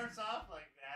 starts off like that.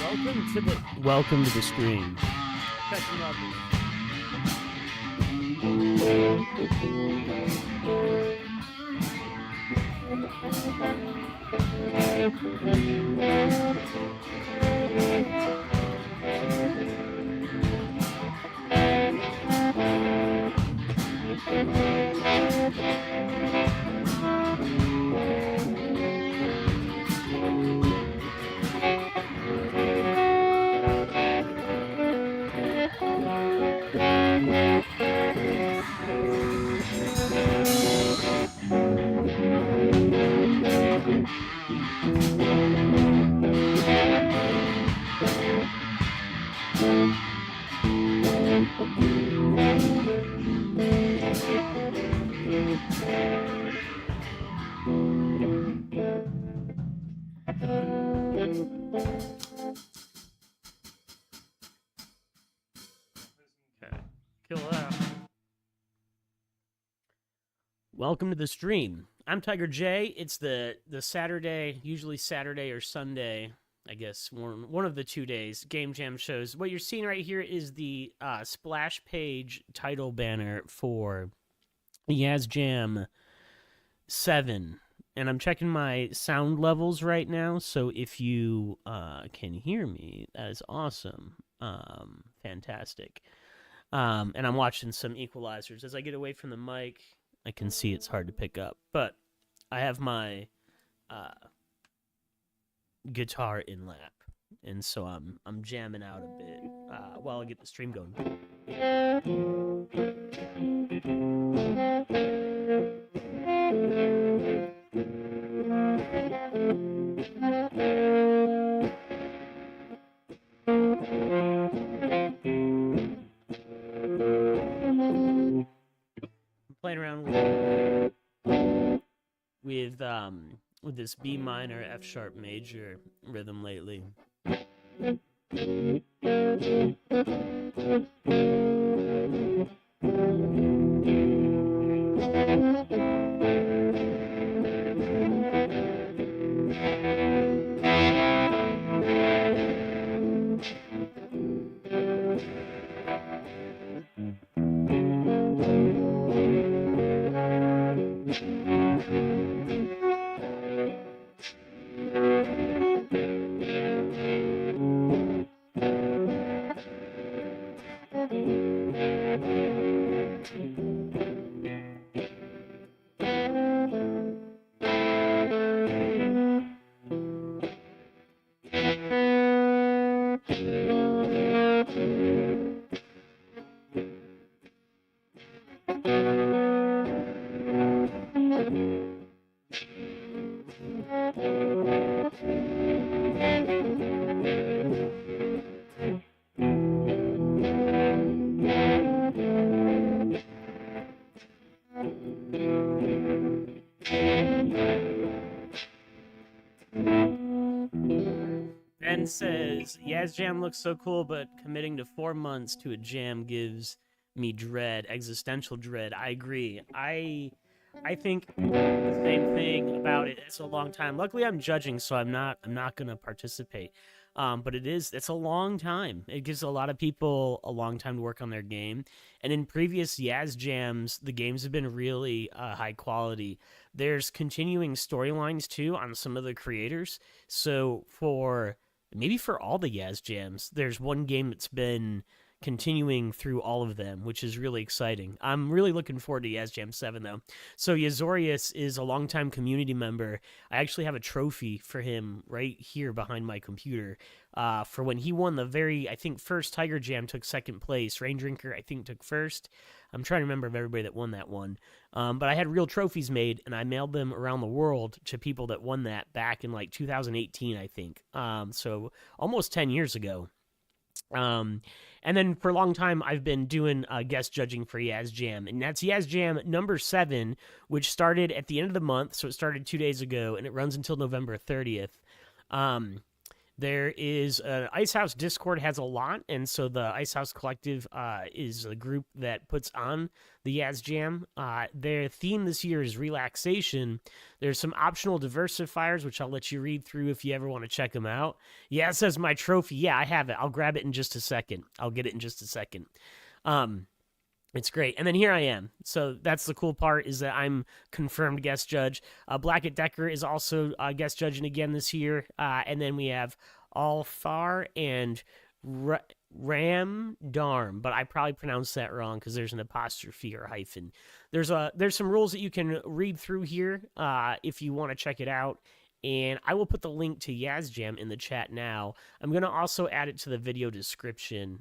Welcome to the stream. Welcome to the stream. I'm TigerJ. It's the Saturday, usually Saturday or Sunday, I guess, one of the 2 days, Game Jam shows. What you're seeing right here is the splash page title banner for Yaz Jam 7. And I'm checking my sound levels right now, so if you can hear me, that is awesome. Fantastic. And I'm watching some equalizers. As I get away from the mic, I can see it's hard to pick up, but I have my guitar in lap, and so I'm jamming out a bit while I get the stream going. Playing around with this B minor F sharp major rhythm lately. Ben says, Yaz Jam looks so cool, but committing to 4 months to a jam gives me dread, existential dread. I agree. I think the same thing about it. It's a long time. Luckily, I'm judging, so I'm not gonna participate. But it's a long time. It gives a lot of people a long time to work on their game. And in previous Yaz Jams, the games have been really high quality. There's continuing storylines too on some of the creators. So maybe for all the Yaz Jams, there's one game that's been continuing through all of them, which is really exciting. I'm really looking forward to Yaz Jam 7, though. So Yazorius is a longtime community member. I actually have a trophy for him right here behind my computer for when he won the I think, first Tiger Jam, took second place. Rain Drinker, I think, took first. I'm trying to remember of everybody that won that one. But I had real trophies made, and I mailed them around the world to people that won that back in, like, 2018, I think. So almost 10 years ago. And then for a long time, I've been doing guest judging for Yaz Jam, and that's Yaz Jam number 7, which started at the end of the month, so it started 2 days ago, and it runs until November 30th. There is Ice House Discord has a lot, and so the Ice House Collective is a group that puts on the Yaz Jam. Their theme this year is relaxation. There's some optional diversifiers, which I'll let you read through if you ever want to check them out. Yeah, it says my trophy. Yeah, I have it. I'll grab it in just a second. I'll get it in just a second. It's great. And then here I am. So that's the cool part, is that I'm confirmed guest judge. Blackett Decker is also guest judging again this year. And then we have Alfar and Ram Darm, but I probably pronounced that wrong because there's an apostrophe or hyphen. There's some rules that you can read through here if you want to check it out. And I will put the link to Yaz Jam in the chat now. I'm going to also add it to the video description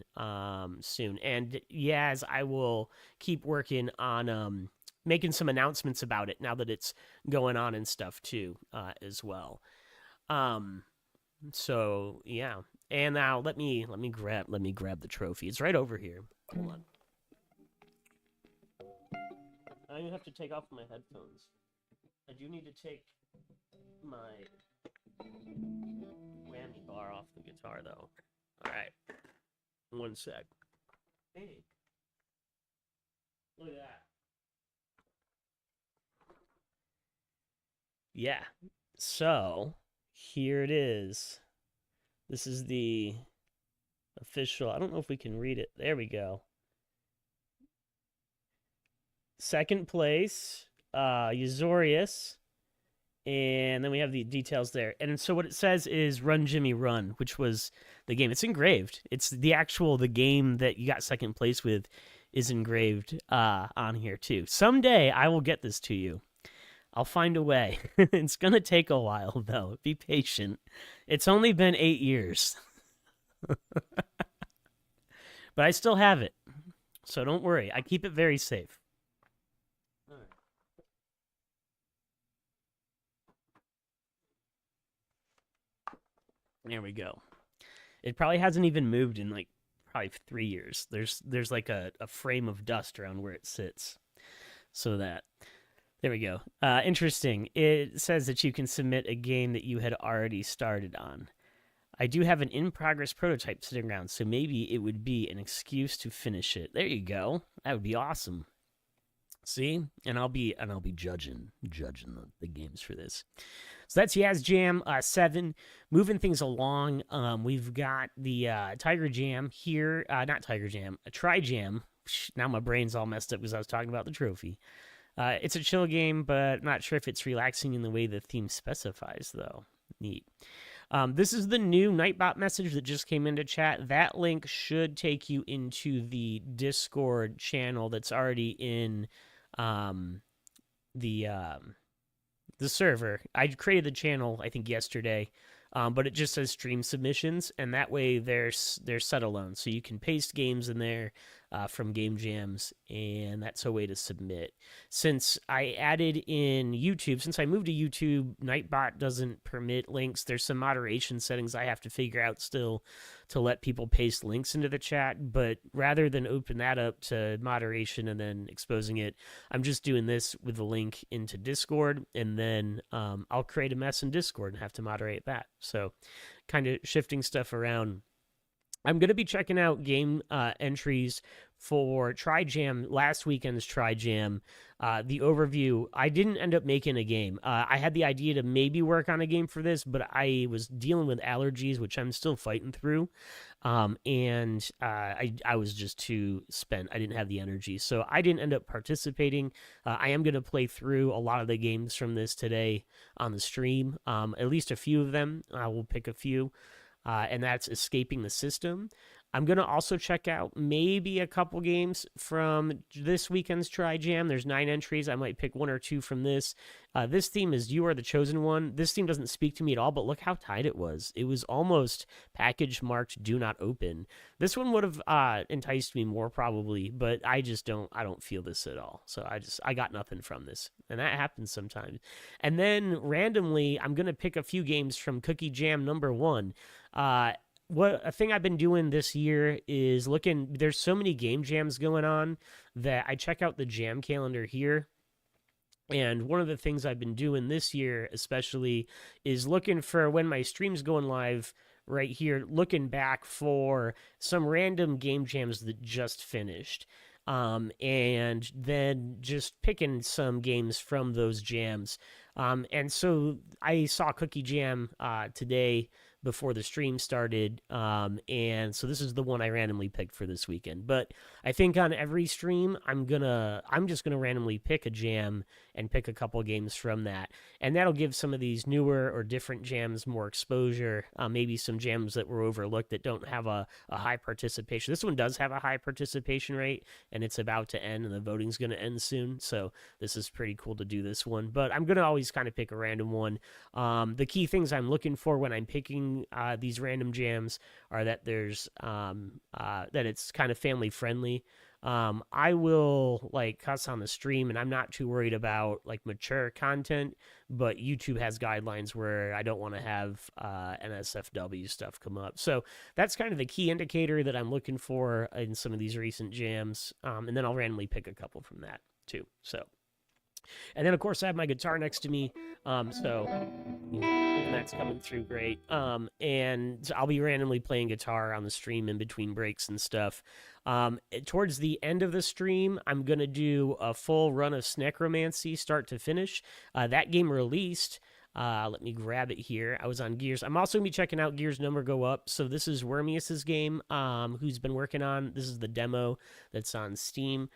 soon. And Yaz, I will keep working on making some announcements about it now that it's going on and stuff too as well. So yeah. And now let me grab the trophy. It's right over here. Hold on. I have to take off my headphones. I do need to take my whammy bar off the guitar, though. All right. One sec. Hey. Look at that. Yeah. So, here it is. This is the official. I don't know if we can read it. There we go. Second place, Yazorius. And then we have the details there. And so what it says is Run Jimmy Run, which was the game. It's engraved. It's the game that you got second place with is engraved on here too. Someday I will get this to you. I'll find a way. It's going to take a while though. Be patient. It's only been 8 years. But I still have it. So don't worry. I keep it very safe. There we go. It probably hasn't even moved in like probably 3 years. There's like a frame of dust around where it sits. So that, there we go. Interesting. It says that you can submit a game that you had already started on. I do have an in-progress prototype sitting around, so maybe it would be an excuse to finish it. There you go. That would be awesome. See? And I'll be judging the games for this. So that's Yaz Jam 7. Moving things along, we've got the Tiger Jam here. Not Tiger Jam, a Tri Jam. Now my brain's all messed up because I was talking about the trophy. It's a chill game, but not sure if it's relaxing in the way the theme specifies, though. Neat. This is the new Nightbot message that just came into chat. That link should take you into the Discord channel that's already in the server. I created the channel, I think, yesterday, but it just says stream submissions, and that way they're set alone. So you can paste games in there from game jams, and that's a way to submit. Since I added in YouTube, since I moved to YouTube, Nightbot doesn't permit links. There's some moderation settings I have to figure out still to let people paste links into the chat, but rather than open that up to moderation and then exposing it, I'm just doing this with the link into Discord, and then I'll create a mess in Discord and have to moderate that. So kind of shifting stuff around. I'm going to be checking out game entries for Tri-Jam, last weekend's Tri-Jam. The overview, I didn't end up making a game. I had the idea to maybe work on a game for this, but I was dealing with allergies, which I'm still fighting through. And I was just too spent. I didn't have the energy. So I didn't end up participating. I am going to play through a lot of the games from this today on the stream. At least a few of them. I will pick a few. And that's Escaping the System. I'm going to also check out maybe a couple games from this weekend's Tri-Jam. There's 9 entries. I might pick 1 or 2 from this. This theme is You Are the Chosen One. This theme doesn't speak to me at all, but look how tight it was. It was almost package marked Do Not Open. This one would have enticed me more probably, but I don't feel this at all. So I got nothing from this. And that happens sometimes. And then randomly, I'm going to pick a few games from Cookie Jam number 1. A thing I've been doing this year is looking, there's so many game jams going on that I check out the jam calendar here. And one of the things I've been doing this year especially is looking for when my stream's going live right here, looking back for some random game jams that just finished. And then just picking some games from those jams. And so I saw Cookie Jam today before the stream started. And so this is the one I randomly picked for this weekend. But I think on every stream, I'm just gonna randomly pick a jam and pick a couple games from that, and that'll give some of these newer or different jams more exposure. Maybe some jams that were overlooked that don't have a high participation. This one does have a high participation rate, and it's about to end, and the voting's gonna end soon. So this is pretty cool to do this one. But I'm gonna always kind of pick a random one. The key things I'm looking for when I'm picking these random jams are that there's that it's kind of family friendly. I will like cuss on the stream, and I'm not too worried about like mature content, but YouTube has guidelines where I don't want to have NSFW stuff come up. So that's kind of the key indicator that I'm looking for in some of these recent jams. And then I'll randomly pick a couple from that too. So, and then of course I have my guitar next to me. And that's coming through great. And I'll be randomly playing guitar on the stream in between breaks and stuff. Towards the end of the stream, I'm going to do a full run of Snecromancy start to finish. That game released. Let me grab it here. I was on Gears. I'm also going to be checking out Gears Number Go Up. So this is Wormius's game, who's been working on. This is the demo that's on Steam.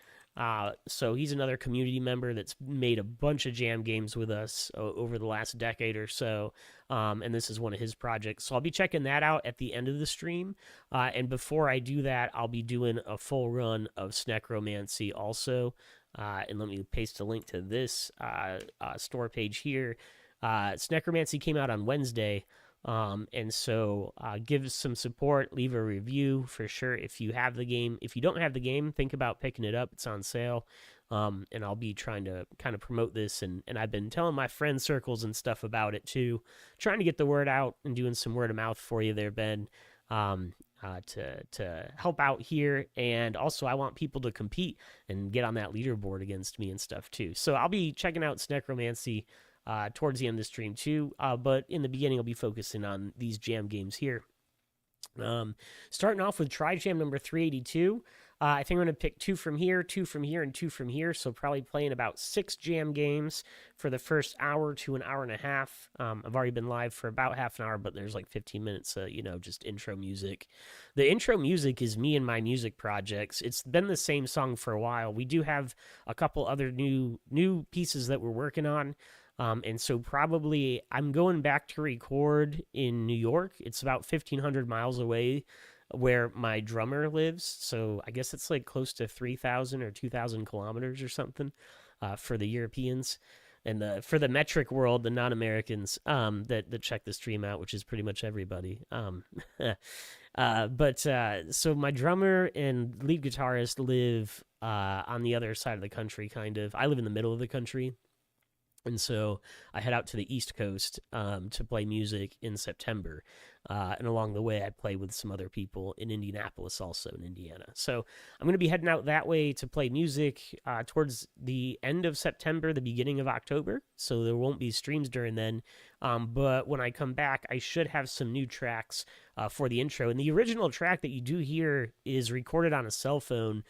So he's another community member that's made a bunch of jam games with us over the last decade or so. And this is one of his projects. So I'll be checking that out at the end of the stream. And before I do that, I'll be doing a full run of Snecromancy also. And let me paste a link to this store page here. Snecromancy came out on Wednesday. And so give some support, leave a review for sure if you have the game. If you don't have the game, think about picking it up. It's on sale. And I'll be trying to kind of promote this, and I've been telling my friend circles and stuff about it too, trying to get the word out and doing some word of mouth for you there, Ben, to help out here. And also I want people to compete and get on that leaderboard against me and stuff too. So I'll be checking out Snecromancy towards the end of the stream too, but in the beginning I'll be focusing on these jam games here. Starting off with Try Jam number 382. I think I'm going to pick 2 from here, 2 from here, and 2 from here. So probably playing about 6 jam games for the first hour to an hour and a half. I've already been live for about half an hour, but there's like 15 minutes, just intro music. The intro music is me and my music projects. It's been the same song for a while. We do have a couple other new pieces that we're working on. And so probably I'm going back to record in New York. It's about 1,500 miles away where my drummer lives. So I guess it's like close to 3,000 or 2,000 kilometers or something for the Europeans. And for the metric world, the non-Americans that check the stream out, which is pretty much everybody. So my drummer and lead guitarist live on the other side of the country, kind of. I live in the middle of the country. And so I head out to the East Coast to play music in September. And along the way, I play with some other people in Indianapolis, also in Indiana. So I'm going to be heading out that way to play music towards the end of September, the beginning of October. So there won't be streams during then. But when I come back, I should have some new tracks for the intro. And the original track that you do hear is recorded on a cell phone.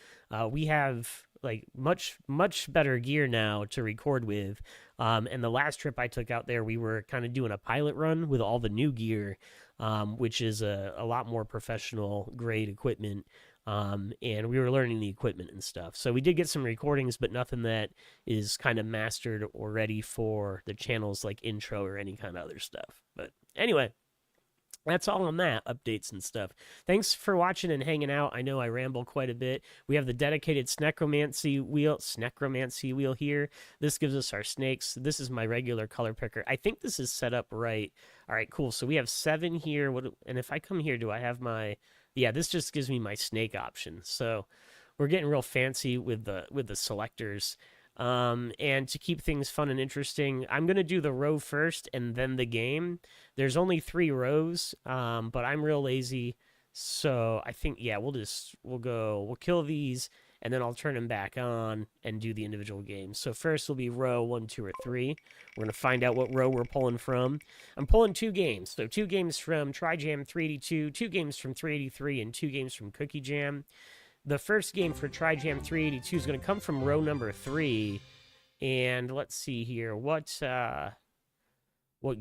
We have like much better gear now to record with. And the last trip I took out there, we were kind of doing a pilot run with all the new gear, which is a lot more professional grade equipment. And we were learning the equipment and stuff. So we did get some recordings, but nothing that is kind of mastered or ready for the channel's like intro or any kind of other stuff. But anyway, that's all on that, updates and stuff. Thanks for watching and hanging out. I know I ramble quite a bit. We have the dedicated Snecromancy wheel here. This gives us our snakes. This is my regular color picker. I think this is set up right. All right, cool. So we have 7 here. And if I come here, do I have my... Yeah, this just gives me my snake option. So we're getting real fancy with the selectors. And to keep things fun and interesting, I'm going to do the row first and then the game. There's only 3 rows, but I'm real lazy. So I think, yeah, we'll kill these and then I'll turn them back on and do the individual games. So first will be row 1, 2, or 3. We're going to find out what row we're pulling from. I'm pulling 2 games. So 2 games from TriJam 382, 2 games from 383, and 2 games from Cookie Jam. The first game for TriJam 382 is going to come from row number 3. And let's see here. What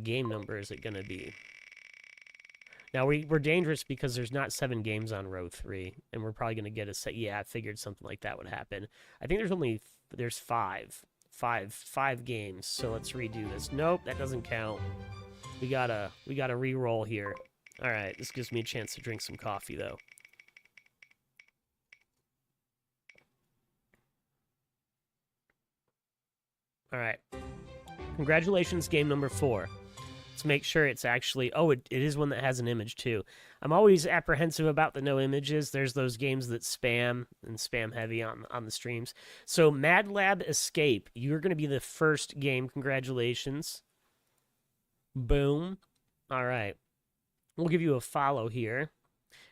game number is it going to be? Now, we're dangerous because there's not 7 games on row 3, and we're probably going to get a set. Yeah, I figured something like that would happen. I think there's 5 games, so let's redo this. Nope, that doesn't count. We gotta re-roll here. All right, this gives me a chance to drink some coffee, though. All right. Congratulations, game number 4. Let's make sure it's actually... Oh, it is one that has an image, too. I'm always apprehensive about the no images. There's those games that spam, and spam heavy on the streams. So, Mad Lab Escape. You're going to be the first game. Congratulations. Boom. All right. We'll give you a follow here.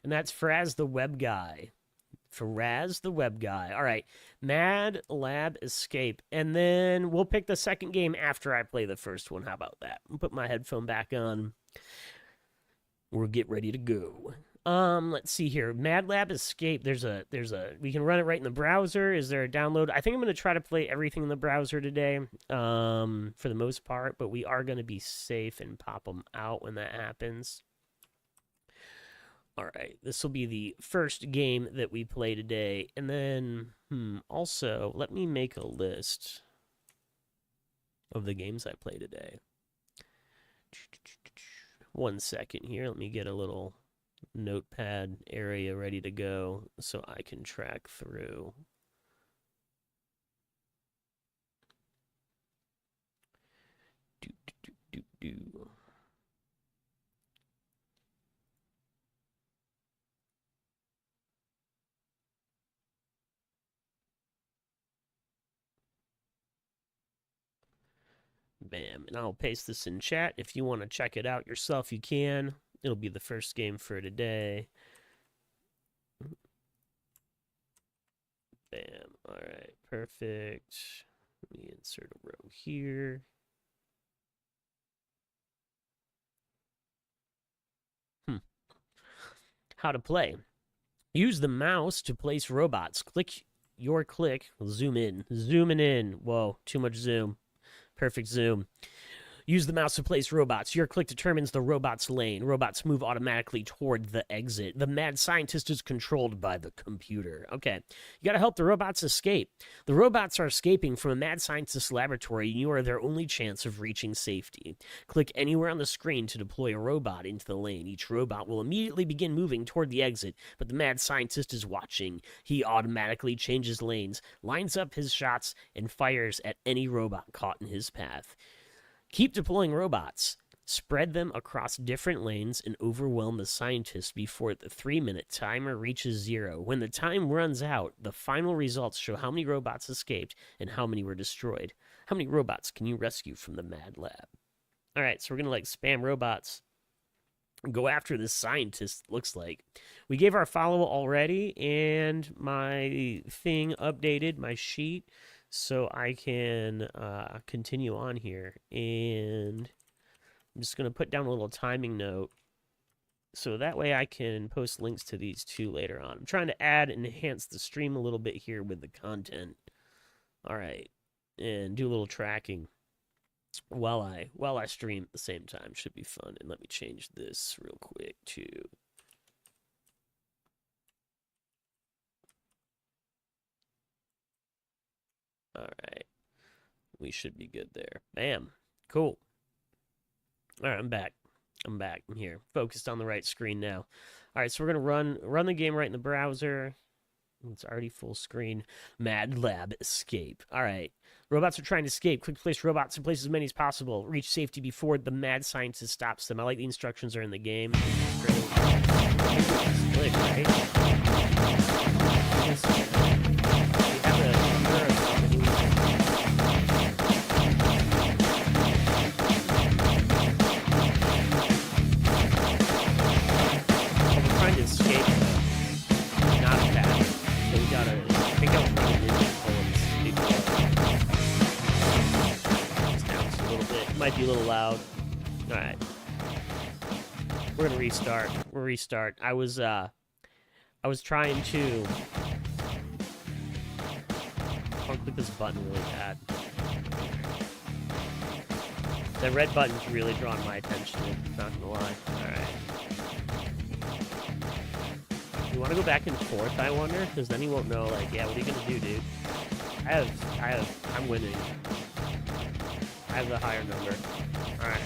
And that's Faraz the Web Guy. Faraz the Web Guy. All right. Mad Lab Escape. And then we'll pick the second game after I play the first one. How about that? I'll put my headphone back on. We'll get ready to go. Let's see here. Mad Lab Escape. There's a we can run it right in the browser. Is there a download? I think I'm going to try to play everything in the browser today. For the most part, but we are going to be safe and pop them out when that happens. All right, this will be the first game that we play today. And then, also, let me make a list of the games I play today. 1 second here. Let me get a little notepad area ready to go so I can track through. Bam. And I'll paste this in chat. If you want to check it out yourself, you can. It'll be the first game for today. Bam. All right. Perfect. Let me insert a row here. How to play. Use the mouse to place robots. Click your click. Zoom in. Zooming in. Whoa, too much zoom. Perfect zoom. Use the mouse to place robots. Your click determines the robot's lane. Robots move automatically toward the exit. The mad scientist is controlled by the computer. Okay. You got to help the robots escape. The robots are escaping from a mad scientist's laboratory, and you are their only chance of reaching safety. Click anywhere on the screen to deploy a robot into the lane. Each robot will immediately begin moving toward the exit, but the mad scientist is watching. He automatically changes lanes, lines up his shots, and fires at any robot caught in his path. Keep deploying robots. Spread them across different lanes and overwhelm the scientist before the 3-minute timer reaches 0. When the time runs out, the final results show how many robots escaped and how many were destroyed. How many robots can you rescue from the Mad Lab? All right, so we're going to spam robots. Go after this scientist, looks like. We gave our follow already, and my thing updated, my sheet, so I can continue on here. And I'm just going to put down a little timing note so that way I can post links to these 2 later on. I'm trying to add and enhance the stream a little bit here with the content. All right, and do a little tracking while I stream at the same time. Should be fun. And let me change this real quick too. All right. We should be good there. Bam. Cool. All right, I'm back. I'm here. Focused on the right screen now. All right, so we're going to run the game right in the browser. It's already full screen. Mad Lab Escape. All right. Robots are trying to escape. Click place robots and place as many as possible. Reach safety before the mad scientist stops them. I like the instructions are in the game. Great. Click, right? We're trying to escape, not attack. So we gotta pick up might be a little loud. All right. We're gonna restart. We'll restart. I was trying to. I'll click this button really bad. The red button's really drawn my attention. Not gonna lie. All right. You want to go back and forth? I wonder, because then he won't know. Like, yeah, what are you gonna do, dude? I'm winning. I have the higher number. All right.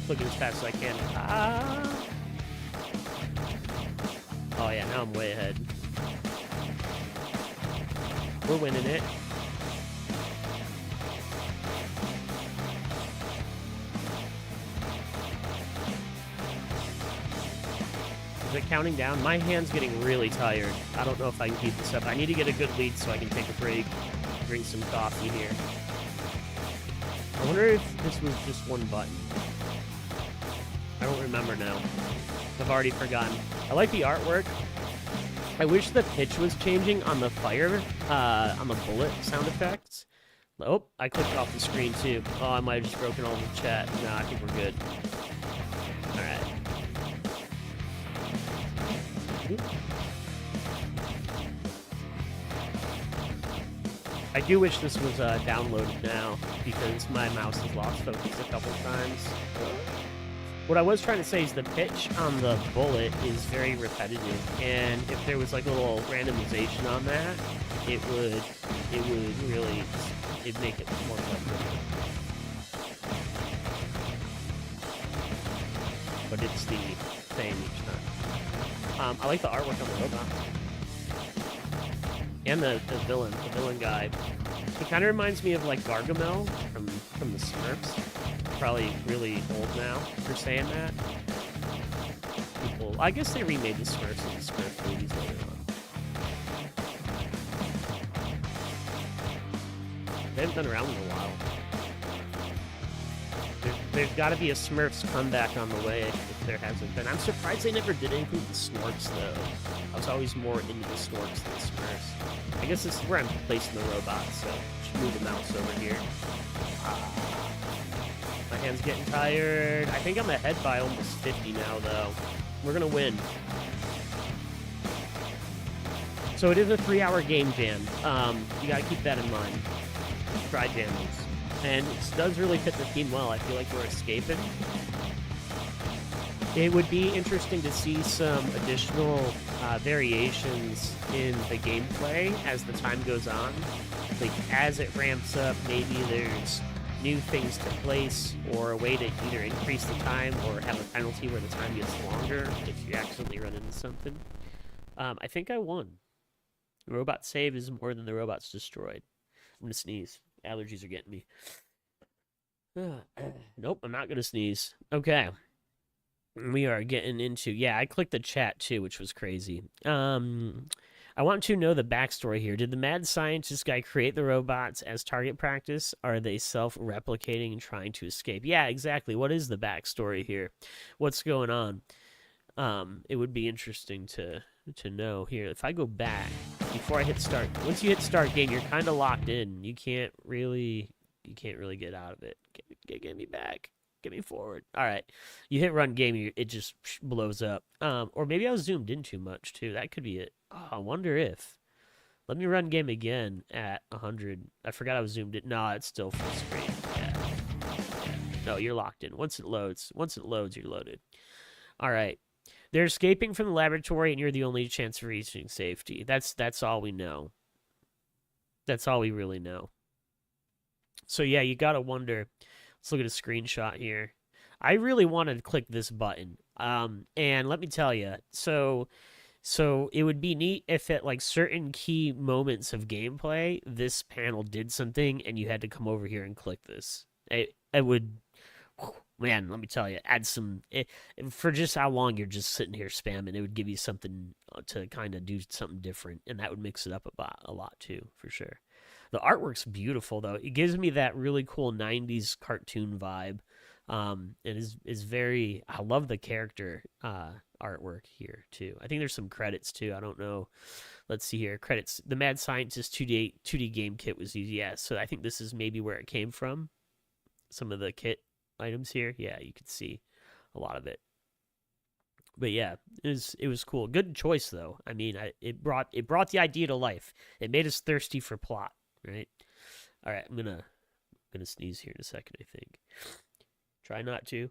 Looking as fast as I can. Ah. Oh yeah, now I'm way ahead. We're winning it. Is it counting down? My hand's getting really tired. I don't know if I can keep this up. I need to get a good lead so I can take a break, drink some coffee here. I wonder if this was just one button. I don't remember now. I've already forgotten. I like the artwork. I wish the pitch was changing on the fire, on the bullet sound effects. Oh, I clicked off the screen too. Oh, I might have just broken all the chat. No, I think we're good. All right. I do wish this was downloaded now because my mouse has lost focus a couple times. What I was trying to say is the pitch on the bullet is very repetitive, and if there was like a little randomization on that, it would really make it more fun. But it's the same each time. I like the artwork on the robot. And the villain guy. He kind of reminds me of like Gargamel from the Smurfs. Probably really old now for saying that. People, I guess they remade the Smurfs in the Smurf movies later on. They haven't been around in a while. There's got to be a Smurfs comeback on the way if there hasn't been. I'm surprised they never did include the Snorks, though. I was always more into the Snorks than the Smurfs. I guess this is where I'm placing the robots, so just move the mouse over here. My hand's getting tired. I think I'm ahead by almost 50 now, though. We're going to win. So it is a 3-hour game jam. You got to keep that in mind. Try jammings. And it does really fit the theme well. I feel like we're escaping. It would be interesting to see some additional variations in the gameplay as the time goes on. Like, as it ramps up, maybe there's new things to place, or a way to either increase the time or have a penalty where the time gets longer if you accidentally run into something. I think I won. The robot save is more than the robots destroyed. I'm gonna sneeze. Allergies are getting me. Nope, I'm not gonna sneeze. Okay. We are getting into... Yeah, I clicked the chat too, which was crazy. I want to know the backstory here. Did the mad scientist guy create the robots as target practice? Are they self-replicating and trying to escape? Yeah, exactly. What is the backstory here? What's going on? It would be interesting to know here. If I go back before I hit start, once you hit start game, you're kind of locked in. You can't really get out of it. Get me back. Get me forward. All right. You hit run game, it just blows up. Or maybe I was zoomed in too much too. That could be it. Oh, I wonder if. Let me run game again at 100. I forgot I was zoomed in. No, it's still full screen. Yeah. No, you're locked in. Once it loads, you're loaded. All right. They're escaping from the laboratory, and you're the only chance of reaching safety. That's all we know. That's all we really know. So yeah, you gotta wonder. Let's look at a screenshot here. I really wanted to click this button. And let me tell you, so it would be neat if at like certain key moments of gameplay, this panel did something and you had to come over here and click this. It would, man, let me tell you, add some, for just how long you're just sitting here spamming, it would give you something to kind of do something different, and that would mix it up a lot too, for sure. The artwork's beautiful, though. It gives me that really cool 90s cartoon vibe. It is very... I love the character artwork here too. I think there's some credits too. I don't know. Let's see here. Credits. The Mad Scientist 2D game kit was used. Yeah, so I think this is maybe where it came from. Some of the kit items here. Yeah, you could see a lot of it. But yeah, it was cool. Good choice though. I mean, it brought the idea to life. It made us thirsty for plot, right? All right, I'm gonna sneeze here in a second. I think. Try not to.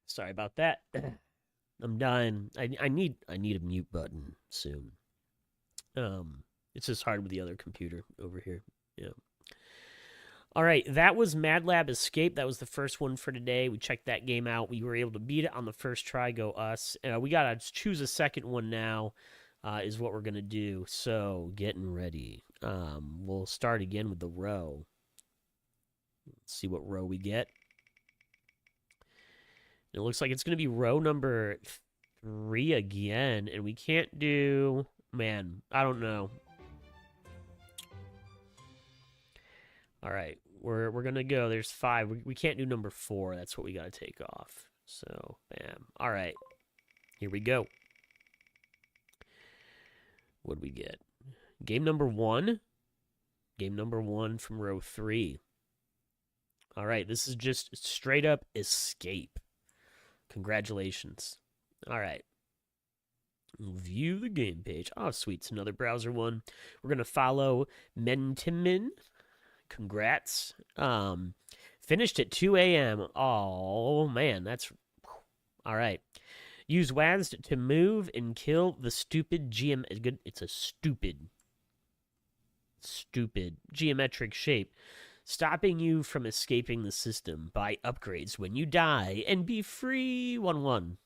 Sorry about that. I'm dying. I need a mute button soon. It's just hard with the other computer over here. Yeah. All right, that was Mad Lab Escape. That was the first one for today. We checked that game out. We were able to beat it on the first try. Go us. We gotta choose a second one now. Is what we're gonna do. So getting ready. We'll start again with the row. Let's see what row we get. It looks like it's gonna be row number 3 again, and we can't do. Man, I don't know. All right, we're gonna go. There's 5. We can't do number 4. That's what we gotta take off. So, bam. All right, here we go. What do we get? Game number 1. Game number 1 from row 3. All right, this is just straight up escape. Congratulations. All right. View the game page. Oh, sweet. It's another browser one. We're gonna follow Mentimin. Congrats. Finished at 2 a.m. Oh, man, that's... All right. Use WASD to move and kill the stupid It's a stupid geometric shape, stopping you from escaping the system. Buy upgrades when you die and be free. 1-1.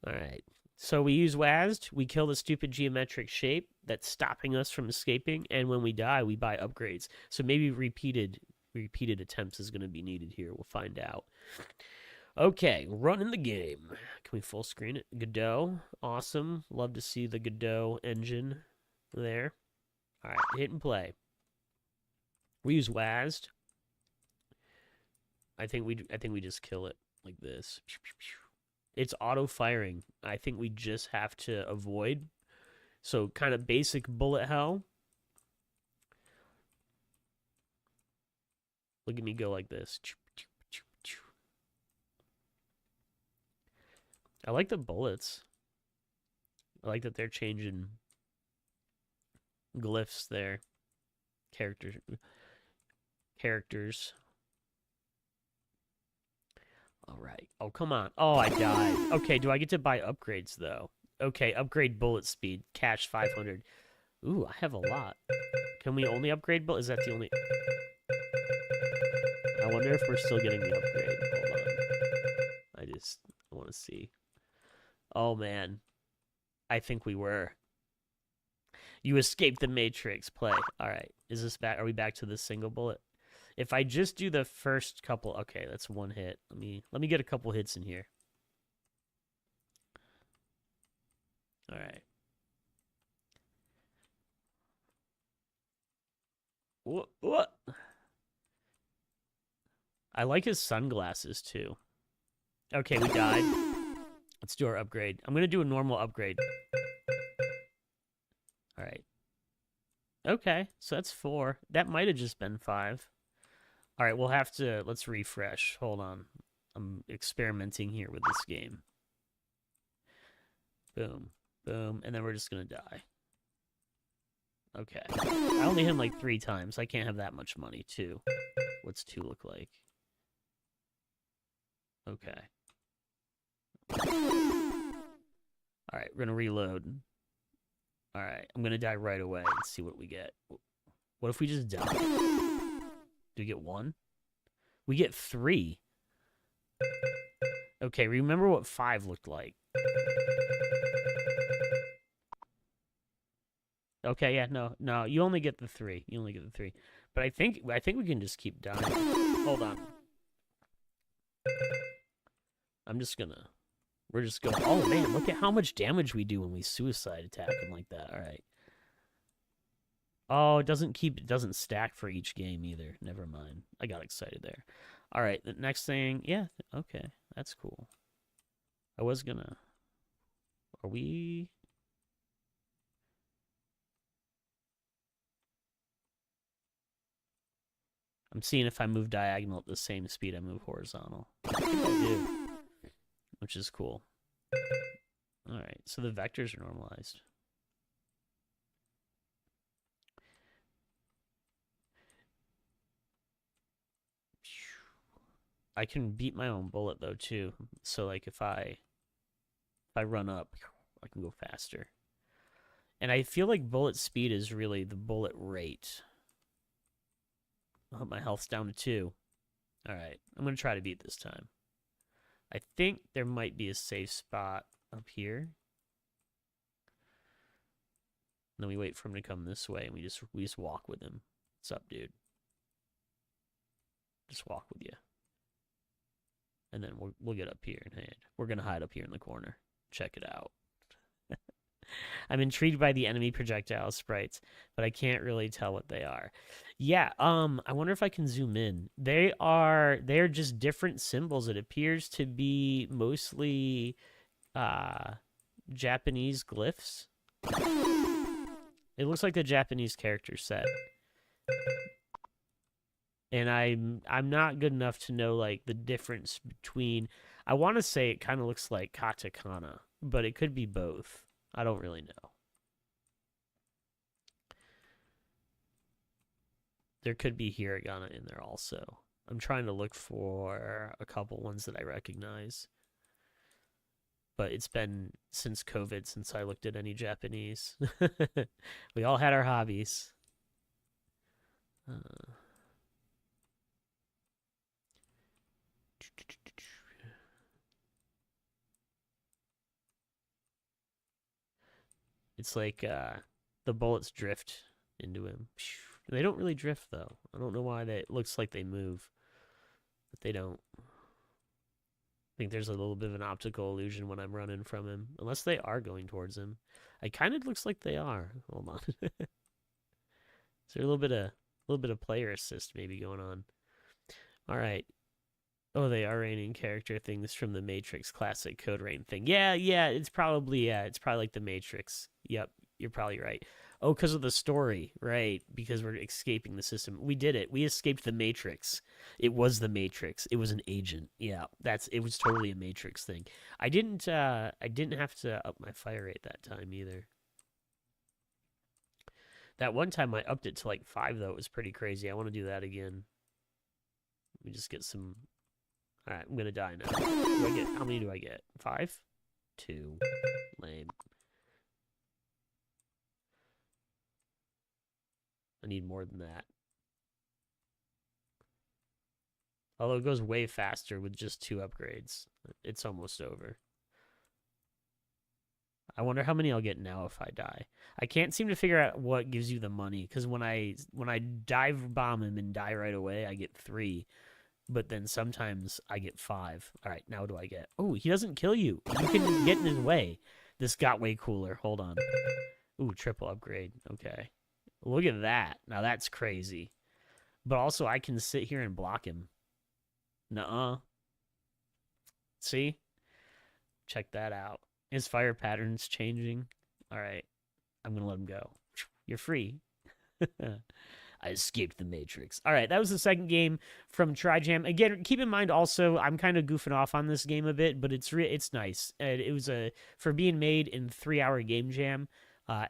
All right. So we use WASD, we kill the stupid geometric shape that's stopping us from escaping, and when we die, we buy upgrades. So maybe repeated attempts is going to be needed here. We'll find out. Okay, running the game. Can we full screen it? Godot, awesome. Love to see the Godot engine there. All right, hit and play. We use WASD. I think we just kill it like this. It's auto-firing. I think we just have to avoid. So kind of basic bullet hell. Look at me go like this. I like the bullets. I like that they're changing glyphs there. Characters. All right. Oh, come on. Oh, I died. Okay, do I get to buy upgrades, though? Okay, upgrade bullet speed. Cash 500. Ooh, I have a lot. Can we only upgrade bullet? Is that the only... I wonder if we're still getting the upgrade. Hold on. I want to see. Oh, man. I think we were. You escaped the Matrix. Play. All right. Is this back? Are we back to the single bullet? If I just do the first couple, okay, that's one hit. Let me get a couple hits in here. All right. What? I like his sunglasses too. Okay, we died. Let's do our upgrade. I'm gonna do a normal upgrade. All right. Okay, so that's 4. That might have just been 5. All right, we'll have to, let's refresh. Hold on. I'm experimenting here with this game. Boom, boom, and then we're just gonna die. Okay. I only hit him like 3 times. I can't have that much money, too. What's 2 look like? Okay. All right, we're gonna reload. All right, I'm gonna die right away and see what we get. What if we just die? Do we get 1? We get 3. Okay, remember what 5 looked like. Okay, yeah, no, you only get the 3. You only get the 3. But I think we can just keep dying. Hold on. We're just going. Oh man, look at how much damage we do when we suicide attack him like that. All right. Oh, it doesn't stack for each game either. Never mind. I got excited there. All right, the next thing, yeah, okay, that's cool. I was gonna. Are we? I'm seeing if I move diagonal at the same speed I move horizontal. I think I do, which is cool. All right, so the vectors are normalized. I can beat my own bullet though too. So like if I run up, I can go faster. And I feel like bullet speed is really the bullet rate. Oh, my health's down to 2. All right, I'm gonna try to beat this time. I think there might be a safe spot up here. And then we wait for him to come this way, and we just walk with him. What's up, dude? Just walk with you. And then we'll get up here and hide. We're gonna hide up here in the corner. Check it out. I'm intrigued by the enemy projectile sprites, but I can't really tell what they are. Yeah, I wonder if I can zoom in. They're just different symbols. It appears to be mostly Japanese glyphs. It looks like the Japanese character set. And I'm not good enough to know like the difference between. I want to say it kind of looks like katakana, but it could be both. I don't really know. There could be hiragana in there also. I'm trying to look for a couple ones that I recognize. But it's been since COVID since I looked at any Japanese. We all had our hobbies. It's like the bullets drift into him. They don't really drift though. I don't know why it looks like they move, but they don't. I think there's a little bit of an optical illusion when I'm running from him, unless they are going towards him. It kind of looks like they are. Hold on. Is there a little bit of player assist maybe going on? All right. Oh, they are raining character things from the Matrix classic code rain thing. Yeah, it's probably like the Matrix. Yep, you're probably right. Oh, because of the story, right? Because we're escaping the system. We did it. We escaped the Matrix. It was the Matrix. It was an agent. Yeah, it was totally a Matrix thing. I didn't have to up my fire rate that time either. That one time I upped it to like 5 though. It was pretty crazy. I want to do that again. Let me just get some. All right, I'm gonna die now. How many do I get? 5? 2. Lame. I need more than that. Although it goes way faster with just 2 upgrades. It's almost over. I wonder how many I'll get now if I die. I can't seem to figure out what gives you the money, because when I dive bomb him and die right away, I get 3. But then sometimes I get 5. All right, now what do I get? Oh, he doesn't kill you. You can just get in his way. This got way cooler. Hold on. Ooh, triple upgrade. Okay. Look at that. Now that's crazy. But also I can sit here and block him. Nuh-uh. See? Check that out. His fire pattern's changing. All right. I'm going to let him go. You're free. I escaped the Matrix. All right, that was the second game from TriJam. Again, keep in mind also, I'm kind of goofing off on this game a bit, but it's nice. It was for being made in 3-hour game jam.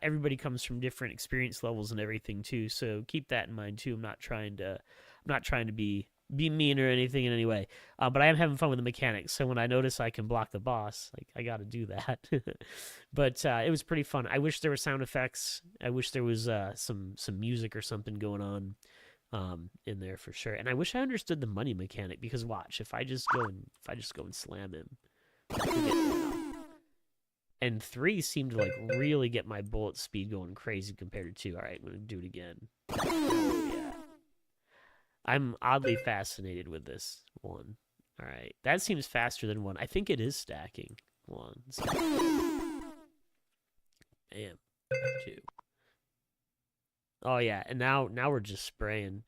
Everybody comes from different experience levels and everything too, so keep that in mind too. I'm not trying to be mean or anything in any way, but I am having fun with the mechanics. So when I notice I can block the boss, like I got to do that. But it was pretty fun. I wish there were sound effects. I wish there was some music or something going on in there for sure. And I wish I understood the money mechanic, because watch, if I just go and slam him, and 3 seemed to like really get my bullet speed going crazy compared to 2. All right, I'm gonna do it again. Oh, yeah. I'm oddly fascinated with this one. All right, that seems faster than 1. I think it is stacking. 1. Bam. 2. Oh yeah, and now we're just spraying.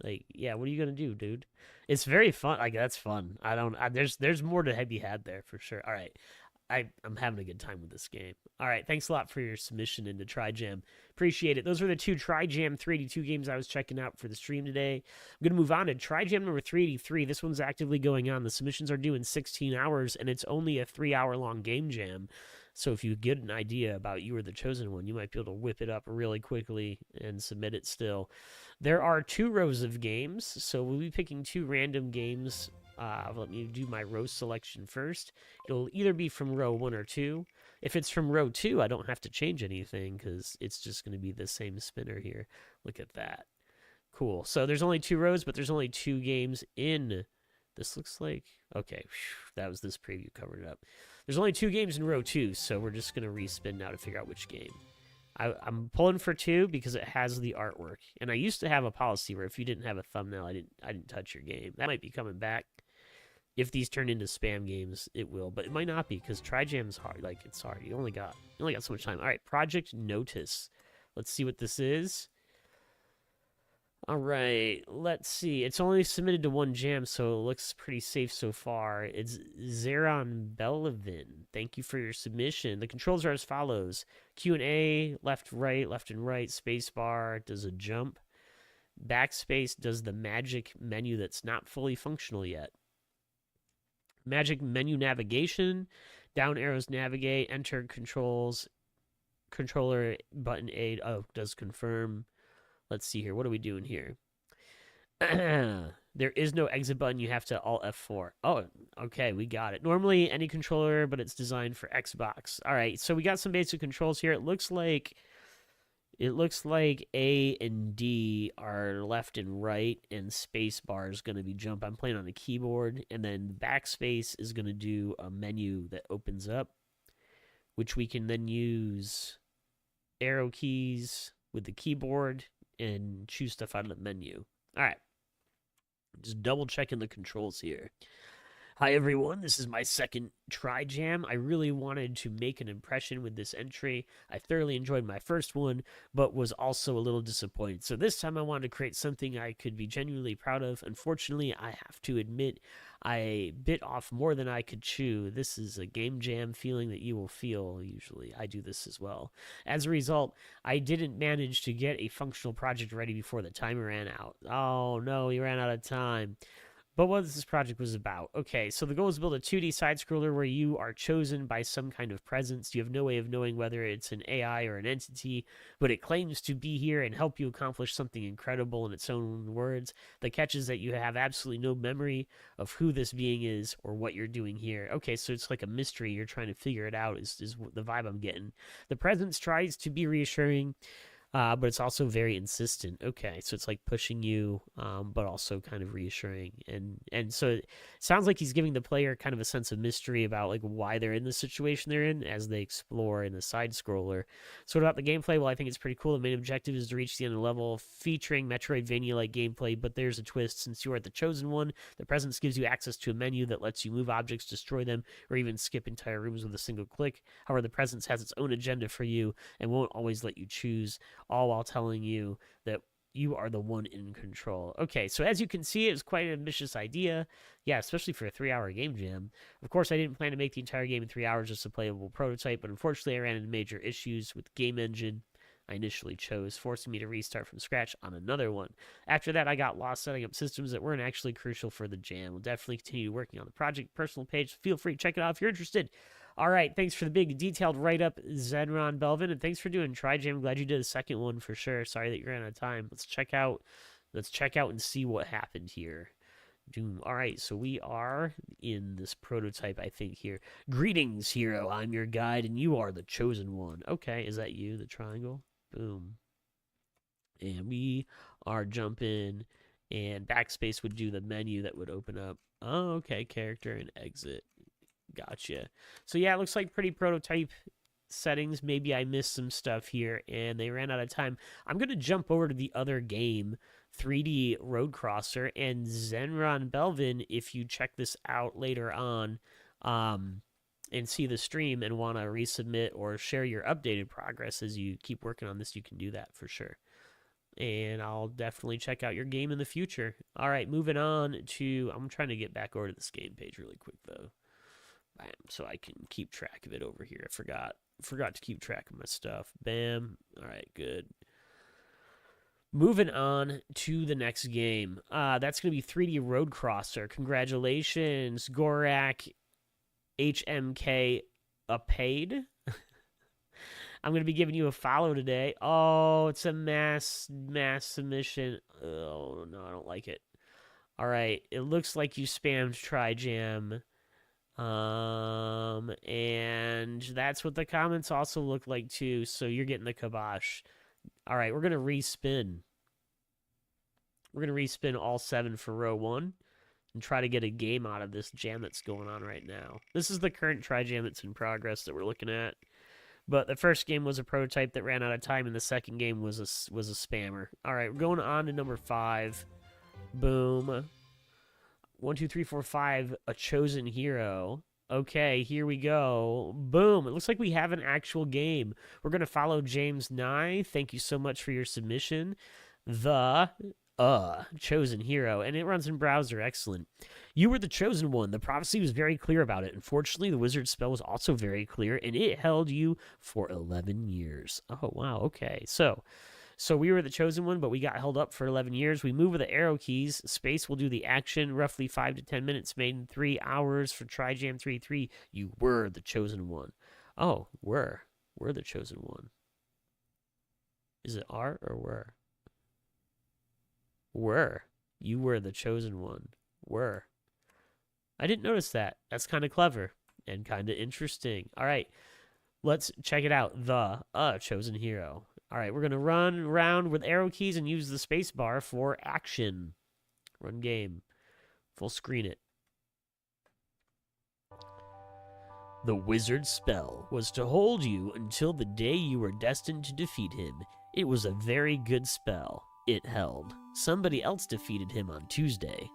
Like, yeah, what are you gonna do, dude? It's very fun. Like, that's fun. I don't. There's more to be had there for sure. All right, I'm having a good time with this game. All right, thanks a lot for your submission into TriJam. Appreciate it. Those were the two TriJam 382 games I was checking out for the stream today. I'm going to move on to TriJam number 383. This one's actively going on. The submissions are due in 16 hours, and it's only a 3-hour long game jam. So if you get an idea about you are the chosen one, you might be able to whip it up really quickly and submit it still. There are 2 rows of games, so we'll be picking 2 random games. Let me do my row selection first. It'll either be from row 1 or 2. If it's from row 2, I don't have to change anything because it's just going to be the same spinner here. Look at that. Cool. So there's only 2 rows, but there's only 2 games in. This looks like... Okay, that was this preview covered it up. There's only 2 games in row 2, so we're just going to respin now to figure out which game. I'm pulling for 2 because it has the artwork. And I used to have a policy where if you didn't have a thumbnail, I didn't touch your game. That might be coming back. If these turn into spam games, it will, but it might not be because TriJam's hard. Like, it's hard. You only got so much time. All right, Project Notice. Let's see what this is. All right, let's see. It's only submitted to 1 jam, so it looks pretty safe so far. It's Zeron Belevin. Thank you for your submission. The controls are as follows. Q&A, left, and right, spacebar does a jump. Backspace does the magic menu that's not fully functional yet. Magic menu navigation, down arrows navigate, enter controls, controller button aid. Oh, does confirm. Let's see here. What are we doing here? There is no exit button. You have to Alt F4. Oh, okay. We got it. Normally, any controller, but it's designed for Xbox. All right. So we got some basic controls here. It looks like A and D are left and right, and space bar is going to be jump. I'm playing on a keyboard, and then backspace is going to do a menu that opens up, which we can then use arrow keys with the keyboard and choose stuff out of the menu. All right. Just double checking the controls here. Hi everyone, this is my second TriJam. I really wanted to make an impression with this entry. I thoroughly enjoyed my first one, but was also a little disappointed. So this time I wanted to create something I could be genuinely proud of. Unfortunately, I have to admit, I bit off more than I could chew. This is a game jam feeling that you will feel. Usually I do this as well. As a result, I didn't manage to get a functional project ready before the timer ran out. Oh no, we ran out of time. But what this project was about. Okay, so the goal is to build a 2D side-scroller where you are chosen by some kind of presence. You have no way of knowing whether it's an AI or an entity, but it claims to be here and help you accomplish something incredible in its own words. The catch is that you have absolutely no memory of who this being is or what you're doing here. Okay, so it's like a mystery. You're trying to figure it out is the vibe I'm getting. The presence tries to be reassuring, but it's also very insistent. Okay, so it's like pushing you, but also kind of reassuring, and so it sounds like he's giving the player kind of a sense of mystery about like why they're in the situation they're in as they explore in the side scroller. So about the gameplay, well, I think it's pretty cool. The main objective is to reach the end of the level, featuring Metroidvania-like gameplay, but there's a twist. Since you are the chosen one, the presence gives you access to a menu that lets you move objects, destroy them, or even skip entire rooms with a single click. However, the presence has its own agenda for you and won't always let you choose, all while telling you that you are the one in control. Okay, so as you can see, it was quite an ambitious idea. Yeah, especially for a 3-hour game jam. Of course, I didn't plan to make the entire game in 3 hours, just a playable prototype, but unfortunately, I ran into major issues with the game engine I initially chose, forcing me to restart from scratch on another one. After that, I got lost setting up systems that weren't actually crucial for the jam. We'll definitely continue working on the project personal page. Feel free to check it out if you're interested. All right, thanks for the big detailed write-up, Zenron Belvin, and thanks for doing TriJam. I'm glad you did a second one for sure. Sorry that you ran out of time. Let's check out and see what happened here. Doom. All right, so we are in this prototype, I think, here. Greetings, hero. I'm your guide, and you are the chosen one. Okay, is that you, the triangle? Boom. And we are jumping, and backspace would do the menu that would open up. Oh, okay, character and exit. Gotcha. So yeah, it looks like pretty prototype settings. Maybe I missed some stuff here and they ran out of time. I'm going to jump over to the other game, 3D Road Crosser, and Zenron Belvin, if you check this out later on and see the stream and want to resubmit or share your updated progress as you keep working on this, you can do that for sure. and I'll definitely check out your game in the future. All right, moving on to, I'm trying to get back over to this game page really quick though. Bam, so I can keep track of it over here. I forgot to keep track of my stuff. Bam. All right, good. Moving on to the next game. That's going to be 3D Road Crosser. Congratulations, Gorak HMK Apaid. I'm going to be giving you a follow today. Oh, it's a mass submission. Oh, no, I don't like it. All right, it looks like you spammed TriJam. And that's what the comments also look like too, so you're getting the kibosh. All right, we're going to respin. We're going to respin all 7 for row 1 and try to get a game out of this jam that's going on right now. This is the current TriJam that's in progress that we're looking at. But the first game was a prototype that ran out of time, and the second game was a spammer. All right, we're going on to number 5. Boom. 1, 2, 3, 4, 5. A chosen hero. Okay, here we go. Boom. It looks like we have an actual game. We're going to follow James Nye. Thank you so much for your submission. The chosen hero, and it runs in browser. Excellent. You were the chosen one. The prophecy was very clear about it. Unfortunately, the wizard spell was also very clear, and it held you for 11 years. Oh, wow. Okay. So we were the chosen one, but we got held up for 11 years. We move with the arrow keys. Space will do the action. Roughly 5 to 10 minutes made in 3 hours for TriJam 3-3. You were the chosen one. Oh, were. We're the chosen one. Is it are or were? Were. You were the chosen one. Were. I didn't notice that. That's kind of clever and kind of interesting. All right. Let's check it out. The chosen hero. All right. We're going to run around with arrow keys and use the space bar for action. Run game. Full screen it. The wizard's spell was to hold you until the day you were destined to defeat him. It was a very good spell. It held. Somebody else defeated him on Tuesday.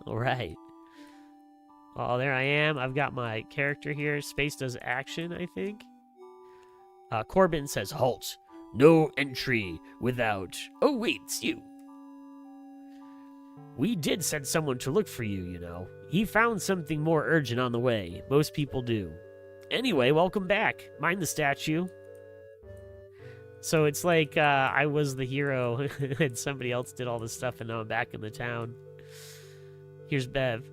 All right. Oh, there I am. I've got my character here. Space does action, I think. Corbin says, halt. No entry without... Oh, wait, it's you. We did send someone to look for you, you know. He found something more urgent on the way. Most people do. Anyway, welcome back. Mind the statue. So it's like I was the hero and somebody else did all this stuff and now I'm back in the town. Here's Bev.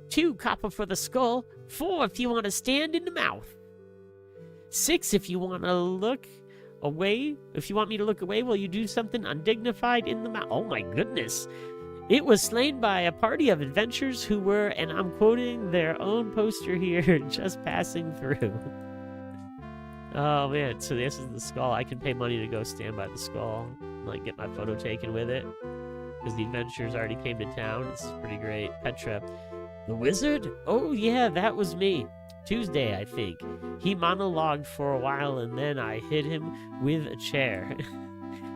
2 copper for the skull. 4 if you want to stand in the mouth. 6 if you want to look away. If you want me to look away while you do something undignified in the mouth. Oh my goodness. It was slain by a party of adventurers who were, and I'm quoting their own poster here, just passing through. Oh man, so this is the skull. I can pay money to go stand by the skull, like get my photo taken with it, because the adventurers already came to town. This is pretty great. Petra. The wizard? Oh yeah, that was me. Tuesday, I think. He monologued for a while and then I hit him with a chair.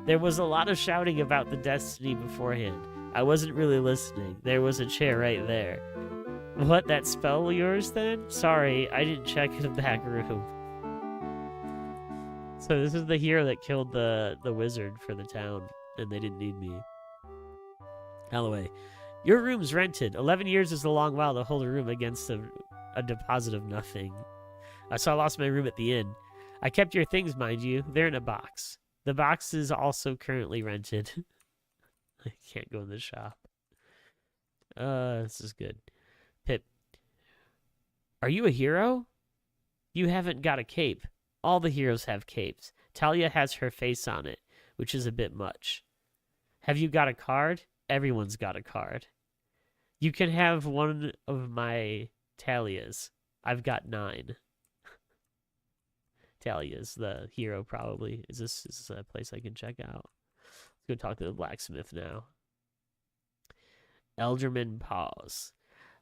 There was a lot of shouting about the destiny beforehand. I wasn't really listening. There was a chair right there. What, that spell yours then? Sorry, I didn't check in the back room. So this is the hero that killed the wizard for the town, and they didn't need me. Alloway. Your room's rented. 11 years is a long while to hold a room against a deposit of nothing. So I lost my room at the inn. I kept your things, mind you. They're in a box. The box is also currently rented. I can't go in the shop. This is good. Pip. Are you a hero? You haven't got a cape. All the heroes have capes. Talia has her face on it, which is a bit much. Have you got a card? Everyone's got a card. You can have one of my Talias. I've got 9. Talia's the hero, probably. Is this a place I can check out? Let's go talk to the blacksmith now. Elderman pause.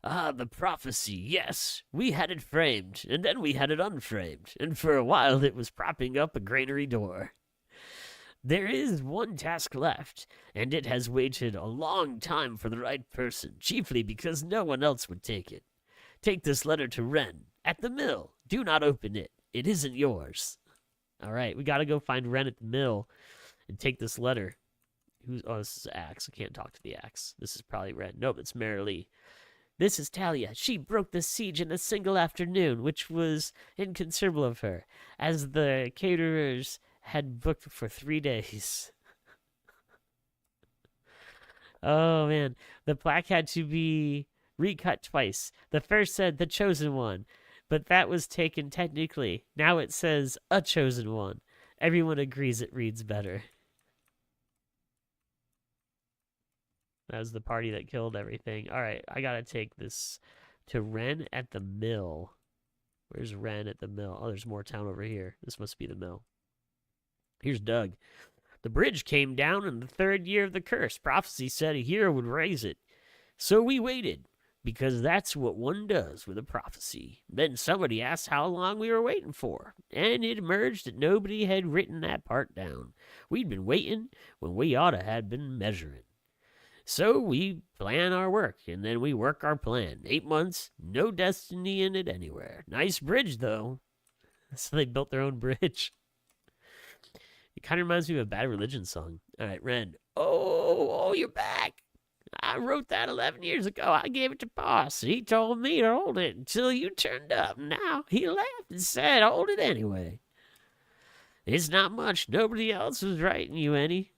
Ah, the prophecy, yes. We had it framed, and then we had it unframed, and for a while it was propping up a granary door. There is one task left, and it has waited a long time for the right person, chiefly because no one else would take it. Take this letter to Ren, at the mill. Do not open it. It isn't yours. All right, we got to go find Ren at the mill and take this letter. Oh, this is Axe. I can't talk to the Axe. This is probably Red. Nope, it's Marilee. This is Talia. She broke the siege in a single afternoon, which was inconsiderable of her, as the caterers had booked for 3 days. Oh, man. The plaque had to be recut twice. The first said the chosen one, but that was taken technically. Now it says a chosen one. Everyone agrees it reads better. That was the party that killed everything. All right, I gotta take this to Ren at the mill. Where's Ren at the mill? Oh, there's more town over here. This must be the mill. Here's Doug. The bridge came down in the 3rd year of the curse. Prophecy said a hero would raise it. So we waited, because that's what one does with a prophecy. Then somebody asked how long we were waiting for, and it emerged that nobody had written that part down. We'd been waiting when we ought to have been measuring. So we plan our work, and then we work our plan. 8 months, no destiny in it anywhere. Nice bridge, though. So they built their own bridge. It kind of reminds me of a Bad Religion song. All right, Ren. Oh, you're back. I wrote that 11 years ago. I gave it to Boss. He told me to hold it until you turned up. Now he laughed and said, hold it anyway. It's not much. Nobody else was writing you any.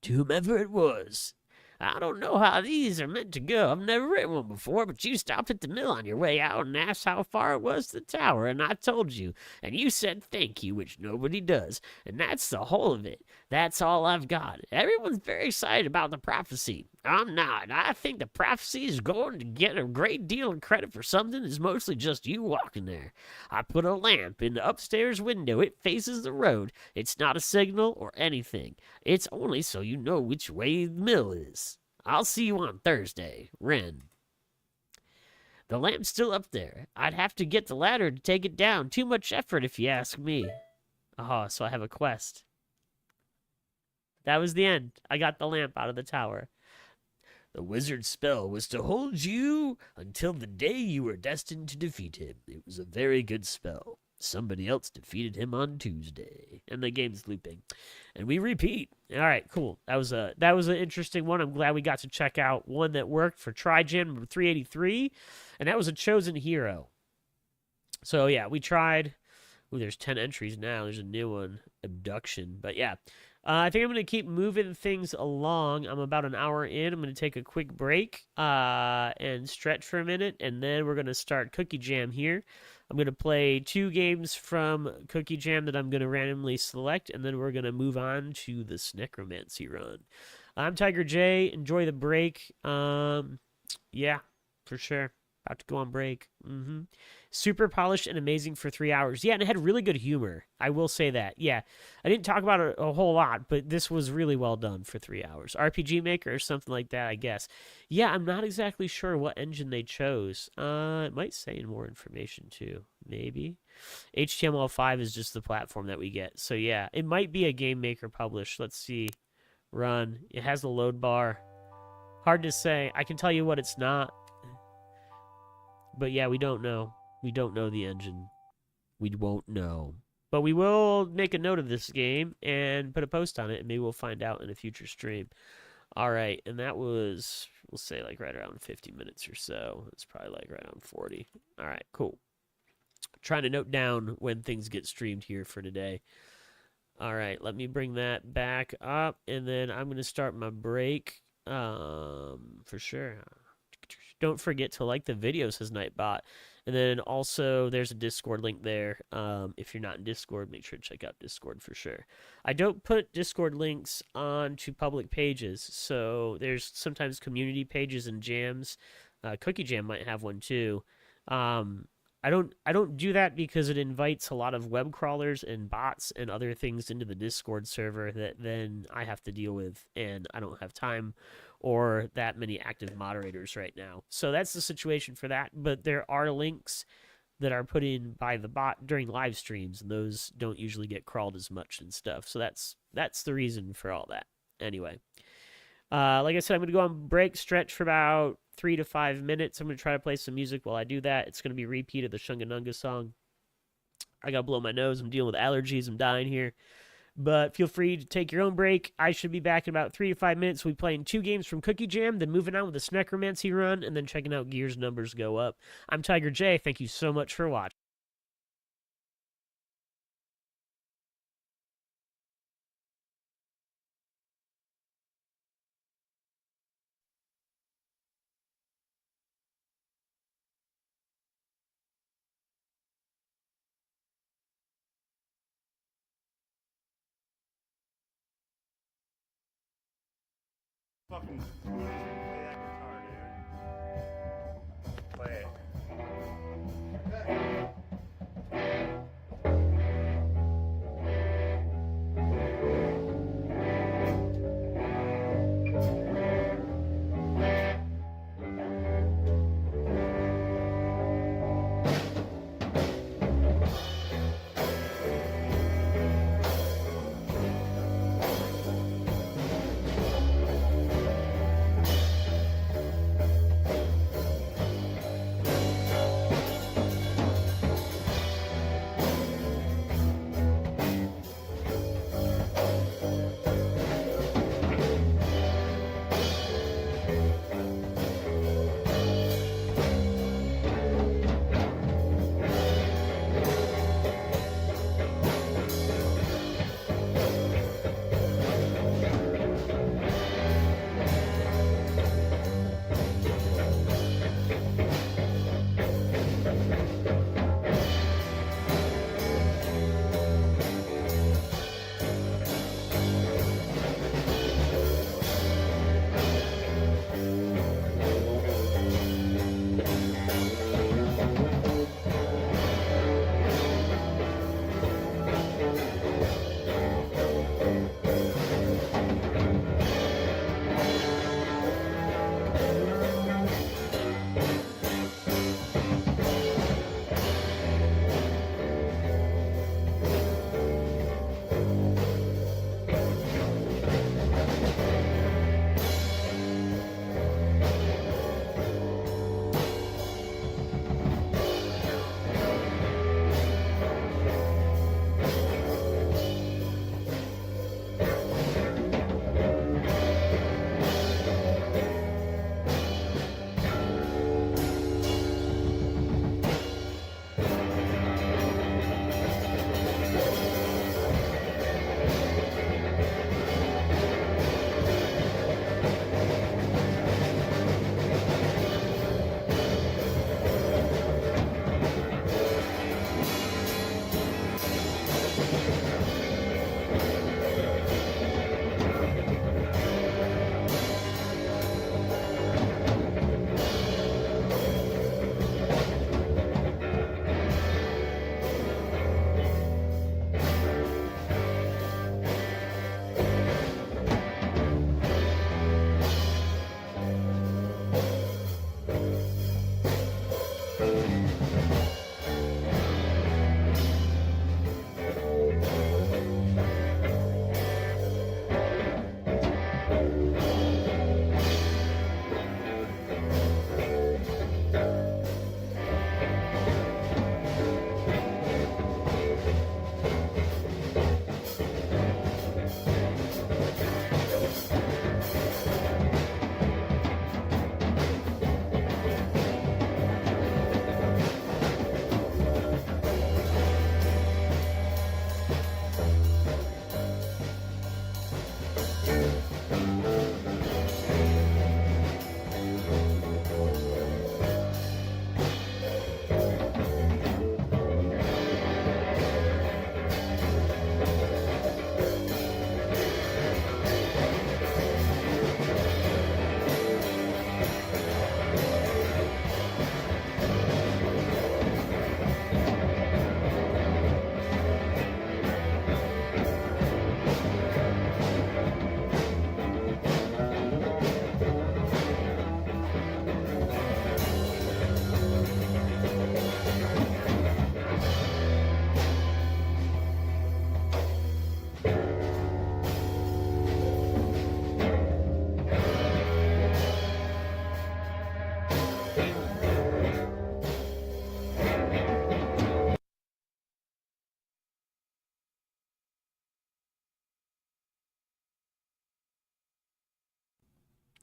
To whomever it was. I don't know how these are meant to go. I've never written one before, but you stopped at the mill on your way out and asked how far it was to the tower, and I told you. And you said thank you, which nobody does. And that's the whole of it. That's all I've got. Everyone's very excited about the prophecy. I'm not. I think the prophecy is going to get a great deal of credit for something that's mostly just you walking there. I put a lamp in the upstairs window. It faces the road. It's not a signal or anything. It's only so you know which way the mill is. I'll see you on Thursday. Ren. The lamp's still up there. I'd have to get the ladder to take it down. Too much effort if you ask me. Oh, so I have a quest. That was the end. I got the lamp out of the tower. The wizard's spell was to hold you until the day you were destined to defeat him. It was a very good spell. Somebody else defeated him on Tuesday. And the game's looping. And we repeat. All right, cool. That was an interesting one. I'm glad we got to check out one that worked for TigerJ's number 383. And that was a chosen hero. So, yeah, we tried. Ooh, there's 10 entries now. There's a new one. Abduction. But, yeah. I think I'm going to keep moving things along. I'm about an hour in. I'm going to take a quick break and stretch for a minute. And then we're going to start Cookie Jam here. I'm going to play 2 games from Cookie Jam that I'm going to randomly select, and then we're going to move on to the Necromancy run. I'm TigerJ. Enjoy the break. Yeah, for sure. About to go on break. Super polished and amazing for 3 hours. Yeah, and it had really good humor. I will say that. Yeah, I didn't talk about it a whole lot, but this was really well done for 3 hours. RPG Maker or something like that, I guess. Yeah, I'm not exactly sure what engine they chose. It might say in more information too. Maybe. HTML5 is just the platform that we get. So yeah, it might be a Game Maker published. Let's see. Run. It has the load bar. Hard to say. I can tell you what it's not. But yeah, we don't know. We don't know the engine. We won't know. But we will make a note of this game and put a post on it, and maybe we'll find out in a future stream. All right, and that was, we'll say, like right around 50 minutes or so. It's probably like right around 40. All right, cool. Trying to note down when things get streamed here for today. All right, let me bring that back up, and then I'm going to start my break for sure. Don't forget to like the video, says Nightbot. And then also, there's a Discord link there. If you're not in Discord, make sure to check out Discord for sure. I don't put Discord links onto public pages, so there's sometimes community pages and jams. Cookie Jam might have one too. I don't do that because it invites a lot of web crawlers and bots and other things into the Discord server that then I have to deal with, and I don't have time or that many active moderators right now. So that's the situation for that, but there are links that are put in by the bot during live streams, and those don't usually get crawled as much and stuff. So that's the reason for all that. Anyway, like I said, I'm going to go on break, stretch for about 3 to 5 minutes. I'm going to try to play some music while I do that. It's going to be a repeat of the Shunganunga song. I got to blow my nose. I'm dealing with allergies. I'm dying here. But feel free to take your own break. I should be back in about 3 to 5 minutes. We'll be playing 2 games from Cookie Jam, then moving on with the Necromancy run, and then checking out Gears numbers go up. I'm Tiger J. Thank you so much for watching. Fucking play that guitar, dude. Play it.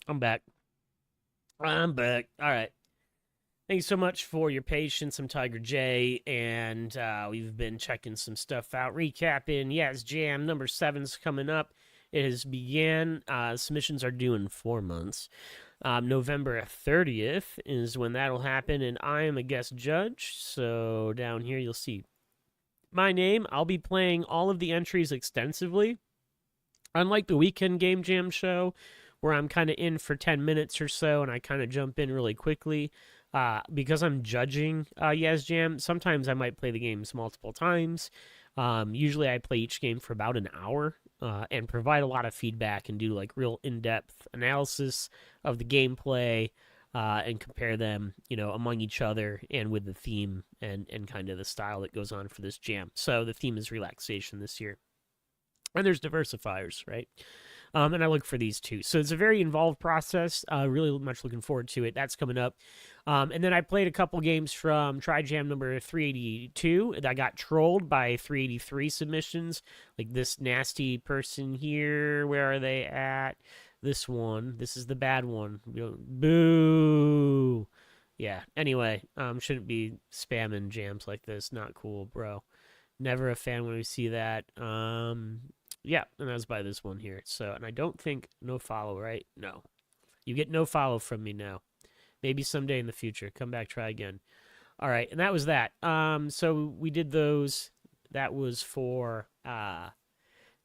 I'm back. I'm back. All right. Thanks so much for your patience. I'm Tiger J, and we've been checking some stuff out, recapping. Yes, Jam number 7's coming up. It has began. Submissions are due in 4 months. November 30th is when that'll happen, and I am a guest judge. So down here you'll see my name. I'll be playing all of the entries extensively. Unlike the weekend game jam show, where I'm kind of in for 10 minutes or so and I kind of jump in really quickly, because I'm judging Yes Jam, sometimes I might play the games multiple times. Usually I play each game for about an hour and provide a lot of feedback and do like real in-depth analysis of the gameplay and compare them, among each other and with the theme and kind of the style that goes on for this jam. So the theme is relaxation this year. And there's diversifiers, right? And I look for these too. So it's a very involved process. Really much looking forward to it. That's coming up. And then I played a couple games from TriJam number 382. I got trolled by 383 submissions. Like this nasty person here. Where are they at? This one. This is the bad one. Boo. Yeah. Anyway, shouldn't be spamming jams like this. Not cool, bro. Never a fan when we see that. Yeah, and I was by this one here. So, and I don't think no follow, right? No. You get no follow from me now. Maybe someday in the future. Come back, try again. All right, and that was that. So we did those. That was for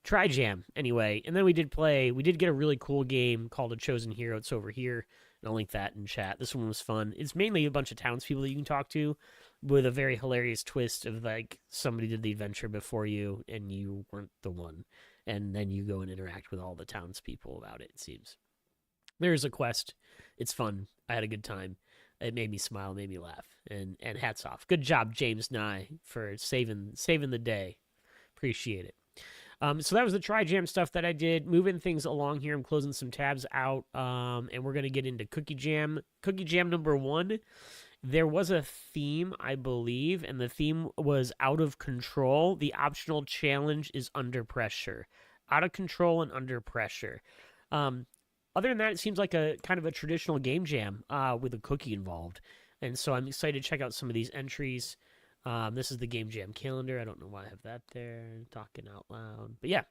TriJam anyway. And then we did get a really cool game called A Chosen Hero. It's over here. And I'll link that in chat. This one was fun. It's mainly a bunch of townspeople that you can talk to with a very hilarious twist of like somebody did the adventure before you and you weren't the one. And then you go and interact with all the townspeople about it seems. There's a quest. It's fun. I had a good time. It made me smile, made me laugh. And hats off. Good job, James Nye, for saving the day. Appreciate it. So that was the TriJam stuff that I did. Moving things along here. I'm closing some tabs out. And we're going to get into Cookie Jam. Cookie Jam number 1. There was a theme, I believe, and the theme was out of control. The optional challenge is under pressure. Out of control and under pressure. Other than that, it seems like a kind of a traditional game jam with a cookie involved. And so I'm excited to check out some of these entries. This is the game jam calendar. I don't know why I have that there. Talking out loud. But yeah.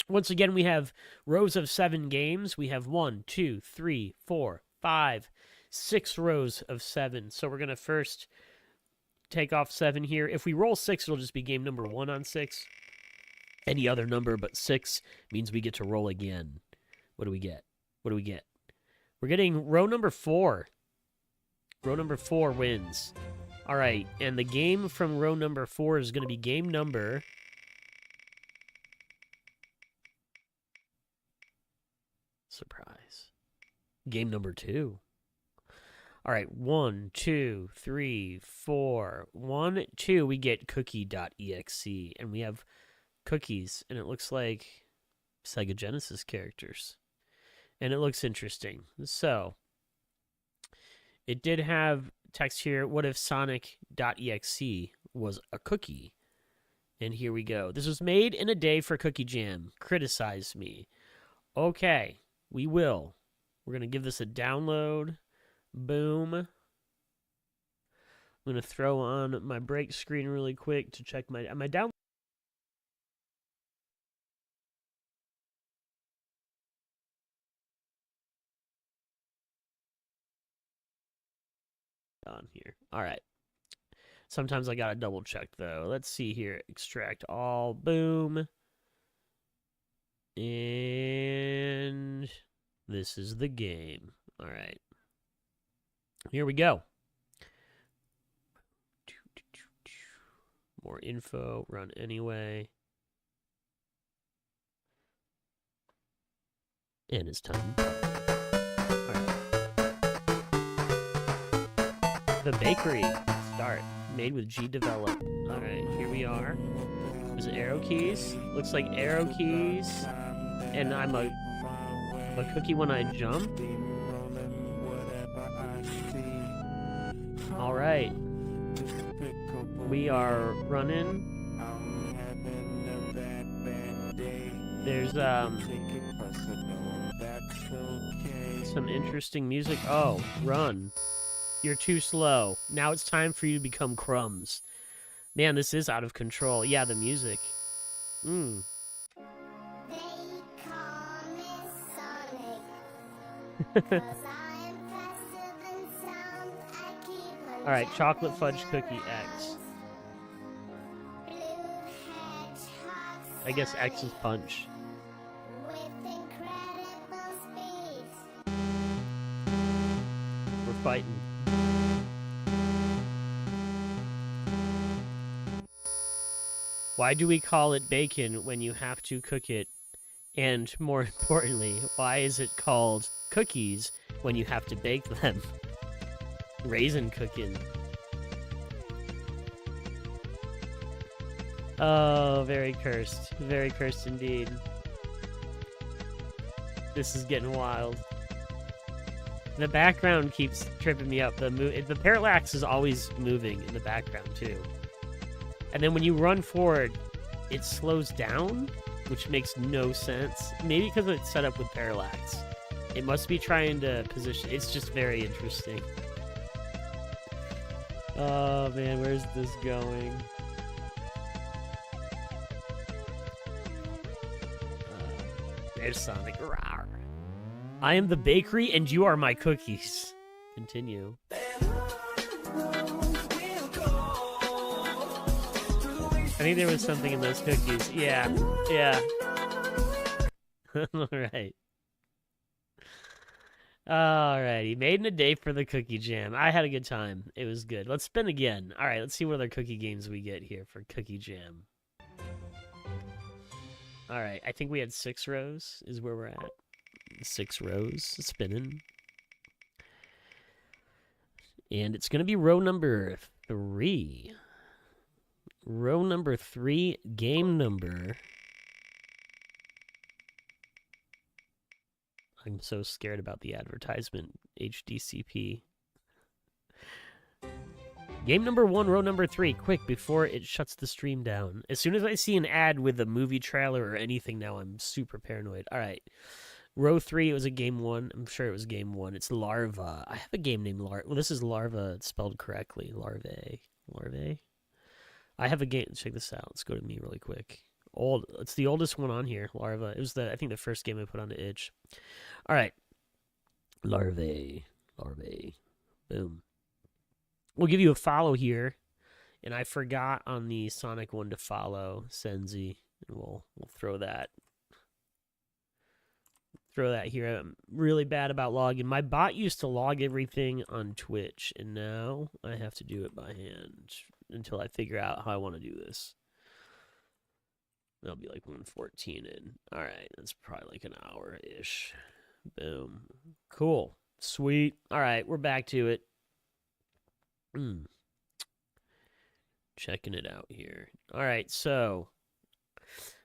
Once again, we have rows of 7 games. We have 1, 2, 3, 4, 5, 6 rows of 7. So we're going to first take off 7 here. If we roll 6, it'll just be game number 1 on 6. Any other number but 6 means we get to roll again. What do we get? What do we get? We're getting row number 4. Row number 4 wins. All right, and the game from row number 4 is going to be game number... Surprise. Game number 2. All right, 1, 2, 3, 4. 1, 2, we get cookie.exe, and we have cookies, and it looks like Sega Genesis characters. And it looks interesting. So, it did have text here, what if Sonic.exe was a cookie? And here we go. This was made in a day for Cookie Jam. Criticize me. Okay, we will. We're going to give this a download. Boom. I'm going to throw on my break screen really quick to check my download. On here. All right. Sometimes I got to double check though. Let's see here. Extract all. Boom. And this is the game. All right. Here we go. More info. Run anyway. And it's time. All right. The bakery. Start. Made with G Develop. All right. Here we are. Is it arrow keys? Looks like arrow keys. And I'm a cookie when I jump. All right. We are running. There's some interesting music. Oh, run. You're too slow. Now it's time for you to become crumbs. Man, this is out of control. Yeah, the music. Mm. Alright, chocolate fudge cookie X. I guess X is punch. We're fighting. Why do we call it bacon when you have to cook it? And more importantly, why is it called cookies when you have to bake them? Raisin cooking. Oh, very cursed. Very cursed indeed. This is getting wild. The background keeps tripping me up. The parallax is always moving in the background, too. And then when you run forward, it slows down, which makes no sense. Maybe because it's set up with parallax. It must be trying to position. It's just very interesting. Oh, man, where's this going? There's Sonic. Rawr. I am the bakery and you are my cookies. Continue. I think there was something in those cookies. Yeah. Yeah. Alright. Alrighty. Made in a day for the cookie jam. I had a good time. It was good. Let's spin again. Alright, let's see what other cookie games we get here for cookie jam. Alright, I think we had 6 rows is where we're at. 6 rows spinning. And it's going to be row number 3. Row number 3, game number. I'm so scared about the advertisement, HDCP. Game number 1, row number 3, quick, before it shuts the stream down. As soon as I see an ad with a movie trailer or anything now, I'm super paranoid. All right. Row 3, it was a game 1. I'm sure it was game 1. It's Larva. I have a game named Larva. Well, this is Larva spelled correctly. Larvae. Larvae? I have a game. Check this out. Let's go to me really quick. It's the oldest one on here, Larva. It was I think the first game I put onto itch. All right. Larvae. Larvae. Boom. We'll give you a follow here. And I forgot on the Sonic one to follow Senzi. And we'll throw that. Throw that here. I'm really bad about logging. My bot used to log everything on Twitch, and now I have to do it by hand until I figure out how I want to do this. That'll be like 1:14 in. All right, that's probably like an hour-ish. Boom. Cool. Sweet. All right, we're back to it. Checking it out here. All right, so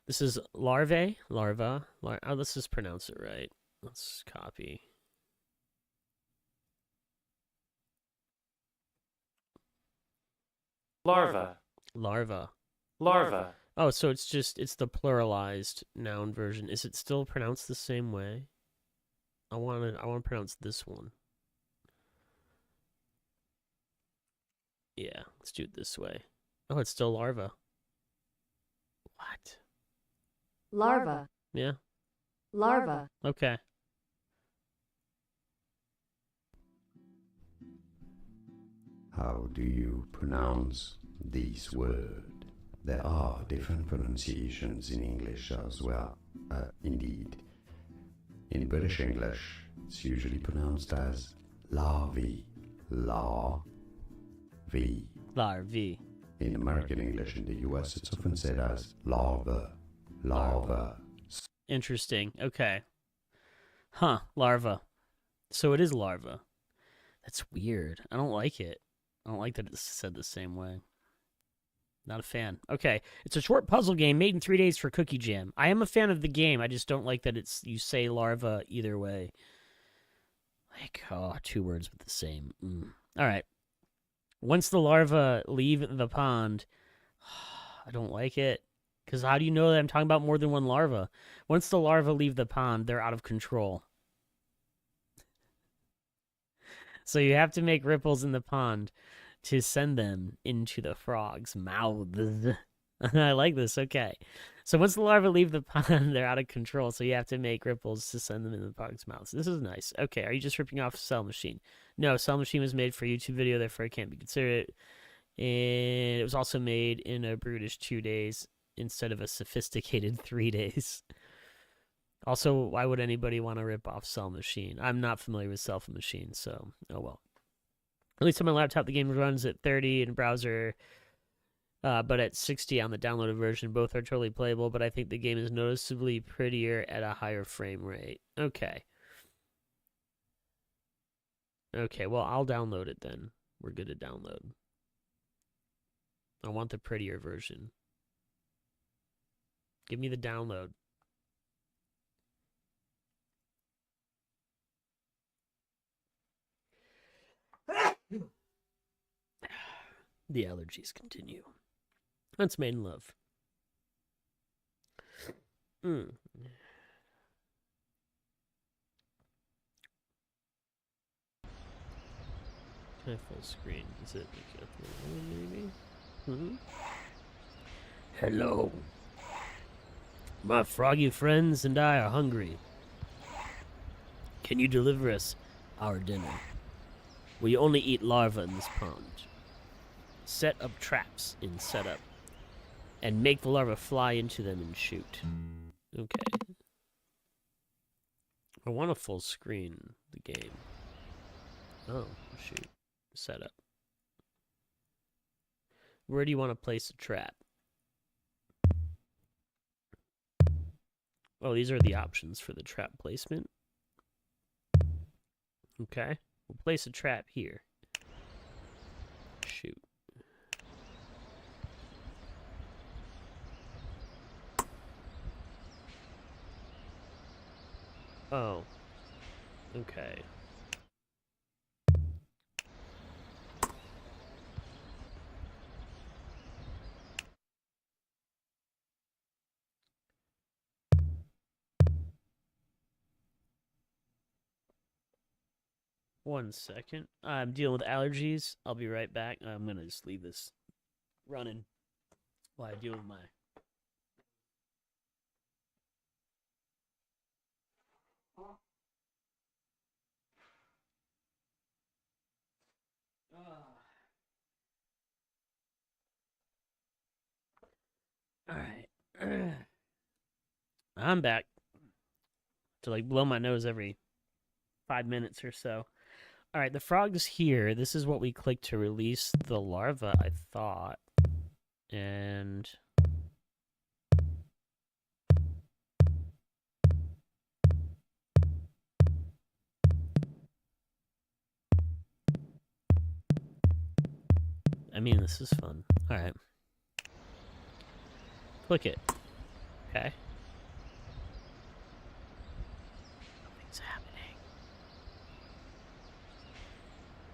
this is Larva. Oh, let's just pronounce it right. Let's copy. Larva. Oh, so it's the pluralized noun version. Is it still pronounced the same way? I want to pronounce this one. Yeah, let's do it this way. Oh, it's still larva. What? Larva. Yeah. Larva. Okay. How do you pronounce this word? There are different pronunciations in English as well. Indeed. In British English, it's usually pronounced as larvae. Larvae. Larvae. In American English in the US, it's often said as larva. Larva. Interesting. Okay. Huh. Larva. So it is larva. That's weird. I don't like it. I don't like that it's said the same way. Not a fan. Okay. It's a short puzzle game made in 3 days for Cookie Jam. I am a fan of the game. I just don't like that you say larva either way. Like, 2 words with the same. All right. Once the larvae leave the pond, I don't like it. Because how do you know that I'm talking about more than one larva? Once the larvae leave the pond, they're out of control. So you have to make ripples in the pond to send them into the frog's mouths. I like this. Okay. So once the larvae leave the pond, they're out of control. So you have to make ripples to send them in the frog's mouths. This is nice. Okay. Are you just ripping off Cell Machine? No, Cell Machine was made for a YouTube video, therefore it can't be considered. And it was also made in a brutish 2 days instead of a sophisticated 3 days. Also, why would anybody want to rip off Cell Machine? I'm not familiar with Cell Machine, so oh well. At least on my laptop, the game runs at 30 in browser, but at 60 on the downloaded version. Both are totally playable, but I think the game is noticeably prettier at a higher frame rate. Okay. Okay, well, I'll download it then. We're good to download. I want the prettier version. Give me the download. The allergies continue. That's made in love. Can I full screen? Is it like maybe? Hello. My froggy friends and I are hungry. Can you deliver us our dinner? We only eat larvae in this pond. Set up traps in setup. And make the larvae fly into them and shoot. Okay. I want to full screen the game. Oh, shoot. Setup. Where do you want to place a trap? Oh, these are the options for the trap placement. Okay. We'll place a trap here. Shoot. Oh. Okay. One second. I'm dealing with allergies. I'll be right back. I'm going to just leave this running while I deal with my... Alright. I'm back. To like blow my nose every 5 minutes or so. Alright, the frog's here. This is what we click to release the larva, I thought. And... I mean, this is fun. Alright. Click it. Okay. Nothing's happening.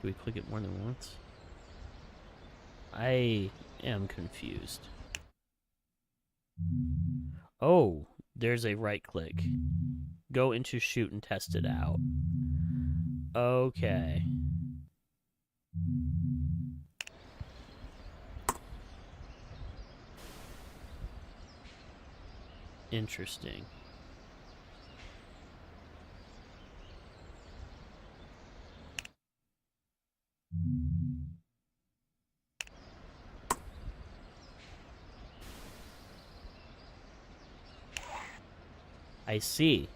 Do we click it more than once? I am confused. Oh, there's a right click. Go into shoot and test it out. Okay. Interesting. I see.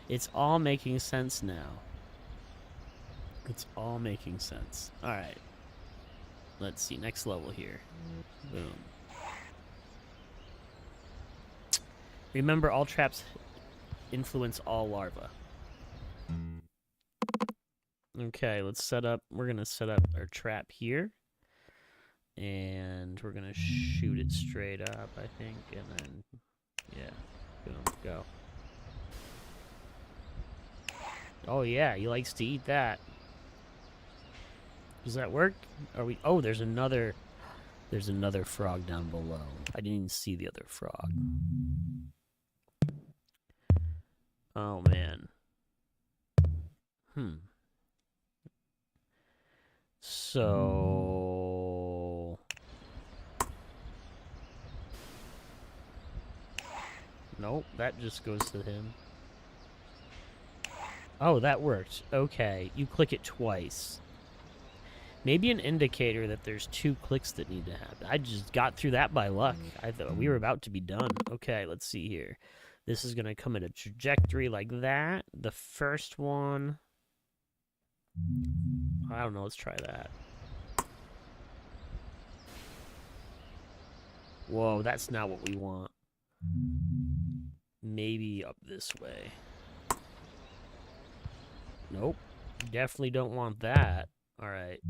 It's all making sense now. It's all making sense. Alright. Let's see. Next level here. Boom. Remember, all traps influence all larvae. Okay, let's set up... We're going to set up our trap here. And we're going to shoot it straight up, I think. And then... Yeah. Boom. Go. Oh, yeah. He likes to eat that. Does that work? Are we... Oh, there's another There's another frog down below. I didn't even see the other frog. Oh, man. So... Nope, that just goes to him. Oh, that worked. Okay, you click it twice. Maybe an indicator that there's 2 clicks that need to happen. I just got through that by luck. I thought we were about to be done. Okay, let's see here. This is going to come in a trajectory like that. The first one... I don't know, let's try that. Whoa, that's not what we want. Maybe up this way. Nope. Definitely don't want that. Alright.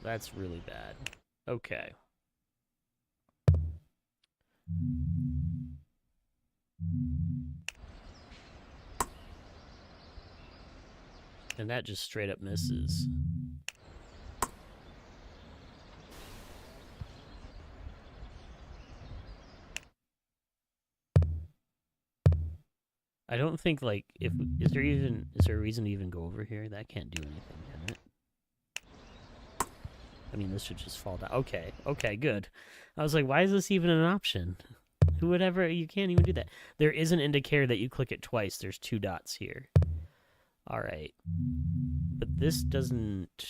That's really bad. Okay. And that just straight up misses. I don't think, like, if... Is there a reason to even go over here? That can't do anything, can it? I mean, this should just fall down. Okay, okay, good. I was like, why is this even an option? Who would ever... You can't even do that. There is an indicator that you click it twice. There's 2 dots here. Alright. But this doesn't...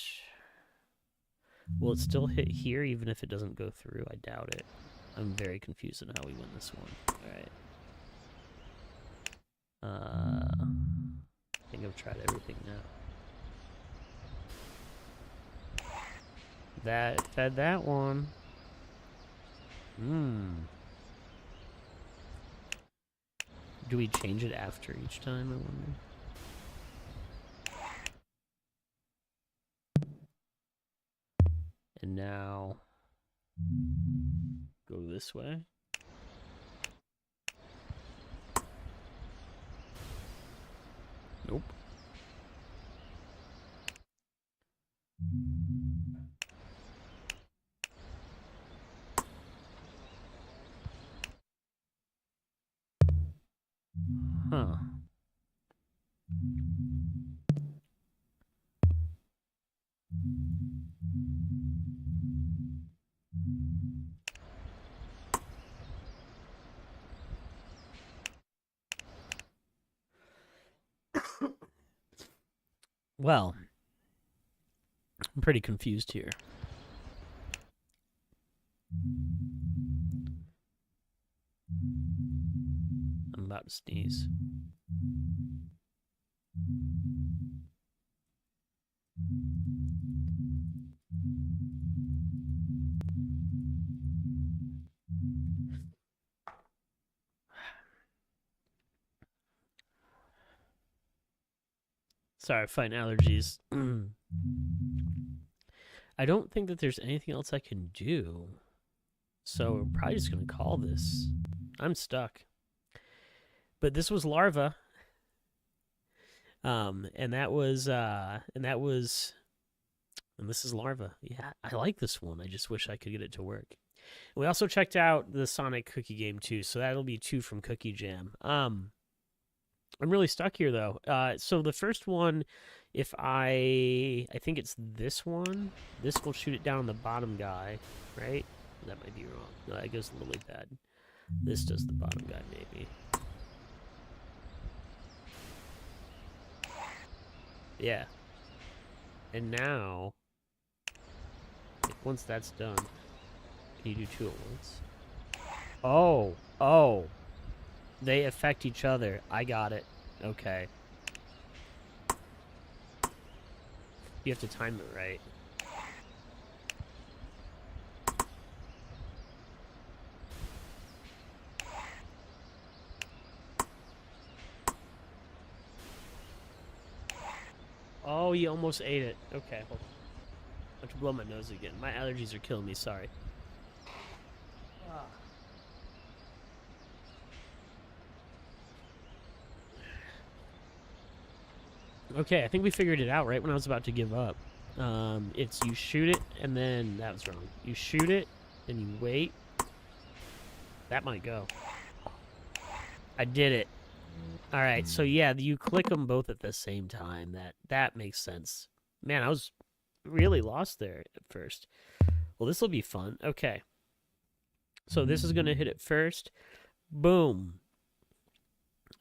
Will it still hit here even if it doesn't go through? I doubt it. I'm very confused on how we win this one. Alright. I think I've tried everything now. That fed that one. Do we change it after each time, I wonder? And now go this way. Nope. Huh. Well, I'm pretty confused here. I'm about to sneeze. Sorry, fighting allergies. I don't think that there's anything else I can do. So we're probably just going to call this. I'm stuck. But this was Larva. And this is Larva. Yeah, I like this one. I just wish I could get it to work. We also checked out the Sonic Cookie game too, so that'll be 2 from Cookie Jam. I'm really stuck here though. So the first one, if I think it's this one. This will shoot it down the bottom guy, right? That might be wrong. No, that goes Lily Pad. This does the bottom guy maybe. Yeah. And now, once that's done, can you do 2 at once? Oh. They affect each other. I got it. Okay. You have to time it right. Oh, you almost ate it. Okay, hold on. I have to blow my nose again. My allergies are killing me, sorry. Okay, I think we figured it out right when I was about to give up. It's you shoot it, and then... That was wrong. You shoot it, and you wait. That might go. I did it. Alright, so yeah, you click them both at the same time. That makes sense. Man, I was really lost there at first. Well, this will be fun. Okay. So this is going to hit it first. Boom.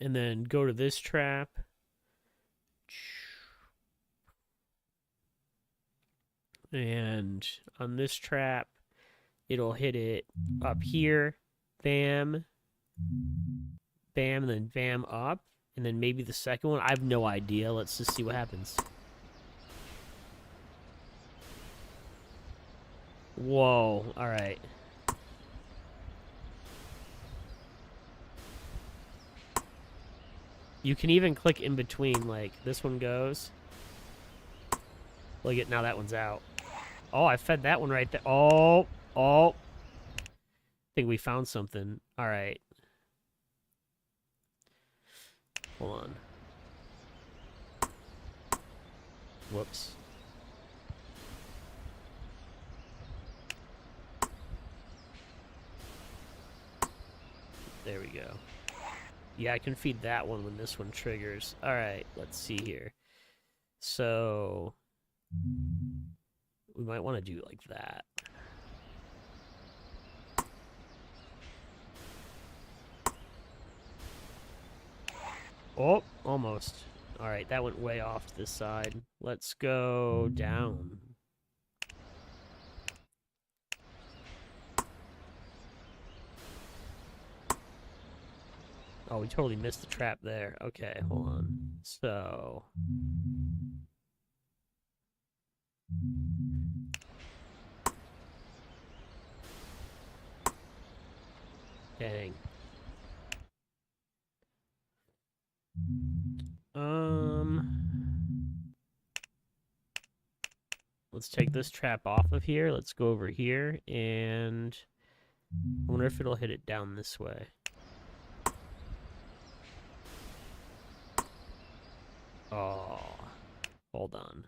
And then go to this trap. And on this trap, it'll hit it up here. Bam. Bam, and then bam up. And then maybe the second one. I have no idea. Let's just see what happens. Whoa. All right. You can even click in between, like, this one goes. Look at, now that one's out. Oh, I fed that one right there. Oh. I think we found something. All right. Hold on. Whoops. There we go. Yeah, I can feed that one when this one triggers. All right, let's see here. So we might want to do it like that. Oh, almost. All right, that went way off to this side. Let's go down. Oh, we totally missed the trap there. Okay, hold on. So... Dang. Let's take this trap off of here. Let's go over here, and I wonder if it'll hit it down this way. Oh, hold on.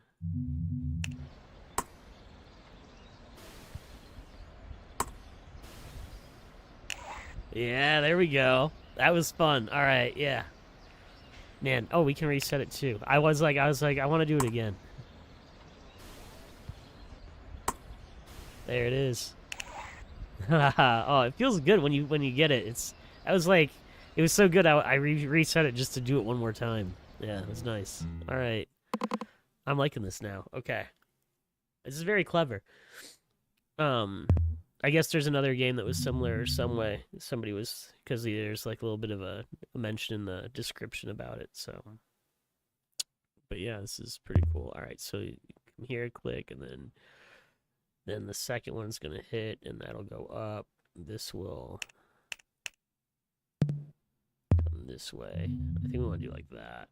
Yeah, there we go. That was fun. All right, yeah. Man, oh, we can reset it too. I was like, I want to do it again. There it is. Oh, it feels good when you get it. I was like, it was so good. I reset it just to do it one more time. Yeah, it was nice. All right, I'm liking this now. Okay, this is very clever. I guess there's another game that was similar some way. Somebody was, because there's like a little bit of a mention in the description about it. So, but yeah, this is pretty cool. All right, so you come here, click, and then the second one's gonna hit, and that'll go up. This will come this way. I think we want to do like that.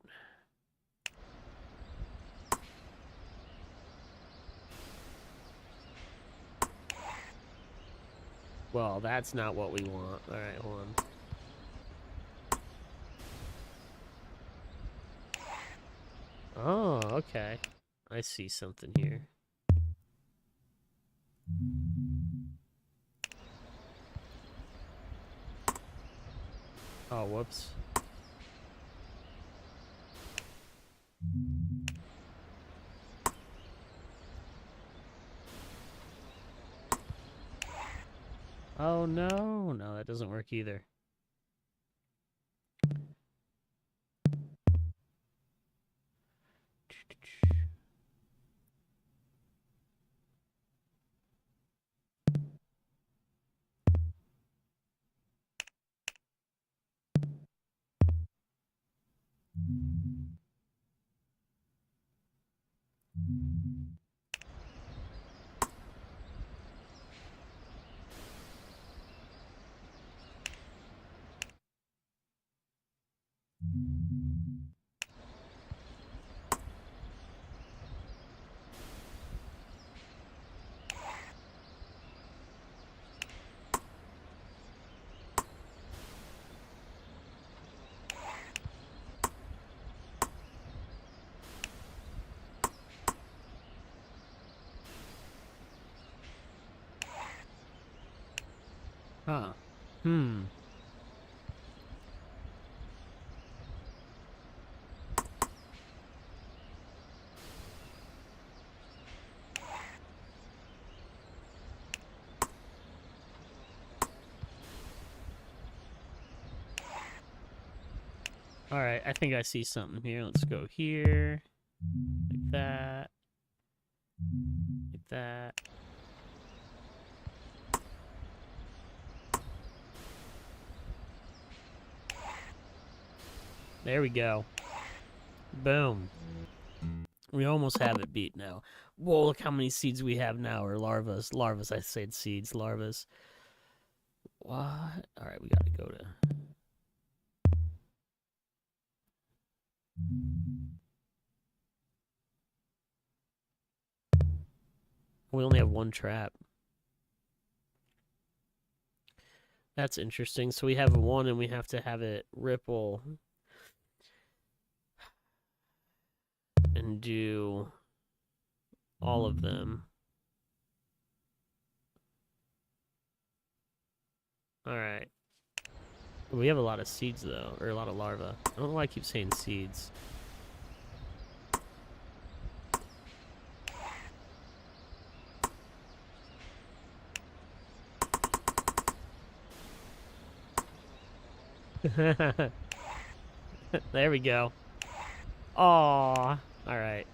Well, that's not what we want. All right, hold on. Oh, okay. I see something here. Oh, whoops. Oh, no. No, that doesn't work either. Huh. Hmm. All right, I think I see something here. Let's go here. Like that. Like that. There we go. Boom. We almost have it beat now. Whoa, look how many seeds we have now, or larvas. Larvas, I said seeds. Larvas. What? Alright, we gotta go to... We only have one trap. That's interesting. So we have one and we have to have it ripple and do all of them. Alright. We have a lot of seeds, though, or a lot of larvae. I don't know why I keep saying seeds. There we go. Aww. Alright.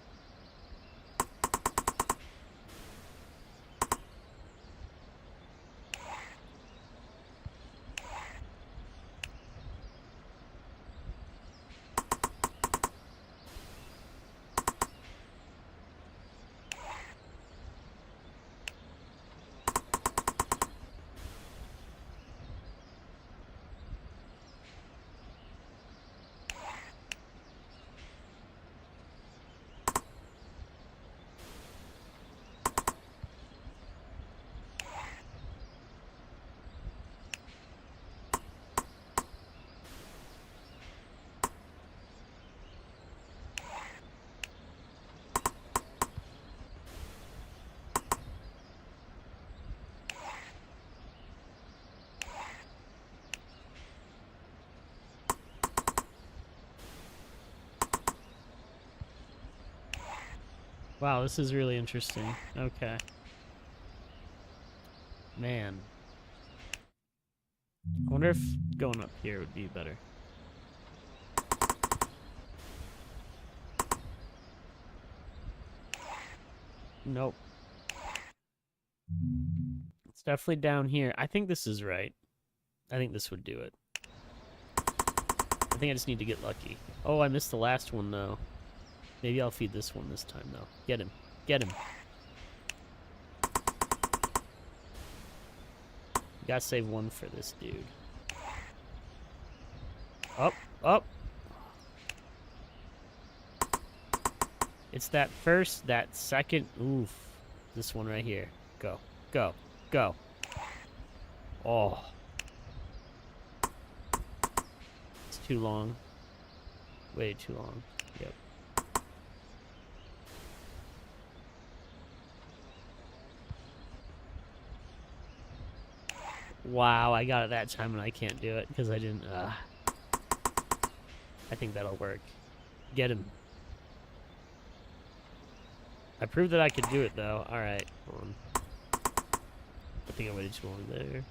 Wow, this is really interesting. Okay. Man. I wonder if going up here would be better. Nope. It's definitely down here. I think this is right. I think this would do it. I think I just need to get lucky. Oh, I missed the last one, though. Maybe I'll feed this one this time, though. Get him. Get him. You gotta save one for this dude. Up, up. It's that first, that second. Oof. This one right here. Go, go, go. Oh. It's too long. Way too long. Yep. Wow, I got it that time and I can't do it because I didn't. I think that'll work. Get him. I proved that I could do it though. Alright, hold on. I think I waited too long there.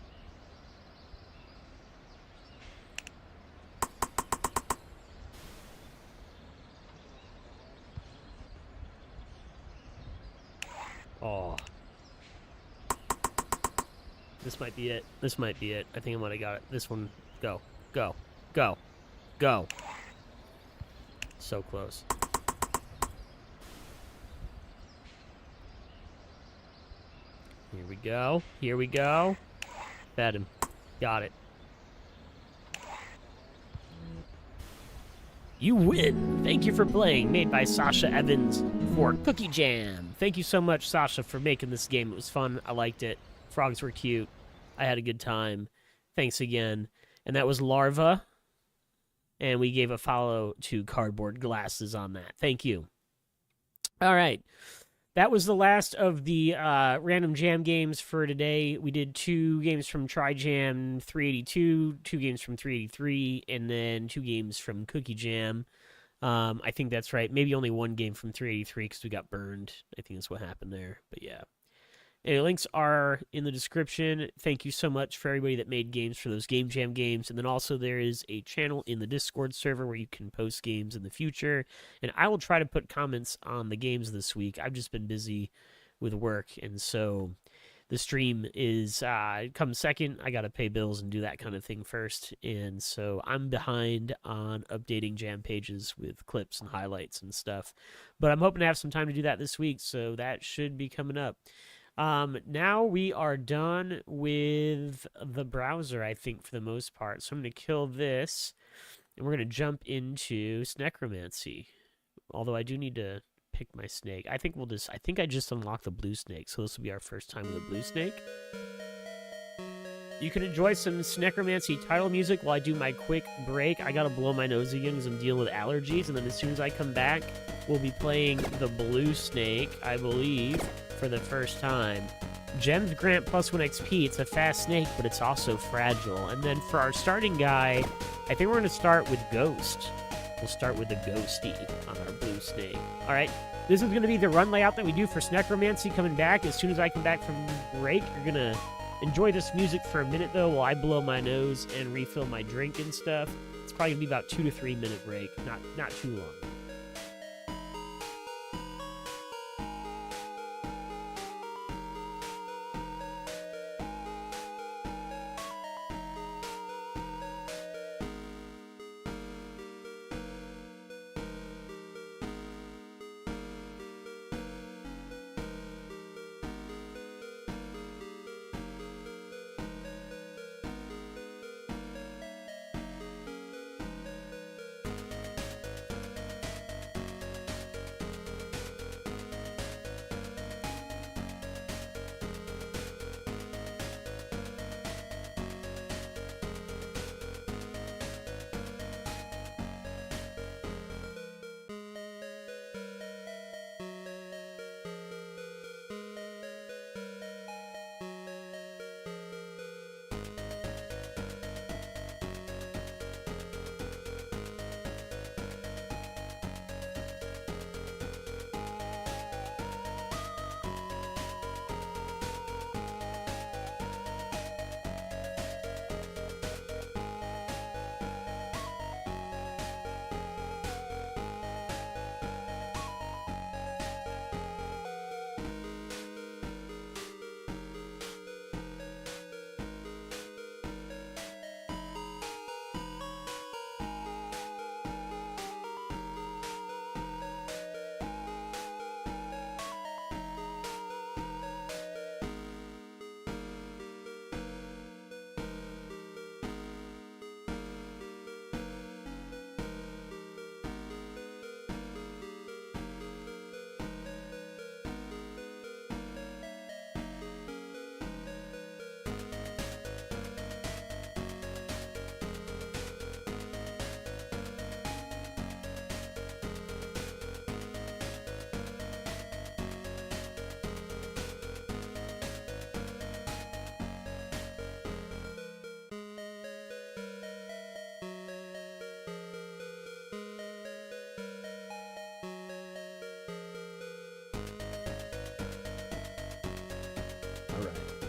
Oh. This might be it. This might be it. I think I might have got it. This one. Go. Go. Go. Go. So close. Here we go. Here we go. Fed him. Got it. You win! Thank you for playing, made by Sasha Evans for Cookie Jam. Thank you so much, Sasha, for making this game. It was fun. I liked it. Frogs were cute. I had a good time. Thanks again. And that was Larva. And we gave a follow to Cardboard Glasses on that. Thank you. All right. that was the last of the random jam games for today. We did 2 games from TriJam 382, 2 games from 383, and then 2 games from Cookie Jam. I think that's right. Maybe only 1 game from 383 because we got burned. I think that's what happened there. But yeah. Anyway, links are in the description. Thank you so much for everybody that made games for those Game Jam games. And then also there is a channel in the Discord server where you can post games in the future. And I will try to put comments on the games this week. I've just been busy with work. And so the stream is comes second. I got to pay bills and do that kind of thing first. And so I'm behind on updating jam pages with clips and highlights and stuff. But I'm hoping to have some time to do that this week. So that should be coming up. Now we are done with the browser, I think, for the most part. So I'm going to kill this, and we're going to jump into Snecromancy. Although I do need to pick my snake. I think I just unlocked the blue snake, so this will be our first time with a blue snake. You can enjoy some Snecromancy title music while I do my quick break. I gotta blow my nose again because I'm dealing with allergies, and then as soon as I come back, we'll be playing the blue snake, I believe, for the first time. Gems grant +1 XP. It's a fast snake, but it's also fragile. And then for our starting guy, I think we're going to start with Ghost. We'll start with the Ghosty on our blue snake. All right, this is going to be the run layout that we do for Snecromancy coming back. As soon as I come back from break, you're going to enjoy this music for a minute, though, while I blow my nose and refill my drink and stuff. It's probably going to be about 2 to 3 minute break, not too long.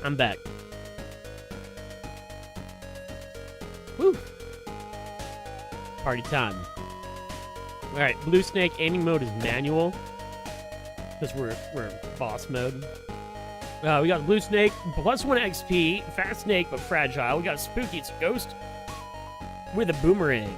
I'm back. Woo! Party time. Alright, blue snake aiming mode is manual. Because we're boss mode. We got blue snake, +1 XP, fast snake but fragile. We got a spooky, it's a ghost. With a boomerang.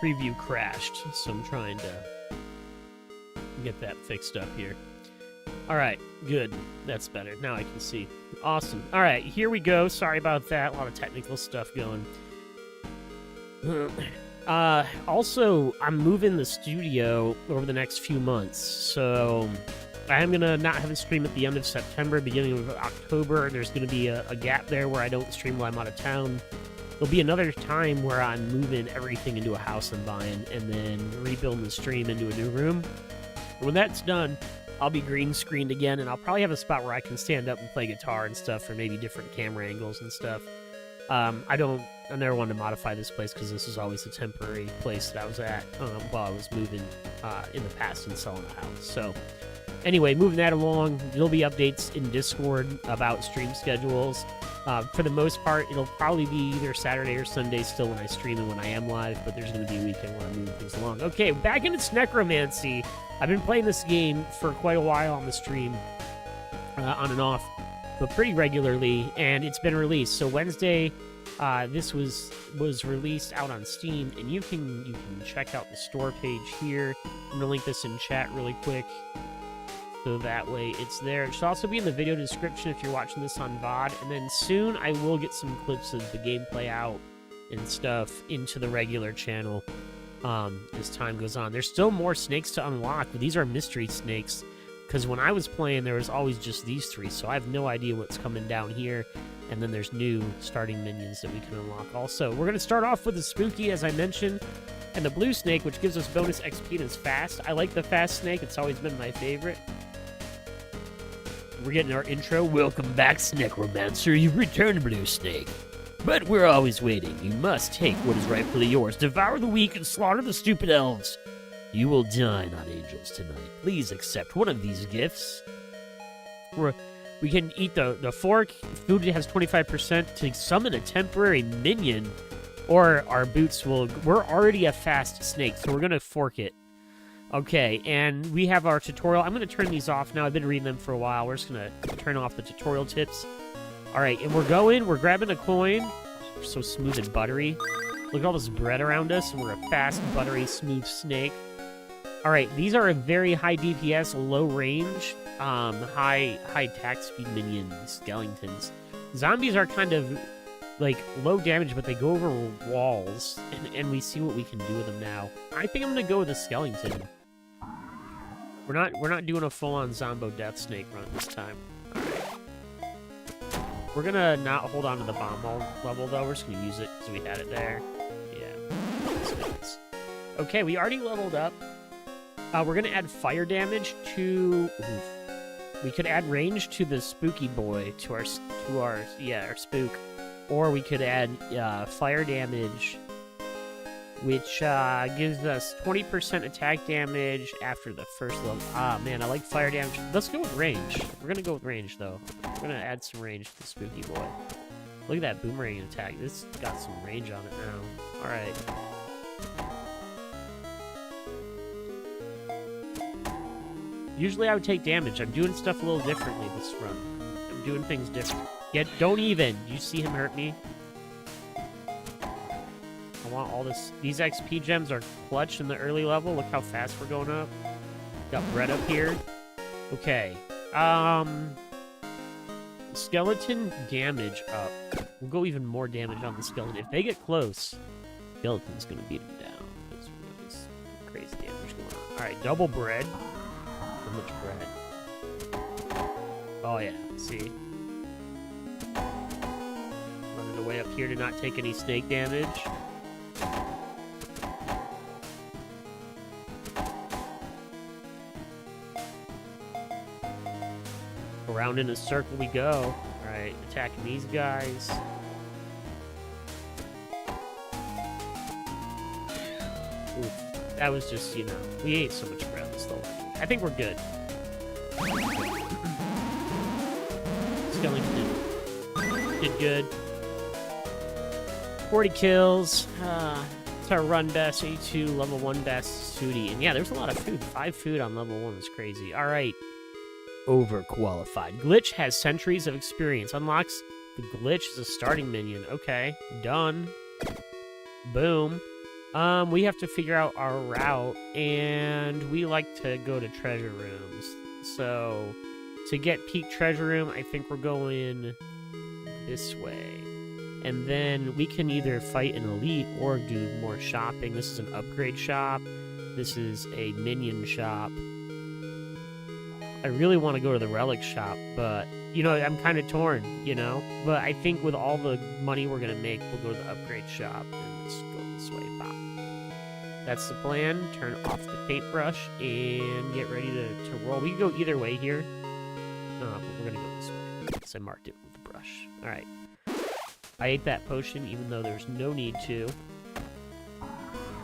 Preview crashed, so I'm trying to get that fixed up here. All right, good. That's better. Now I can see. Awesome. All right, here we go. Sorry about that. A lot of technical stuff going. Also, I'm moving the studio over the next few months, so I am going to not have a stream at the end of September, beginning of October. There's going to be a gap there where I don't stream while I'm out of town. There'll be another time where I'm moving everything into a house I'm buying and then rebuilding the stream into a new room. When that's done, I'll be green screened again, and I'll probably have a spot where I can stand up and play guitar and stuff, or maybe different camera angles and stuff. I never wanted to modify this place because this is always a temporary place that I was at while I was moving in the past and selling the house. So anyway, moving that along, there'll be updates in Discord about stream schedules. For the most part, it'll probably be either Saturday or Sunday still when I stream and when I am live, but there's going to be a weekend where I move things along. Okay, back into Necromancy. I've been playing this game for quite a while on the stream, on and off, but pretty regularly, and it's been released. So Wednesday, this was released out on Steam, and you can check out the store page here. I'm going to link this in chat really quick. So that way it's there. It should also be in the video description if you're watching this on VOD. And then soon I will get some clips of the gameplay out and stuff into the regular channel as time goes on. There's still more snakes to unlock, but these are mystery snakes. Because when I was playing, there was always just these three. So I have no idea what's coming down here. And then there's new starting minions that we can unlock also. We're going to start off with the spooky, as I mentioned. And the blue snake, which gives us bonus XP and is fast. I like the fast snake. It's always been my favorite. We're getting our intro. Welcome back, Necromancer. You've returned, Blue Snake. But we're always waiting. You must take what is rightfully yours. Devour the weak and slaughter the stupid elves. You will dine on angels tonight. Please accept one of these gifts. We can eat the fork. Food has 25% to summon a temporary minion. Or our boots will... We're already a fast snake, so we're going to fork it. Okay, and we have our tutorial. I'm going to turn these off now. I've been reading them for a while. We're just going to turn off the tutorial tips. All right, and we're grabbing a coin. We're so smooth and buttery. Look at all this bread around us, and we're a fast, buttery, smooth snake. All right, these are a very high DPS, low range, high attack speed minion skeletons. Zombies are kind of like low damage, but they go over walls, and we see what we can do with them now. I think I'm going to go with a skeleton. We're not doing a full-on Zombo Death Snake run this time. Alright. We're gonna not hold on to the bomb level, though. We're just gonna use it because we had it there. Yeah. Okay, we already leveled up. We're gonna add fire damage to... We could add range to the spooky boy, to our spook. Or we could add fire damage, which gives us 20% attack damage after the first level. Ah, man, I like fire damage. Let's go with range. We're going to go with range, though. We're going to add some range to the spooky boy. Look at that boomerang attack. This got some range on it now. All right. Usually I would take damage. I'm doing stuff a little differently this run. I'm doing things different. Don't even. You see him hurt me? I want all this. These XP gems are clutch in the early level. Look how fast we're going up. Got bread up here. Okay. Skeleton damage up. We'll go even more damage on the skeleton. If they get close, skeleton's gonna beat them down. There's crazy damage going on. Alright, double bread. How much bread? Oh yeah, see? Running away up here to not take any snake damage. Around in a circle we go. Alright, attacking these guys. Oof. That was just, you know, we ate so much bread this whole thing. I think we're good. Skeleton did good. 40 kills. It's our run best, 82, level 1 best, Sudi. And yeah, there's a lot of food. 5 food on level 1 is crazy. Alright. Overqualified. Glitch has centuries of experience. Unlocks the glitch as a starting minion. Okay. Done. Boom. We have to figure out our route, and we like to go to treasure rooms. So, to get peak treasure room, I think we're going this way. And then we can either fight an elite or do more shopping. This is an upgrade shop. This is a minion shop. I really want to go to the relic shop, but, you know, I'm kind of torn, you know? But I think with all the money we're going to make, we'll go to the upgrade shop, and let's go this way, pop. That's the plan. Turn off the paintbrush and get ready to roll. We can go either way here. But we're going to go this way, because I marked it with the brush. Alright. I ate that potion, even though there's no need to.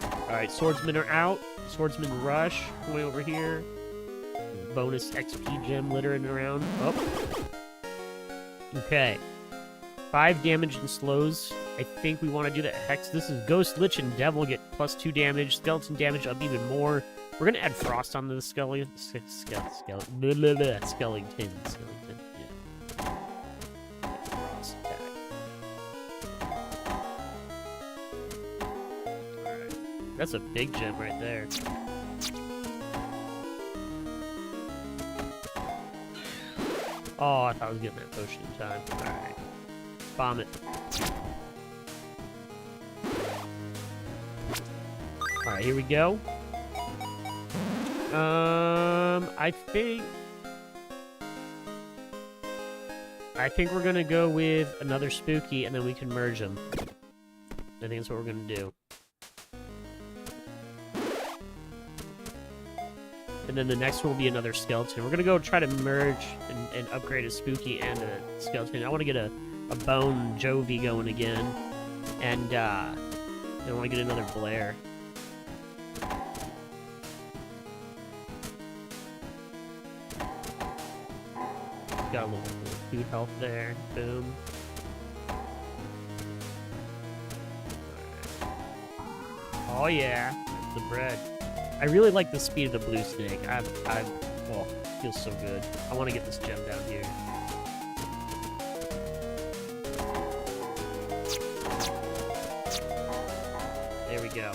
Alright, swordsmen are out. Swordsman rush. Going over here. Bonus XP gem littering around. Oh. Okay. 5 damage and slows. I think we want to do that Hex. This is Ghost, Lich, and Devil get +2 damage. Skeleton damage up even more. We're going to add Frost onto the skeleton. Skeleton. Yeah. Frost attack. Alright. That's a big gem right there. Oh, I thought I was getting that potion in time. Alright. Bomb it. Alright, here we go. I think we're gonna go with another spooky, and then we can merge them. I think that's what we're gonna do. And then the next one will be another skeleton. We're gonna go try to merge and upgrade a spooky and a skeleton. I want to get a bone Jovi going again, and I want to get another Blair. Got a little food health there. Boom. Oh yeah, that's the bread. I really like the speed of the blue snake. Oh, it feels so good. I want to get this gem down here. There we go.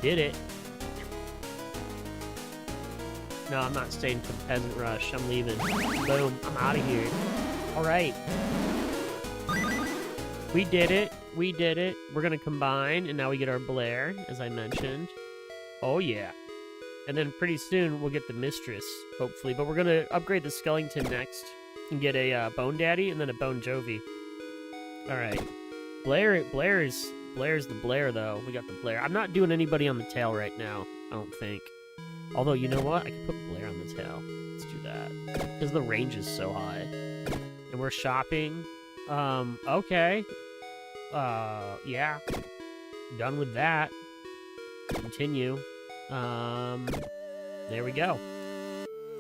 Did it. No, I'm not staying for the peasant rush. I'm leaving. Boom. I'm out of here. Alright. We did it. We did it. We're going to combine, and now we get our Blair, as I mentioned. Oh, yeah. And then pretty soon, we'll get the Mistress, hopefully. But we're going to upgrade the Skellington next and get a Bone Daddy and then a Bone Jovi. Alright. Blair's the Blair, though. We got the Blair. I'm not doing anybody on the tail right now, I don't think. Although, you know what? I can put Blair on the tail. Let's do that. Because the range is so high. And we're shopping. Okay. Yeah. Done with that. Continue. There we go.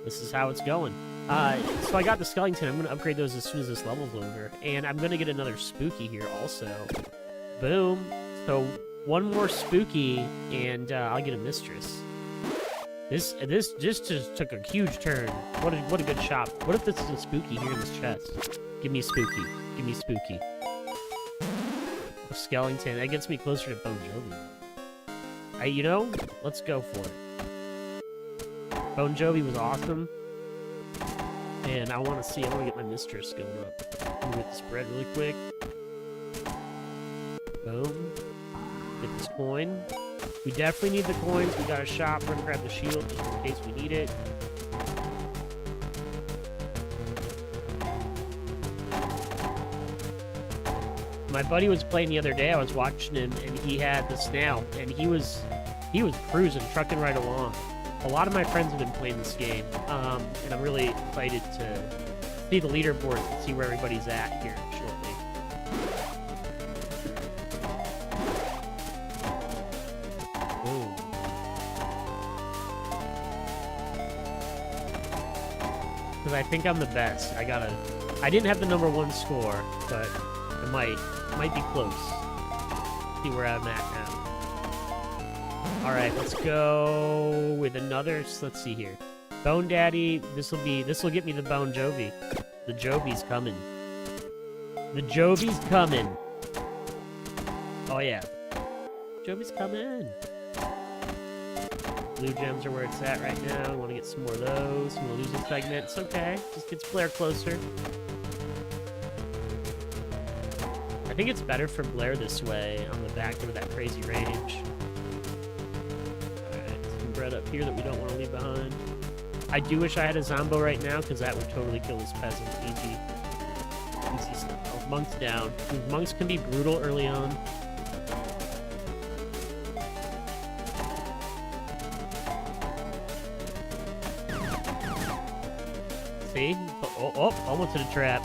This is how it's going. So I got the Skellington. I'm going to upgrade those as soon as this level's over. And I'm going to get another Spooky here also. Boom. So, one more Spooky, and I'll get a Mistress. This just took a huge turn. What a good shop. What if this is a Spooky here in this chest? Give me a Spooky. Give me a Spooky. A Skellington. That gets me closer to Bone Jovi. You know, let's go for it. Bone Jovi was awesome. And I want to get my Mistress going up. I'm gonna get this bread really quick. Boom. Get this coin. We definitely need the coins. We got a shop. We're gonna grab the shield just in case we need it. My buddy was playing the other day. I was watching him, and he had the snail, and he was cruising, trucking right along. A lot of my friends have been playing this game, and I'm really excited to see the leaderboard and see where everybody's at here shortly. Ooh. Because I think I'm the best. I didn't have the #1 score, but it might be close. See where I'm at now. Alright, let's go with another. Let's see here. Bone Daddy. This will get me the Bone Jovi. The Jovi's coming. The Jovi's coming. Oh yeah. Jovi's coming. Blue gems are where it's at right now. I want to get some more of those. I'm gonna lose a segment. It's okay. Just gets Blair closer. I think it's better for Blair this way on the back end of that crazy range. Alright, some bread up here that we don't want to leave behind. I do wish I had a Zombo right now, because that would totally kill this peasant. Easy. Easy stuff. Monks down. Monks can be brutal early on. See? Oh, almost hit a trap.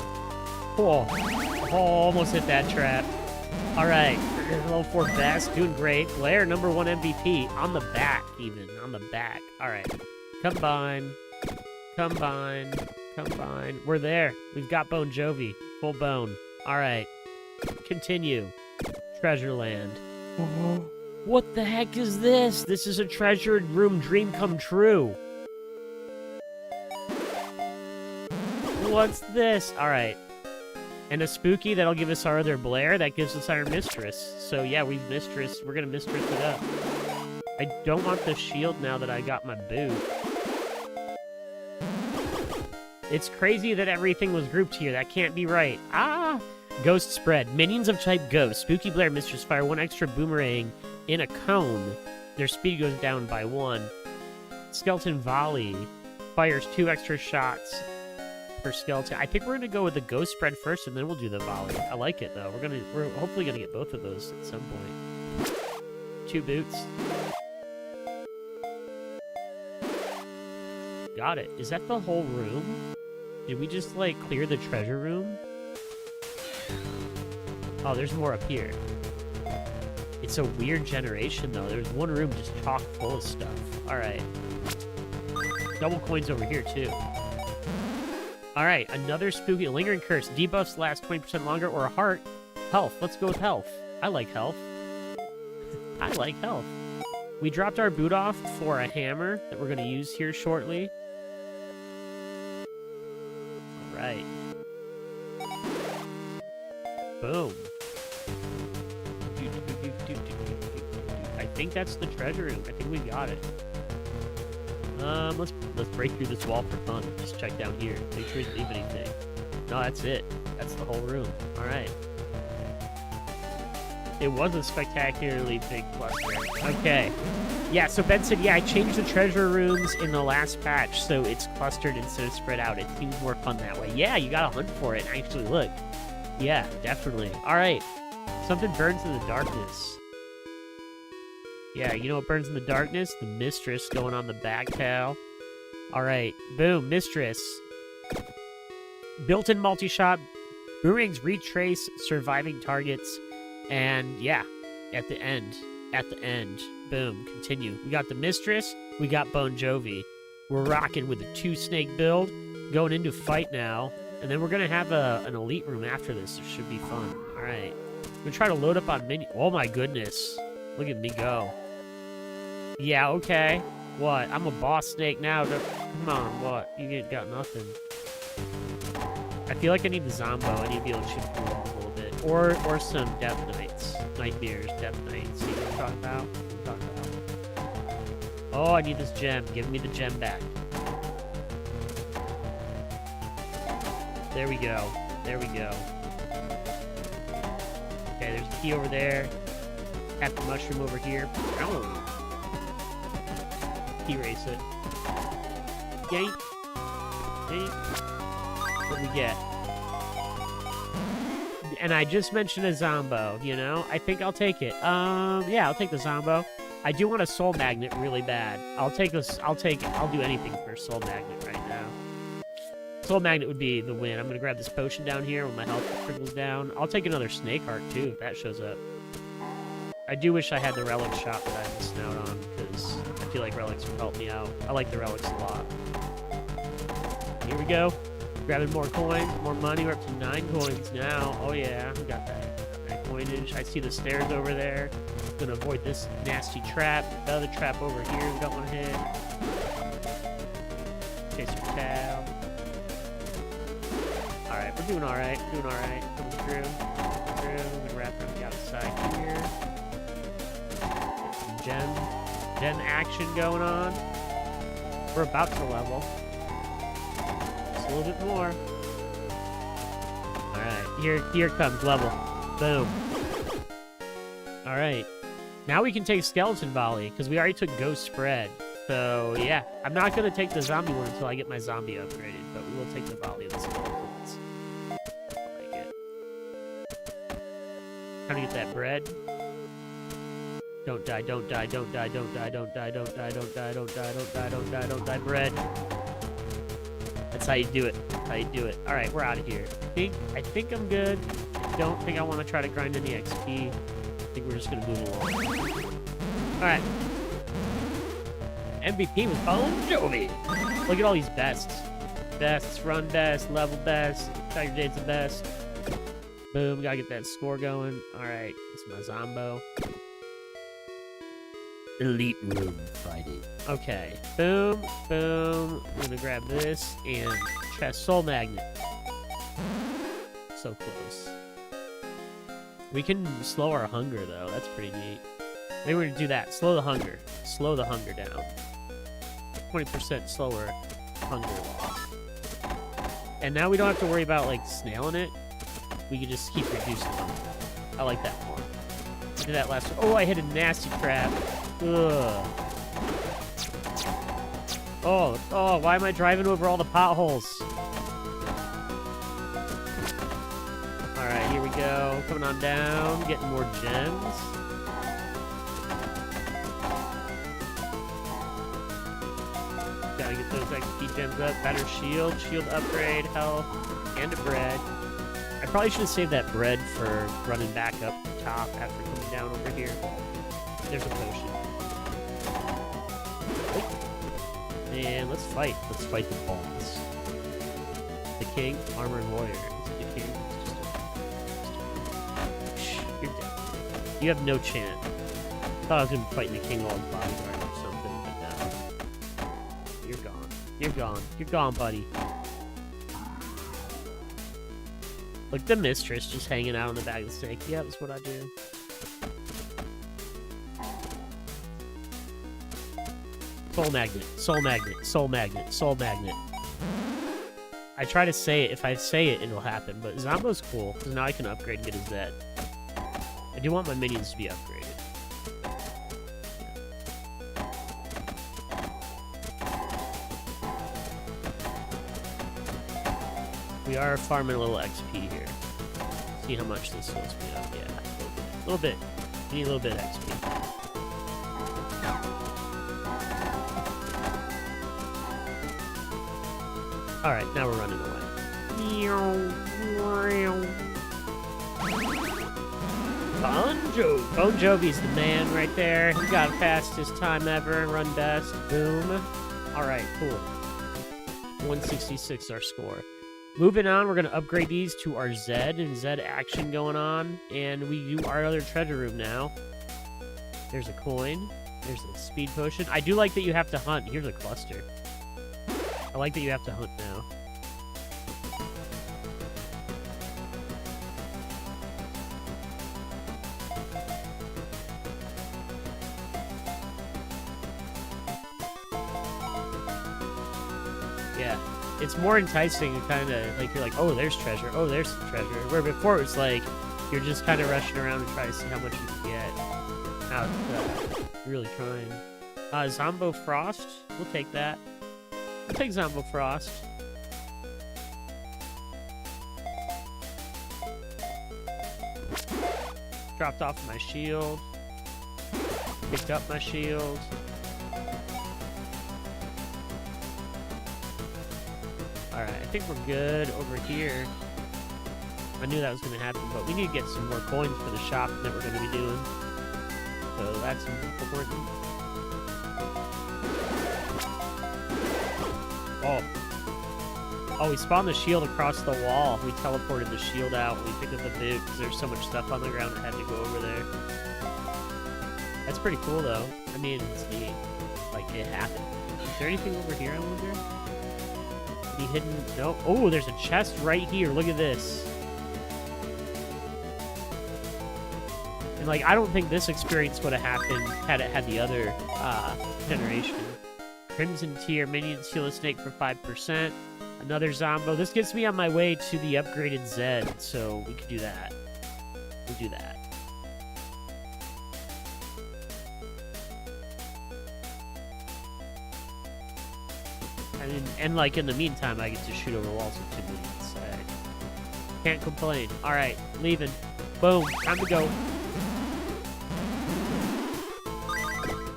Oh, almost hit that trap. All right, level 4 Best, doing great. Blair, number 1 MVP, on the back even, on the back. All right, combine. We're there. We've got Bon Jovi, full bone. All right, continue. Treasure Land. What the heck is this? This is a treasured room dream come true. What's this? All right. And a spooky, that'll give us our other Blair. That gives us our mistress. So yeah, we're gonna mistress it up. I don't want the shield now that I got my boot. It's crazy that everything was grouped here. That can't be right. Ah! Ghost spread. Minions of type ghost. Spooky Blair mistress fire 1 extra boomerang in a cone. Their speed goes down by 1. Skeleton volley. Fires 2 extra shots per skeleton. I think we're gonna go with the ghost spread first, and then we'll do the volley. I like it though. We're hopefully gonna get both of those at some point. 2 boots. Got it. Is that the whole room? Did we just like clear the treasure room? Oh, there's more up here. It's a weird generation though. There's one room just chock full of stuff. All right. Double coins over here too. Alright, another spooky lingering curse. Debuffs last 20% longer, or a heart. Health. Let's go with health. I like health. I like health. We dropped our boot off for a hammer that we're going to use here shortly. Alright. Boom. I think that's the treasure room. I think we got it. Let's break through this wall for fun. Just check down here. Make sure we didn't leave anything. No, that's it. That's the whole room. All right. It was a spectacularly big cluster. Okay. Yeah, so Ben said, yeah, I changed the treasure rooms in the last patch, so it's clustered instead of spread out. It seems more fun that way. Yeah, you gotta hunt for it. Actually, look. Yeah, definitely. All right. Something burns in the darkness. Yeah, you know what burns in the darkness? The mistress going on the back, pal. Alright, boom, mistress. Built-in multi-shot. Boomerangs retrace surviving targets. And yeah, at the end. Boom, continue. We got the mistress. We got Bon Jovi. We're rocking with a 2-snake build. Going into fight now. And then we're going to have an elite room after this. It should be fun. Alright. I'm going to try to load up on menu. Oh my goodness. Look at me go. Yeah, okay. What? I'm a boss snake now. Come on, what? You ain't got nothing. I feel like I need the Zombo. I need to be able to shoot through walls a little bit. Or some Death Knights. Nightmares, Death Knights. See what I'm talking about? Oh, I need this gem. Give me the gem back. There we go. Okay, there's a key over there. Have the mushroom over here. Oh. Erase it. Yank. What do we get? And I just mentioned a Zombo, you know? I think I'll take it. Yeah, I'll take the Zombo. I do want a Soul Magnet really bad. I'll do anything for a Soul Magnet right now. Soul Magnet would be the win. I'm gonna grab this potion down here when my health trickles down. I'll take another Snake Heart too, if that shows up. I do wish I had the relic shop that I missed out on, because I feel like relics would help me out. I like the relics a lot. Here we go. Grabbing more coins, more money. We're up to 9 coins now. Oh yeah, we got that coinage. I see the stairs over there. Gonna avoid this nasty trap. The other trap over here we don't want to hit. Chase your tail. Alright, we're doing alright. Coming through. We're gonna wrap around the outside here. Gem action going on. We're about to level. Just a little bit more. Alright, here comes level. Boom. Alright. Now we can take Skeleton Volley, because we already took Ghost Spread. So, yeah. I'm not going to take the zombie one until I get my zombie upgraded, but we will take the volley of the skeletons. I like it. Trying to get that bread. Don't die, don't die, don't die, don't die, don't die, don't die, don't die, don't die, don't die, don't die, don't die, bread. That's how you do it. That's how you do it. Alright, we're out of here. I think I'm good. I don't think I want to try to grind any XP. I think we're just going to move along. Alright. MVP was Bon Jovi. Look at all these bests. Bests, run best, level best, TigerJ's the best. Boom, gotta get that score going. Alright, it's my Zombo. Elite Room Friday. Okay, boom, boom. I'm gonna grab this and chest soul magnet. So close. We can slow our hunger though, that's pretty neat. Maybe we're gonna do that. Slow the hunger. Slow the hunger down. 20% slower hunger loss. And now we don't have to worry about like snailing it. We can just keep reducing them. I like that more. I did that last one. Oh, I hit a nasty trap. Ugh. Oh, why am I driving over all the potholes? Alright, here we go. Coming on down, getting more gems. Gotta get those XP gems up. Better shield, shield upgrade, health, and a bread. I probably should have saved that bread for running back up the top after coming down over here. There's a potion. And let's fight. Let's fight the boss. The king, armor and warrior. The king. You're dead. You have no chance. I thought I was gonna be fighting the king while his bodyguard or something, but no. You're gone. You're gone. You're gone, buddy. Look, the mistress just hanging out on the back of the snake. Yeah, that's what I do. Soul magnet, soul magnet, soul magnet, soul magnet. I try to say it. If I say it, it'll happen. But Zombo's cool, because now I can upgrade and get his Zed. I do want my minions to be upgraded. We are farming a little XP here. See how much this fills me up. Yeah, a little bit. We need a little bit of XP. Alright, now we're running away. Bon Jovi's the man right there. He got fastest time ever and run best. Boom. Alright, cool. 166 our score. Moving on, we're going to upgrade these to our Zed and Zed action going on. And we do our other treasure room now. There's a coin. There's a speed potion. I do like that you have to hunt. Here's a cluster. I like that you have to hunt now. Yeah. It's more enticing and kind of like you're like, oh, there's treasure. Oh, there's some treasure. Where before it was like you're just kind of rushing around and trying to see how much you can get. Now you're really trying. Zombo Frost. We'll take that. We'll take Zombo Frost. Dropped off my shield. Picked up my shield. Alright, I think we're good over here. I knew that was going to happen, but we need to get some more coins for the shop that we're going to be doing. So that's important. Oh, we spawned the shield across the wall. We teleported the shield out when we picked up the boot because there's so much stuff on the ground that had to go over there. That's pretty cool, though. I mean, it's neat. Like, it happened. Is there anything over here, I wonder? Any hidden... No. Oh, there's a chest right here. Look at this. And, like, I don't think this experience would have happened had it had the other generation. Crimson Tier. Minions heal a snake for 5%. Another Zombo. This gets me on my way to the upgraded Zed, so we could do that. We'll do that. and like in the meantime, I get to shoot over walls with 2 minutes. Can't complain. All right, leaving. Boom, time to go.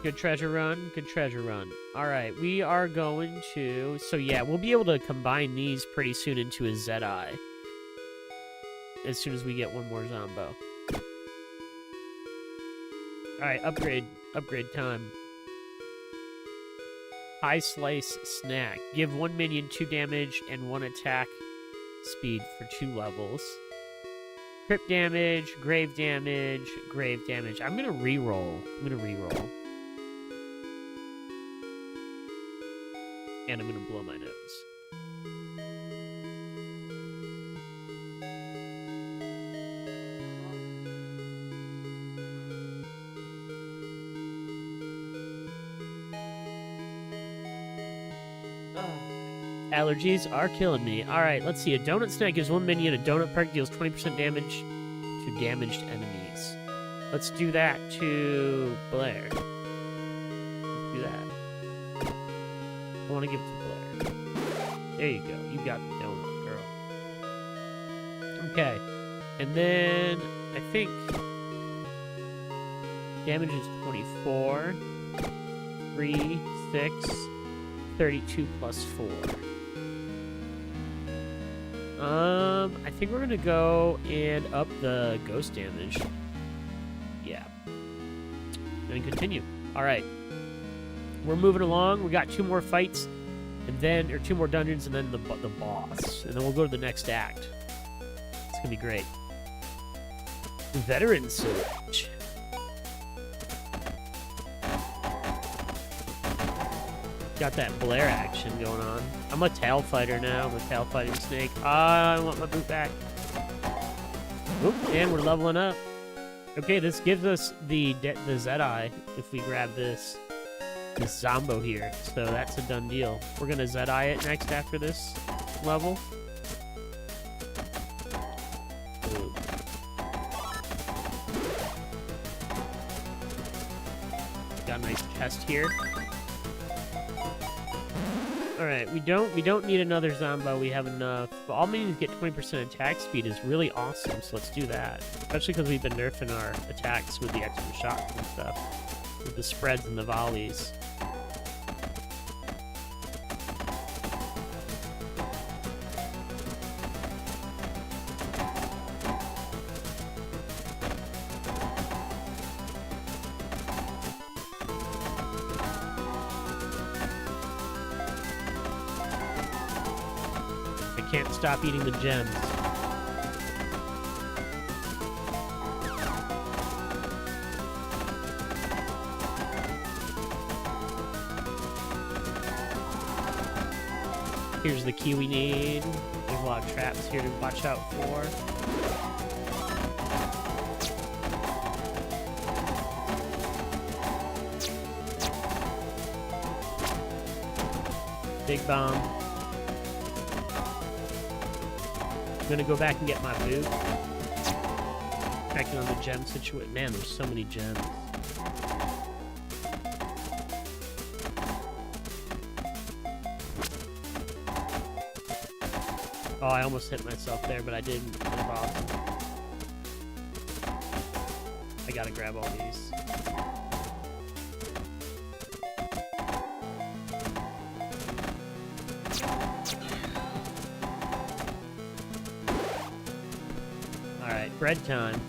Good treasure run, good treasure run. All right, we are going to... So yeah, we'll be able to combine these pretty soon into a Zedi. As soon as we get one more Zombo. All right, upgrade time. High Slice Snack. Give 1 minion 2 damage and 1 attack speed for 2 levels. Crit damage, grave damage, grave damage. I'm gonna reroll. And I'm gonna blow my nose. Allergies are killing me. Alright, let's see. A donut snack gives 1 minion. A donut perk deals 20% damage to damaged enemies. Let's do that to Blair. Let's do that. I want to give it to Blair. There you go. You got the donut, girl. Okay. And then, I think... damage is 24. 3, 6, 32 plus 4. I think we're gonna go and up the ghost damage. Yeah. Gonna continue. Alright. We're moving along. We got 2 more fights, and then, or 2 more dungeons, and then the boss. And then we'll go to the next act. It's gonna be great. Veteran Surge. Got that Blair action going on. I'm a tail fighter now. I'm a tail fighting snake. I want my boot back. Oop, and we're leveling up. Okay, this gives us the Zedi if we grab this Zombo here. So that's a done deal. We're gonna Zedi it next after this level. Ooh. Got a nice chest here. Alright, we don't need another Zombo, we have enough. But all minions get 20% attack speed is really awesome, so let's do that. Especially because we've been nerfing our attacks with the extra shots and stuff. With the spreads and the volleys. Can't stop eating the gems. Here's the key we need. There's a lot of traps here to watch out for. Big bomb. I'm gonna go back and get my boot. Checking on the gem situation. Man, there's so many gems. Oh, I almost hit myself there, but I didn't. That's awesome. I gotta grab all these. Alright, bread time.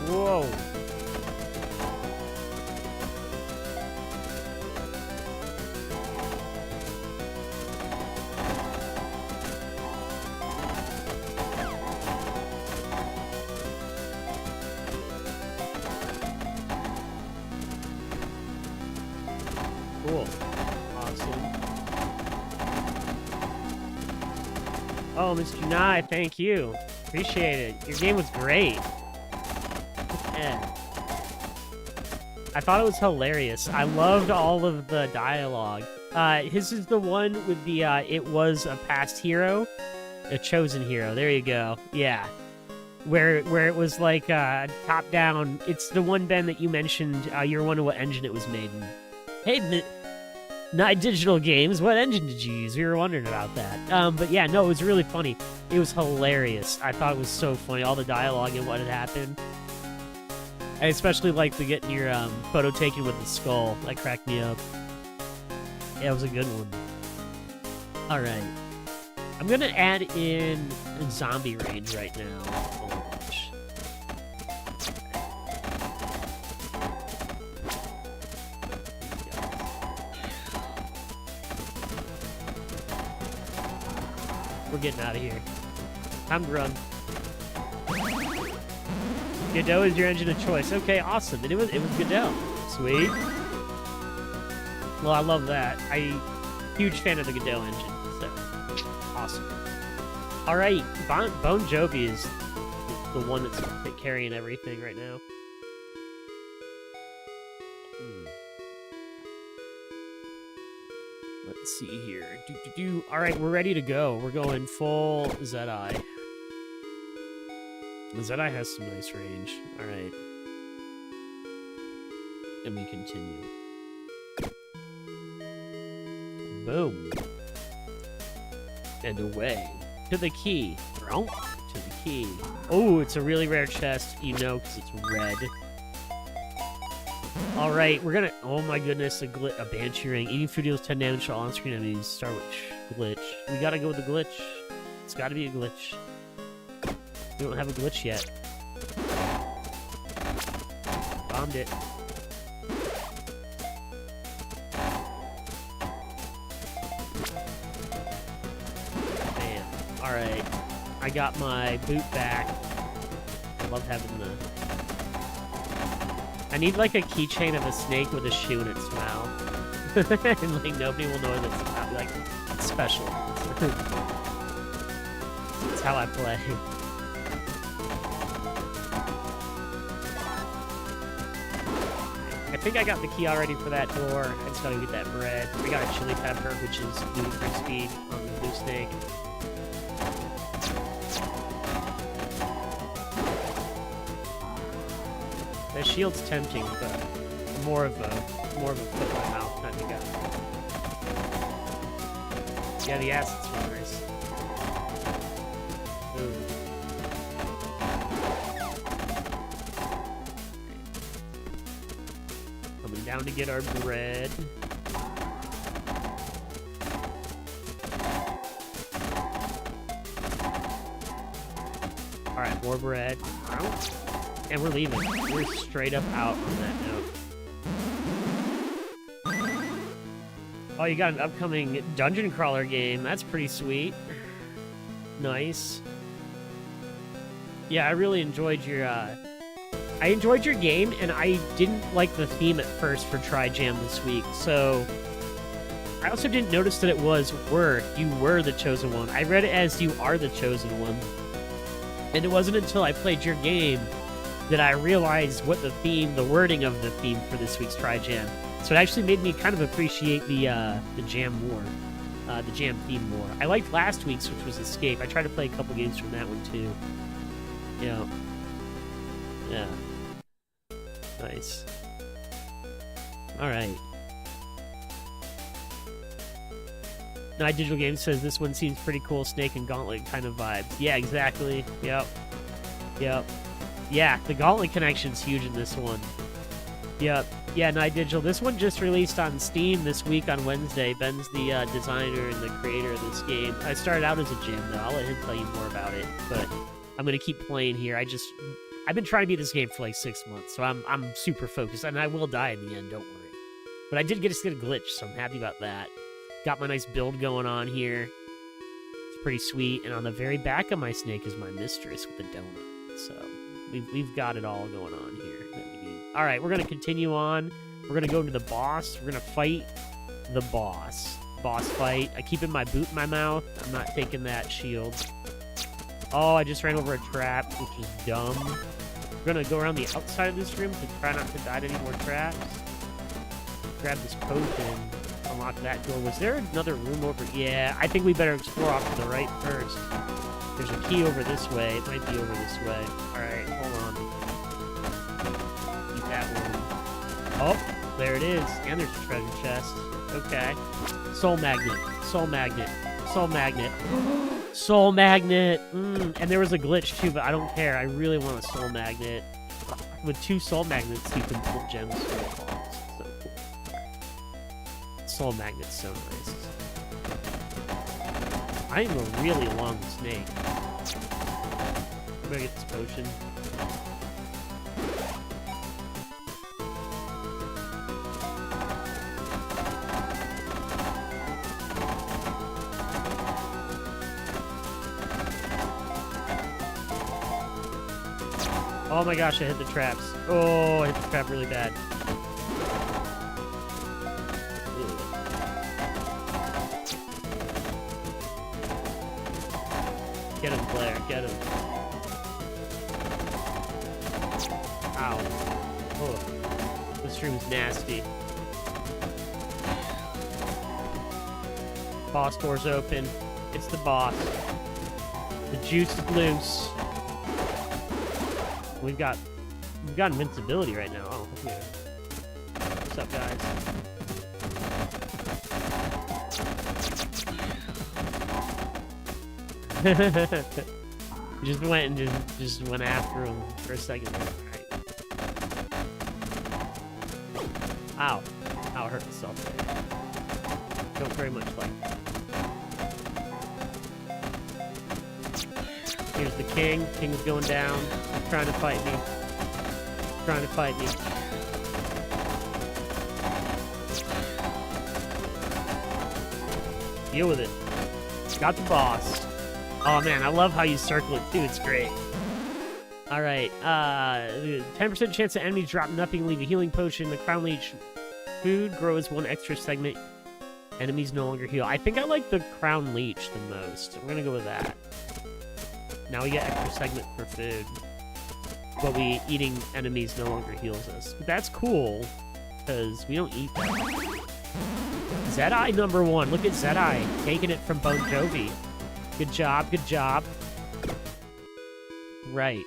Whoa! Cool. Awesome. Oh, Mr. Nye, thank you. Appreciate it. Your game was great. Yeah. I thought it was hilarious. I loved all of the dialogue. His is the one with the, it was a past hero. A chosen hero. There you go. Yeah. where it was like top down. It's the one, Ben, that you mentioned. You were wondering what engine it was made in. Hey, not Digital Games. What engine did you use? We were wondering about that. But yeah, no, it was really funny. It was hilarious. I thought it was so funny. All the dialogue and what had happened. I especially like the getting your photo taken with the skull. That cracked me up. Yeah, it was a good one. All right. I'm going to add in zombie range right now. Oh my gosh. We're getting out of here. Time to run. Godot is your engine of choice. Okay, awesome. And it was Godot. Sweet. Well, I love that. Huge fan of the Godot engine. So awesome. All right, Bon Jovi is the one that's carrying everything right now. Let's see here. All right, we're ready to go. We're going full Zedeye. The Zedeye has some nice range. All right. And we continue. Boom. And away. To the key. To the key. Oh, it's a really rare chest. You know, because it's red. All right, we're gonna. Oh my goodness, a Banshee ring. Eating food deals 10 damage to all on-screen enemies. Star Witch glitch. We gotta go with the glitch. It's gotta be a glitch. We don't have a glitch yet. Bombed it. Man. Alright. I got my boot back. I love having the... I need like a keychain of a snake with a shoe in its mouth. And like nobody will know that's not like special. That's how I play. I think I got the key already for that door. I just gotta get that bread. I got a chili pepper, which is gluten-free speed on the blue snake. The shield's tempting, but more of a foot in my mouth kind of guy. Yeah, the acid's really nice. Ooh. Coming down to get our bread. Alright, more bread. And we're leaving. We're straight up out on that note. Oh, you got an upcoming dungeon crawler game. That's pretty sweet. Nice. Yeah, I really enjoyed your, I enjoyed your game, and I didn't like the theme at first for TriJam this week, so... I also didn't notice that it was you were the chosen one. I read it as you are the chosen one. And it wasn't until I played your game that I realized what the wording of the theme for this week's TriJam. So it actually made me kind of appreciate the jam more, the jam theme more. I liked last week's, which was Escape. I tried to play a couple games from that one too. Yeah. Nice. All right. Now, Digital Games says this one seems pretty cool. Snake and Gauntlet kind of vibes. Yeah, exactly. Yep. Yeah, the Gauntlet connection's huge in this one. Yep. Yeah, Night Digital. This one just released on Steam this week on Wednesday. Ben's the designer and the creator of this game. I started out as a jam, though. I'll let him tell you more about it. But I'm going to keep playing here. I've been trying to beat this game for like 6 months, so I'm super focused. And I will die in the end, don't worry. But I did get a glitch, so I'm happy about that. Got my nice build going on here. It's pretty sweet. And on the very back of my snake is my mistress with a donut. So... We've got it all going on here that we need. All right, we're going to continue on. We're going to go into the boss. We're going to fight the boss. Boss fight. I keep my boot in my mouth. I'm not taking that shield. Oh, I just ran over a trap, which is dumb. We're going to go around the outside of this room to try not to die to any more traps. Grab this potion. Oh unlock that door. Was there another room over? Yeah, I think we better explore off to the right first. There's a key over this way. It might be over this way. Alright, hold on. Keep that one. Oh, there it is. And there's a treasure chest. Okay. Soul magnet. Soul magnet. Soul magnet. Soul magnet. And there was a glitch too, but I don't care. I really want a soul magnet. With 2 soul magnets, you can pull gems from the box. So cool. Soul magnet's so nice. I am a really long snake. I'm gonna get this potion. Oh my gosh, I hit the traps. Oh, I hit the trap really bad. Get him, Blair. Get him. Ow. Oh. This room's nasty. Boss door's open. It's the boss. The juice is loose. We've got invincibility right now. Oh, yeah. What's up, guys? Just went and just went after him for a second. Right. Ow. Ow, hurt myself there. Don't very much like that. Here's the king. King's going down. He's trying to fight me. Trying to fight me. Deal with it. Got the boss. Oh man, I love how you circle it too. It's great. Alright, 10% chance that enemies drop nothing, leave a healing potion. The crown leech food grows 1 extra segment. Enemies no longer heal. I think I like the crown leech the most. We're gonna go with that. Now we get extra segment for food. But eating enemies no longer heals us. That's cool, because we don't eat that. Zedeye #1. Look at Zedeye taking it from Bon Jovi. Good job, good job. Right.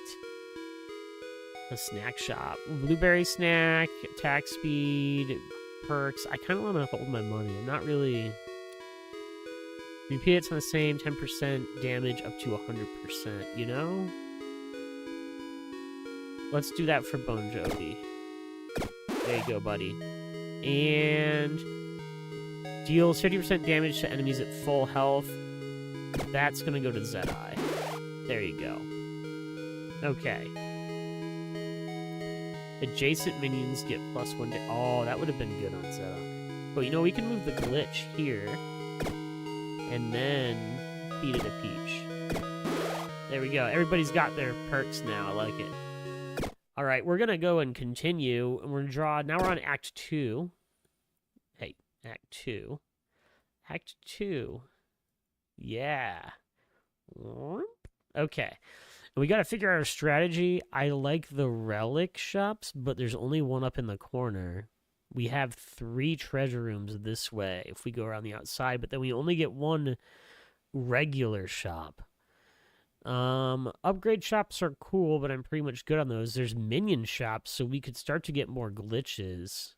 A snack shop. Blueberry snack, attack speed, perks. I kind of want to hold my money. I'm not really... Repeat it's on the same 10% damage up to 100%, you know? Let's do that for Bon Jovi. There you go, buddy. And deals 50% damage to enemies at full health. That's gonna go to Zedeye. There you go. Okay. Adjacent minions get +1 to... Oh, that would have been good on Zedeye. But you know, we can move the glitch here. And then feed it a peach. There we go. Everybody's got their perks now. I like it. All right, we're gonna go and continue, and we're gonna draw. Now we're on Act 2. Hey, Act 2. Act 2. Yeah. Okay. And we gotta figure out our strategy. I like the relic shops, but there's only one up in the corner. We have 3 treasure rooms this way if we go around the outside, but then we only get 1 regular shop. Upgrade shops are cool, but I'm pretty much good on those. There's minion shops, so we could start to get more glitches.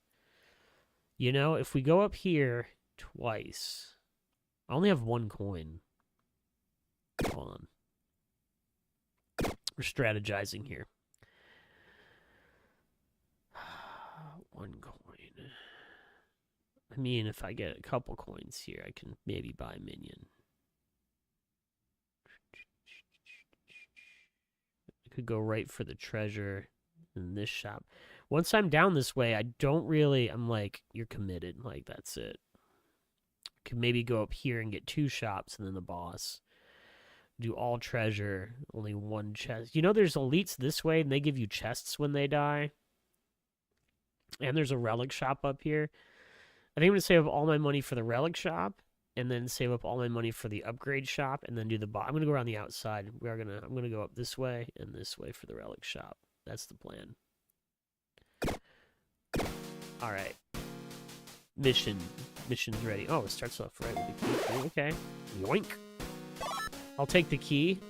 You know, if we go up here twice, I only have 1 coin. Hold on. We're strategizing here. 1 coin. I mean, if I get a couple coins here, I can maybe buy a minion. I could go right for the treasure in this shop. Once I'm down this way, I don't really... I'm like, you're committed. Like, that's it. Could maybe go up here and get 2 shops and then the boss. Do all treasure, only 1 chest. You know, there's elites this way, and they give you chests when they die. And there's a relic shop up here. I think I'm going to save up all my money for the relic shop, and then save up all my money for the upgrade shop, and then do the boss. I'm going to go around the outside. I'm going to go up this way and this way for the relic shop. That's the plan. All right. Mission. mission's ready. Oh, it starts off right with the key. Okay. Yoink. I'll take the key.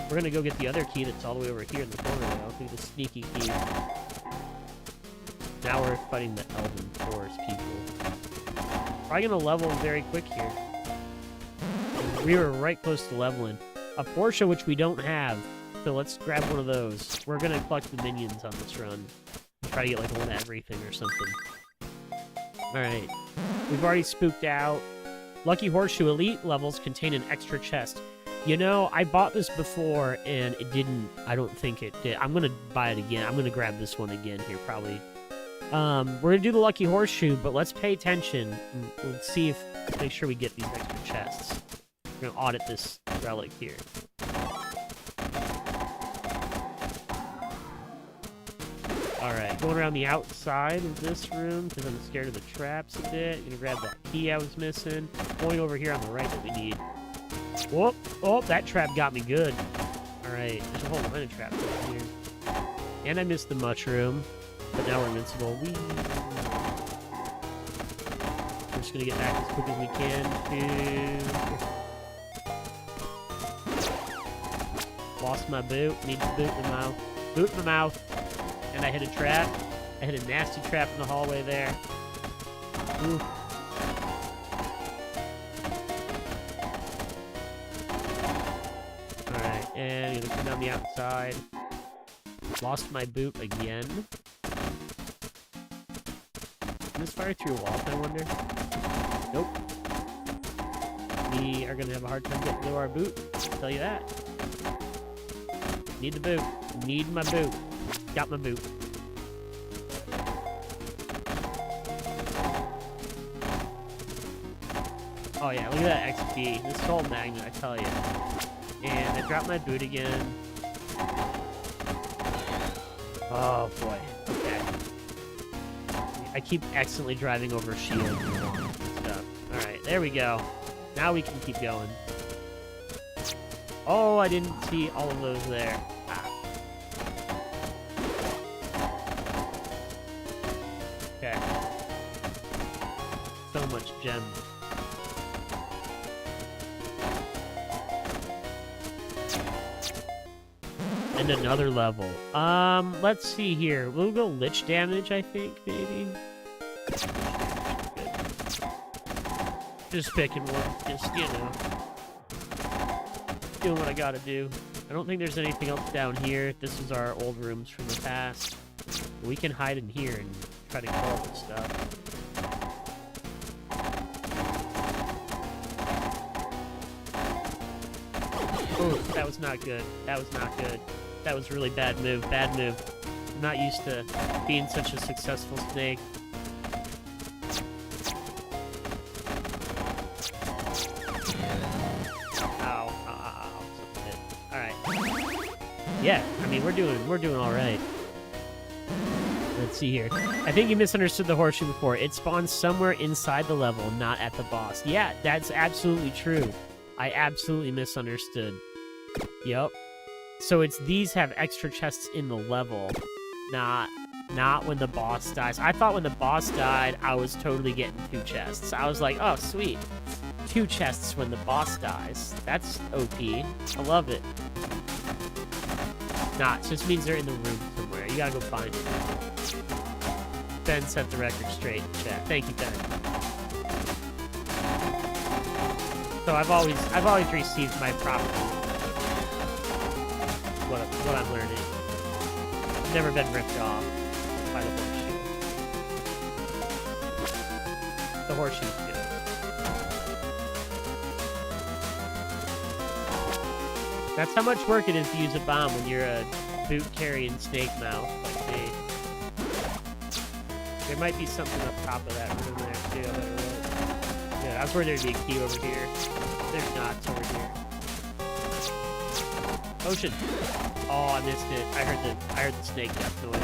We're gonna go get the other key that's all the way over here in the corner now. Look at the sneaky key. Now we're fighting the Elven Forest people. Probably gonna level very quick here. We were right close to leveling. A Porsche, which we don't have. So let's grab one of those. We're gonna collect the minions on this run. Try to get like one everything or something. Alright. We've already spooked out. Lucky Horseshoe Elite levels contain an extra chest. You know, I bought this before and it didn't, I don't think it did. I'm gonna buy it again. I'm gonna grab this one again here probably. We're gonna do the Lucky Horseshoe, but let's pay attention. Let's see if, make sure we get these extra chests. We're gonna audit this relic here. Alright, going around the outside of this room, because I'm scared of the traps a bit. Gonna grab that key I was missing. Going over here on the right that we need. Whoop! Oh, that trap got me good. Alright, there's a whole line of traps over here. And I missed the mushroom, but now we're invincible. Whee! We're just gonna get back as quick as we can. Lost my boot. Need the boot in my mouth. Boot in my mouth. And I hit a trap. I hit a nasty trap in the hallway there. Ooh. Alright, and I'm gonna come down the outside. Lost my boot again. Can this fire through a wall, I wonder? Nope. We are gonna have a hard time getting to our boot. I'll tell you that. Need the boot. Need my boot. Got my boot. Oh yeah, look at that XP. This whole magnet, I tell you. And I dropped my boot again. Oh boy. Okay. I keep accidentally driving over shields and stuff. Alright, there we go. Now we can keep going. Oh, I didn't see all of those there. Okay. So much gems. And another level. Let's see here. We'll go lich damage, I think, maybe. Just picking one. Just, you know. Doing what I gotta do. I don't think there's anything else down here. This is our old rooms from the past. We can hide in here and try to kill all this stuff. Oh, that was not good. That was not good. That was a really bad move. Bad move. I'm not used to being such a successful snake. Ow. Ow. Alright. Yeah, I mean, we're doing alright. Let's see here. I think you misunderstood the horseshoe before. It spawns somewhere inside the level, not at the boss. Yeah, that's absolutely true. I absolutely misunderstood. Yep. So it's these have extra chests in the level, not when the boss dies. I thought when the boss died, I was totally getting 2 chests. I was like, oh, sweet. 2 chests when the boss dies. That's OP. I love it. Nah, it just means they're in the room somewhere. You gotta go find it. Ben set the record straight in chat. Thank you, Ben. So I've always received my property. What I'm learning. I've never been ripped off by the horseshoe. The horseshoe's good. That's how much work it is to use a bomb when you're a boot-carrying snake mouth like me. There might be something up top of that room there too. Yeah, I was worried there'd be a key over here. There's not. It's over here. Ocean. Oh, I missed it. I heard the snake death noise.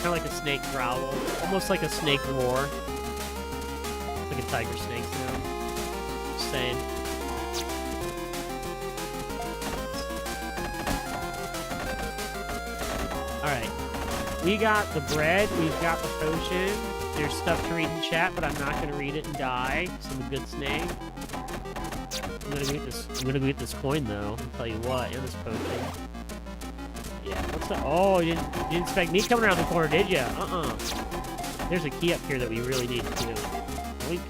Kind of like a snake growl, almost like a snake roar. Like a tiger snake sound. Just saying. All right. We got the bread. We've got the potion. There's stuff to read in chat, but I'm not going to read it and die. Some good snake. I'm gonna go get this coin though. I'll tell you what, and this potion. Yeah, what's up? Oh, you didn't expect me coming around the corner, did you? There's a key up here that we really need to do. Oink.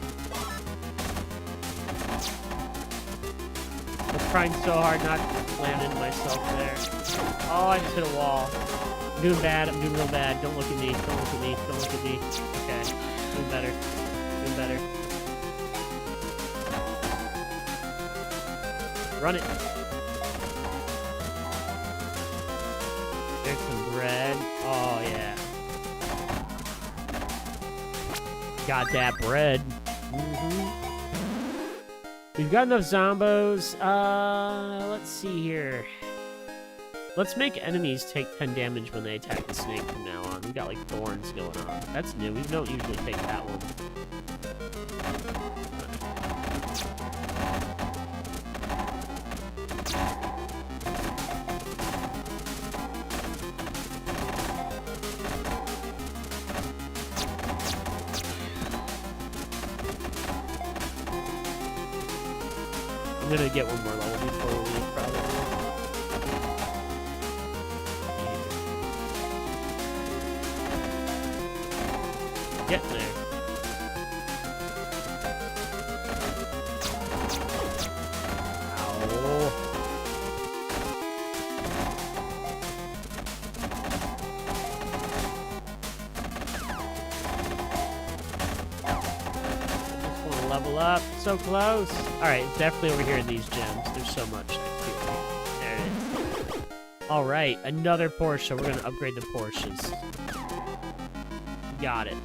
I was trying so hard not to land into myself there. Oh, I just hit a wall. I'm doing bad. I'm doing real bad. Don't look at me. Don't look at me. Don't look at me. Okay. Doing better. Doing better. Run it. There's some bread. Oh, yeah. Got that bread. We've got enough zombos. Let's see here. Let's make enemies take 10 damage when they attack the snake from now on. We've got, like, thorns going on. That's new. We don't usually take that one. I'm gonna get one more level before we leave, probably. Get there. Ow. Just want to level up. So close. Alright, it's definitely over here in these gems. There's so much. There it is. Alright, another Porsche. We're going to upgrade the Porsches. Got it.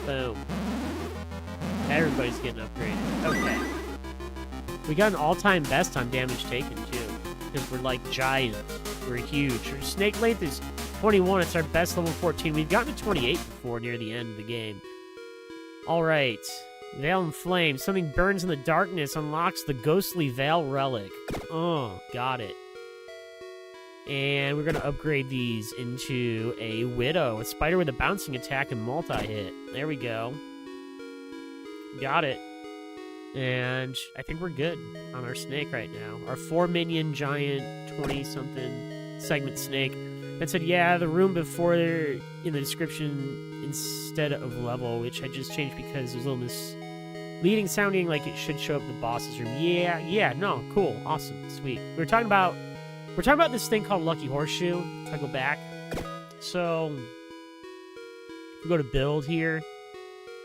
Boom. Everybody's getting upgraded. Okay. We got an all-time best on damage taken, too. Because we're, like, giant. We're huge. Our snake length is 21. It's our best level 14. We've gotten to 28 before near the end of the game. Alright. Veil and Flame. Something burns in the darkness. Unlocks the ghostly Veil relic. Oh, got it. And we're going to upgrade these into a Widow. A spider with a bouncing attack and multi-hit. There we go. Got it. And I think we're good on our snake right now. Our 4-minion giant 20-something segment snake. That said, yeah, the room before there in the description instead of level, which I just changed because there's a little misleading sounding like it should show up in the boss's room. Yeah, no, cool, awesome, sweet. We're talking about this thing called Lucky Horseshoe. If I go back. So, if we go to build here,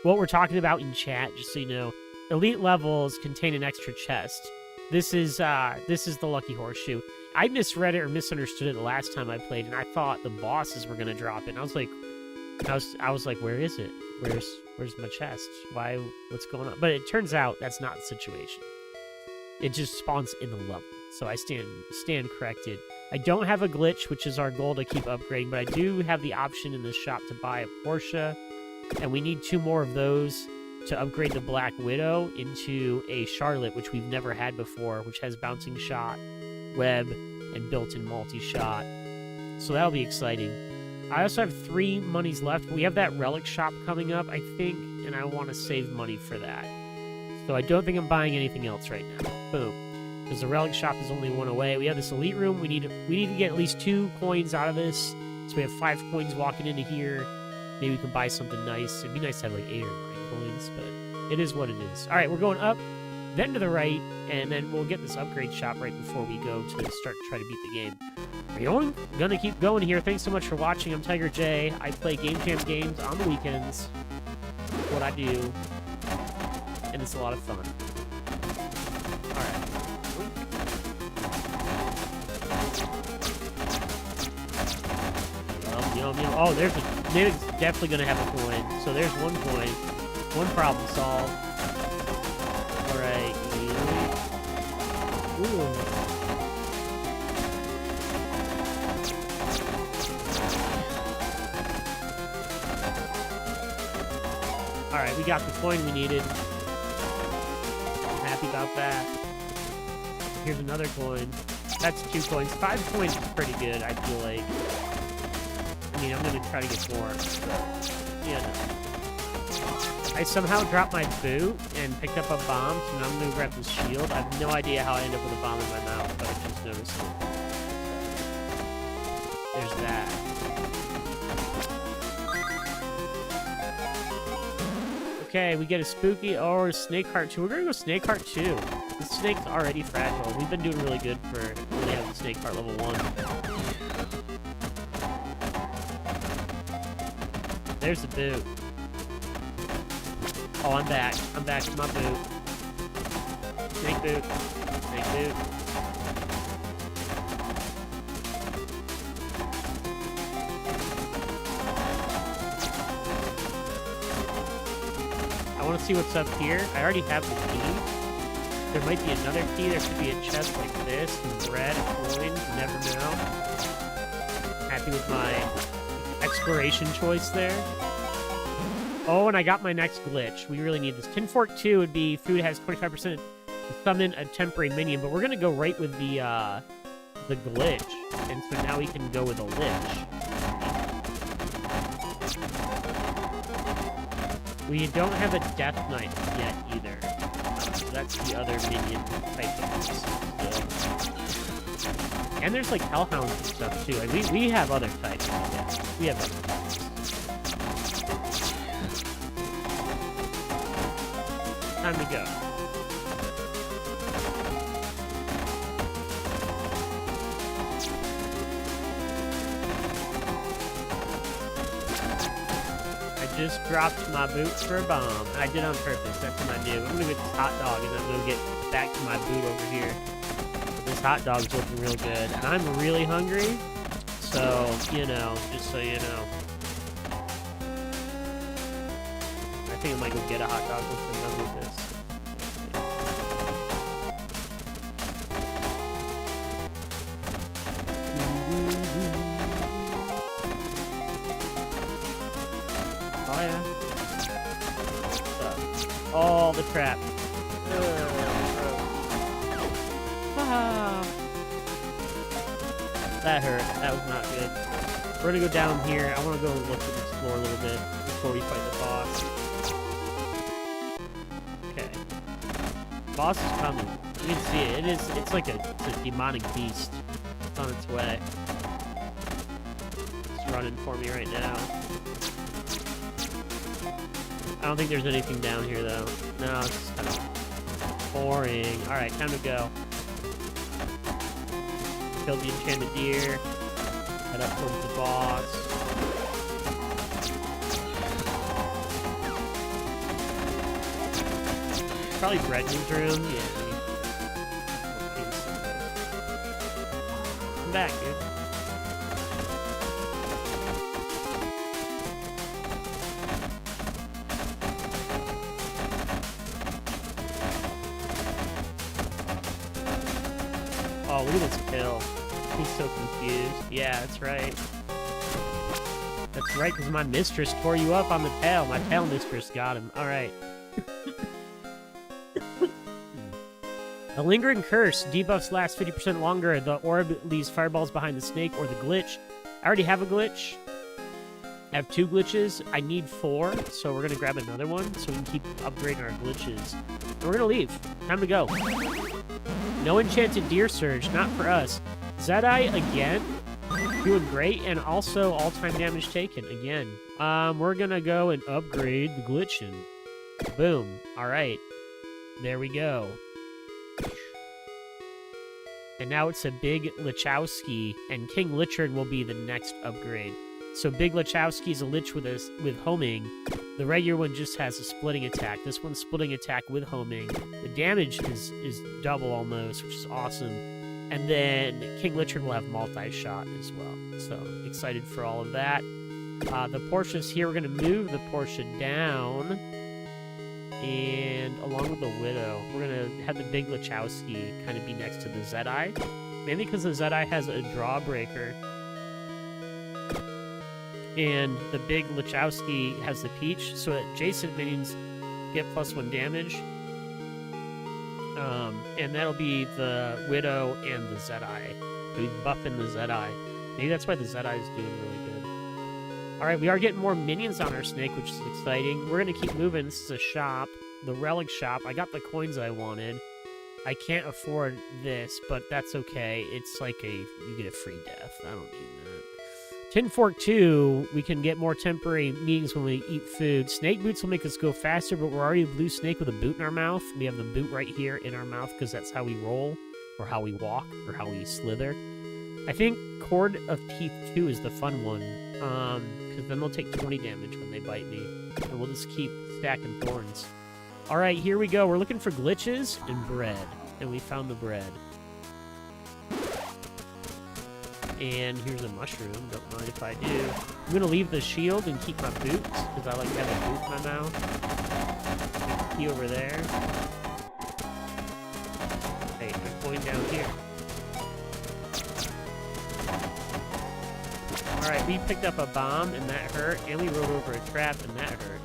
what we're talking about in chat, just so you know, elite levels contain an extra chest. This is the Lucky Horseshoe. I misread it or misunderstood it the last time I played, and I thought the bosses were gonna drop it. And I was like, where is it? Where's my chest? Why? What's going on? But it turns out that's not the situation. It just spawns in the level. So I stand corrected. I don't have a glitch, which is our goal to keep upgrading, but I do have the option in this shop to buy a Porsche, and we need 2 more of those to upgrade the Black Widow into a Charlotte, which we've never had before, which has bouncing shot, web, and built-in multi-shot. So that'll be exciting. I also have 3 monies left. We have that relic shop coming up, I think, and I want to save money for that. So I don't think I'm buying anything else right now. Boom. Because the relic shop is only 1 away. We have this elite room. We need to get at least 2 coins out of this. So we have 5 coins walking into here. Maybe we can buy something nice. It'd be nice to have like 8 or 9 coins, but it is what it is. All right, we're going up, then to the right, and then we'll get this upgrade shop right before we go to start to try to beat the game. We're gonna keep going here. Thanks so much for watching. I'm TigerJ. I play Game Jam games on the weekends. That's what I do, and it's a lot of fun. All right. Yum. Oh, they're definitely gonna have a coin. So there's 1 coin. 1 problem solved. All right. Ooh. All right, we got the coin we needed. I'm happy about that. Here's another coin. That's 2 coins. 5 coins is pretty good, I feel like. I mean, I'm gonna try to get more, but, yeah. I somehow dropped my boot and picked up a bomb, so now I'm gonna grab this shield. I have no idea how I end up with a bomb in my mouth, but I just noticed it. There's that. Okay, we get a spooky or snake heart 2. We're gonna go snake heart 2. The snake's already fragile. We've been doing really good for only having snake heart level 1. There's the boot. Oh, I'm back. I'm back to my boot. Snake boot. Snake boot. I want to see what's up here. I already have the key. There might be another key. There could be a chest like this, and bread, coins. You never know. Happy with my exploration choice there. Oh, and I got my next glitch. We really need this. Tinfork 2 would be food has 25% to summon a temporary minion, but we're gonna go right with the glitch, and so now we can go with a lich. We don't have a Death Knight yet either. So that's the other minion type of this. So. And there's like hellhounds and stuff too. Like, we have other types. Yeah. We have other types. Time to go. Just dropped my boots for a bomb. I did on purpose. That's what I do. I'm gonna get this hot dog and then I'm gonna get back to my boot over here. This hot dog's looking real good. And I'm really hungry. So, you know, just so you know. I think I might go get a hot dog once I'm done with this. Oh, yeah. All the crap. Ah. That hurt. That was not good. We're gonna go down here. I want to go look and explore a little bit before we fight the boss. Okay. Boss is coming. You can see it. It's like it's a demonic beast. It's on its way. It's running for me right now. I don't think there's anything down here, though. No, it's kind of boring. Alright, time to go. Kill the enchanted deer. Head up towards the boss. Probably Brendan's room. Yeah. Come back, dude. Oh, look at this kill. He's so confused. Yeah, that's right. That's right, because my mistress tore you up on the tail. My tail mistress got him. Alright. A lingering curse. Debuffs last 50% longer. The orb leaves fireballs behind the snake or the glitch. I already have a glitch. I have 2 glitches. I need 4, so we're going to grab another one so we can keep upgrading our glitches. And we're going to leave. Time to go. No enchanted deer surge, not for us. Zedai again, doing great, and also all-time damage taken again. We're gonna go and upgrade the glitchin'. Boom. All right, there we go. And now it's a Big Lichowski, and King Lichard will be the next upgrade. So Big Lichowski is a lich with homing. The regular one just has a splitting attack. This one's splitting attack with homing. The damage is double almost, which is awesome. And then King Lichard will have multi-shot as well. So excited for all of that. The Portia's here. We're going to move the Portia down. And along with the Widow, we're going to have the Big Lichowski kind of be next to the Zedai. Mainly because the Zedai has a Drawbreaker. And the Big Lichowski has the Peach, so adjacent minions get +1 damage. And that'll be the Widow and the Zedi. We'll be buffing the Zedi. Maybe that's why the Zedi is doing really good. Alright, we are getting more minions on our snake, which is exciting. We're gonna keep moving. This is a shop. The relic shop. I got the coins I wanted. I can't afford this, but that's okay. It's like you get a free death. I don't need that. Tin Fork 2, we can get more temporary meetings when we eat food. Snake boots will make us go faster, but we're already a blue snake with a boot in our mouth. We have the boot right here in our mouth because that's how we roll, or how we walk, or how we slither. I think Cord of Teeth 2 is the fun one, because then they'll take 20 damage when they bite me, and we'll just keep stacking thorns. Alright, here we go. We're looking for glitches and bread, and we found the bread. And here's a mushroom. Don't mind if I do. I'm going to leave the shield and keep my boots, because I like to have a boot in my mouth. There's a key over there. Hey, I'm going down here. Alright, we picked up a bomb, and that hurt. And we rode over a trap, and that hurt.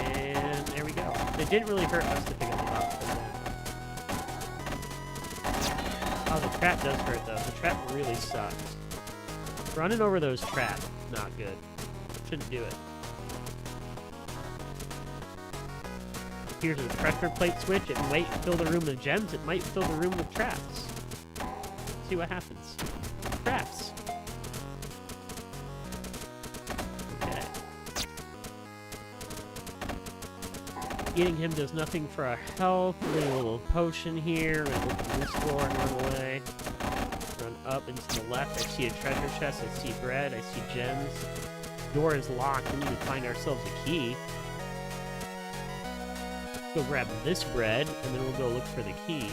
And there we go. It didn't really hurt us to pick up the bomb. Oh, the trap does hurt, though. The trap really sucks. Running over those traps, not good. Shouldn't do it. Here's a pressure plate switch. It might fill the room with gems. It might fill the room with traps. See what happens. Traps. Okay. Eating him does nothing for our health. We're getting a little potion here. We're gonna open this door and run away. Run up and to the left. I see a treasure chest. I see bread. I see gems. Door is locked. We need to find ourselves a key. Go grab this bread, and then we'll go look for the key,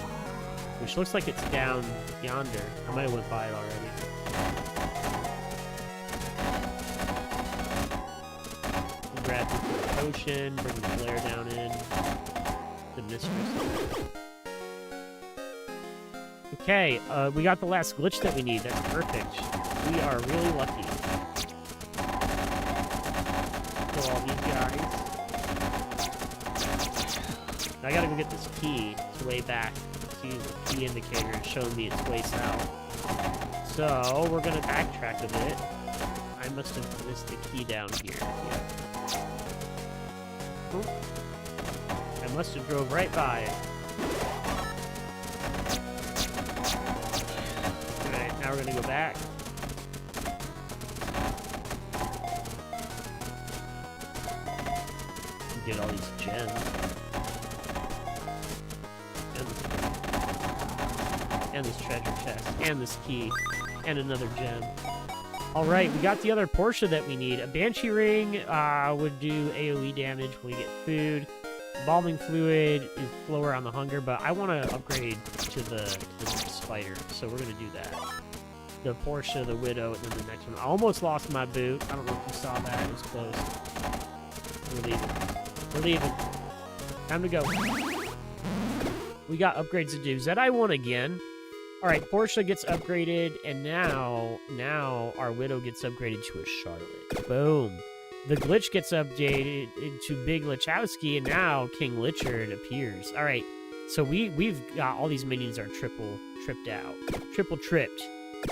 which looks like it's down yonder. I might have went by it already. We'll grab the potion, bring the flare down in. The mistress. Okay, we got the last glitch that we need. That's perfect. We are really lucky. Kill all these guys. I gotta go get this key. It's way back. See the key indicator is showing me it's way south. So, we're gonna backtrack a bit. I must have missed the key down here. Yeah. Oop. I must have drove right by it. Alright, now we're gonna go back. Get all these gems. And this treasure chest. And this key. And another gem. Alright, we got the other Portia that we need. A Banshee Ring would do AoE damage when we get food. Embalming Fluid is slower on the hunger, but I want to upgrade to the spider, so we're going to do that. The Portia, the Widow, and then the next one. I almost lost my boot. I don't know if you saw that. It was close. We're leaving. We're leaving. Time to go. We got upgrades to do. Zedai won again. Alright, Portia gets upgraded, and now our Widow gets upgraded to a Charlotte. Boom. The glitch gets updated into Big Lichowski, and now King Lichard appears. Alright, so we've got all these minions are triple tripped out. Triple tripped.